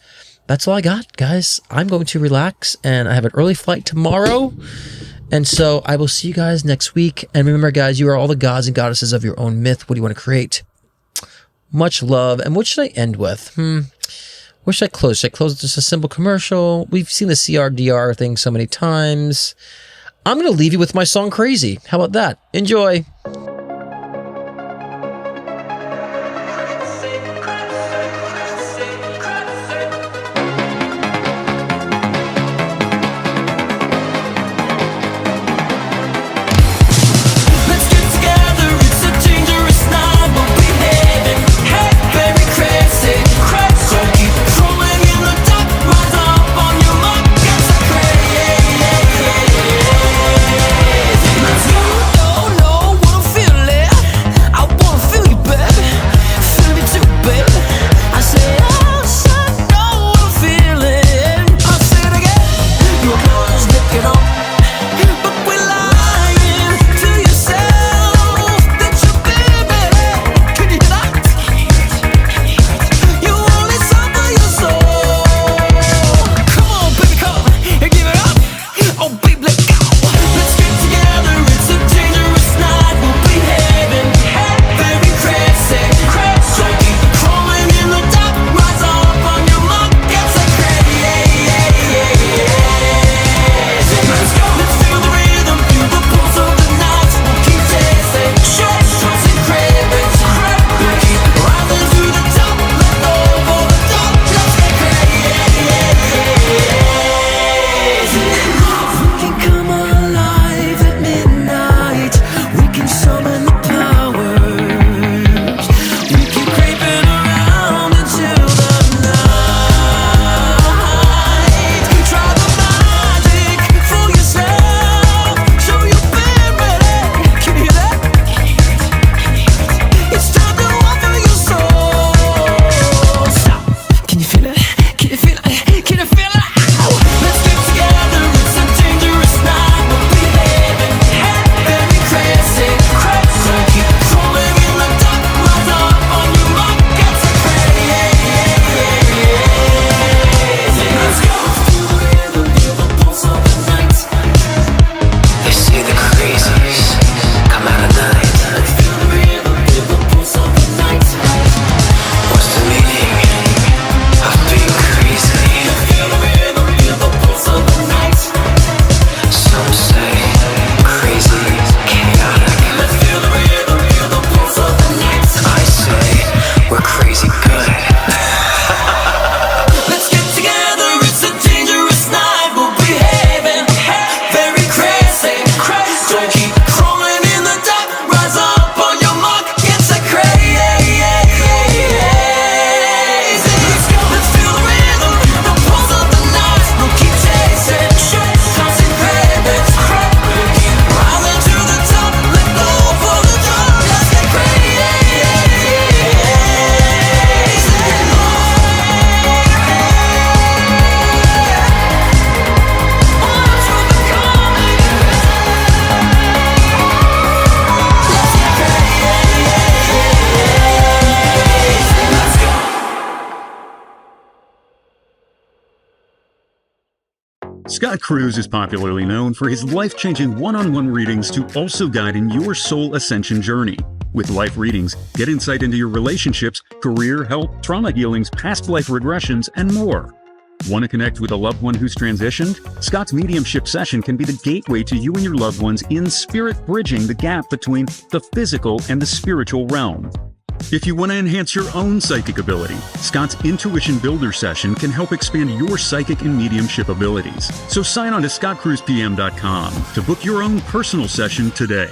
that's all I got, guys. I'm going to relax, and I have an early flight tomorrow, and so I will see you guys next week. And remember, guys, you are all the gods and goddesses of your own myth. What do you want to create? Much love. And what should I end with? Where should I close? Should I close with just a simple commercial? We've seen the CRDR thing so many times. I'm going to leave you with my song Crazy. How about that? Enjoy. Know Scott Cruz is popularly known for his life-changing one-on-one readings to also guide in your soul ascension journey. With life readings, get insight into your relationships, career, health, trauma healings, past life regressions, and more. Want to connect with a loved one who's transitioned? Scott's mediumship session can be the gateway to you and your loved ones in spirit bridging the gap between the physical and the spiritual realm. If you want to enhance your own psychic ability, Scott's Intuition Builder session can help expand your psychic and mediumship abilities. So sign on to scottcruzpm.com to book your own personal session today.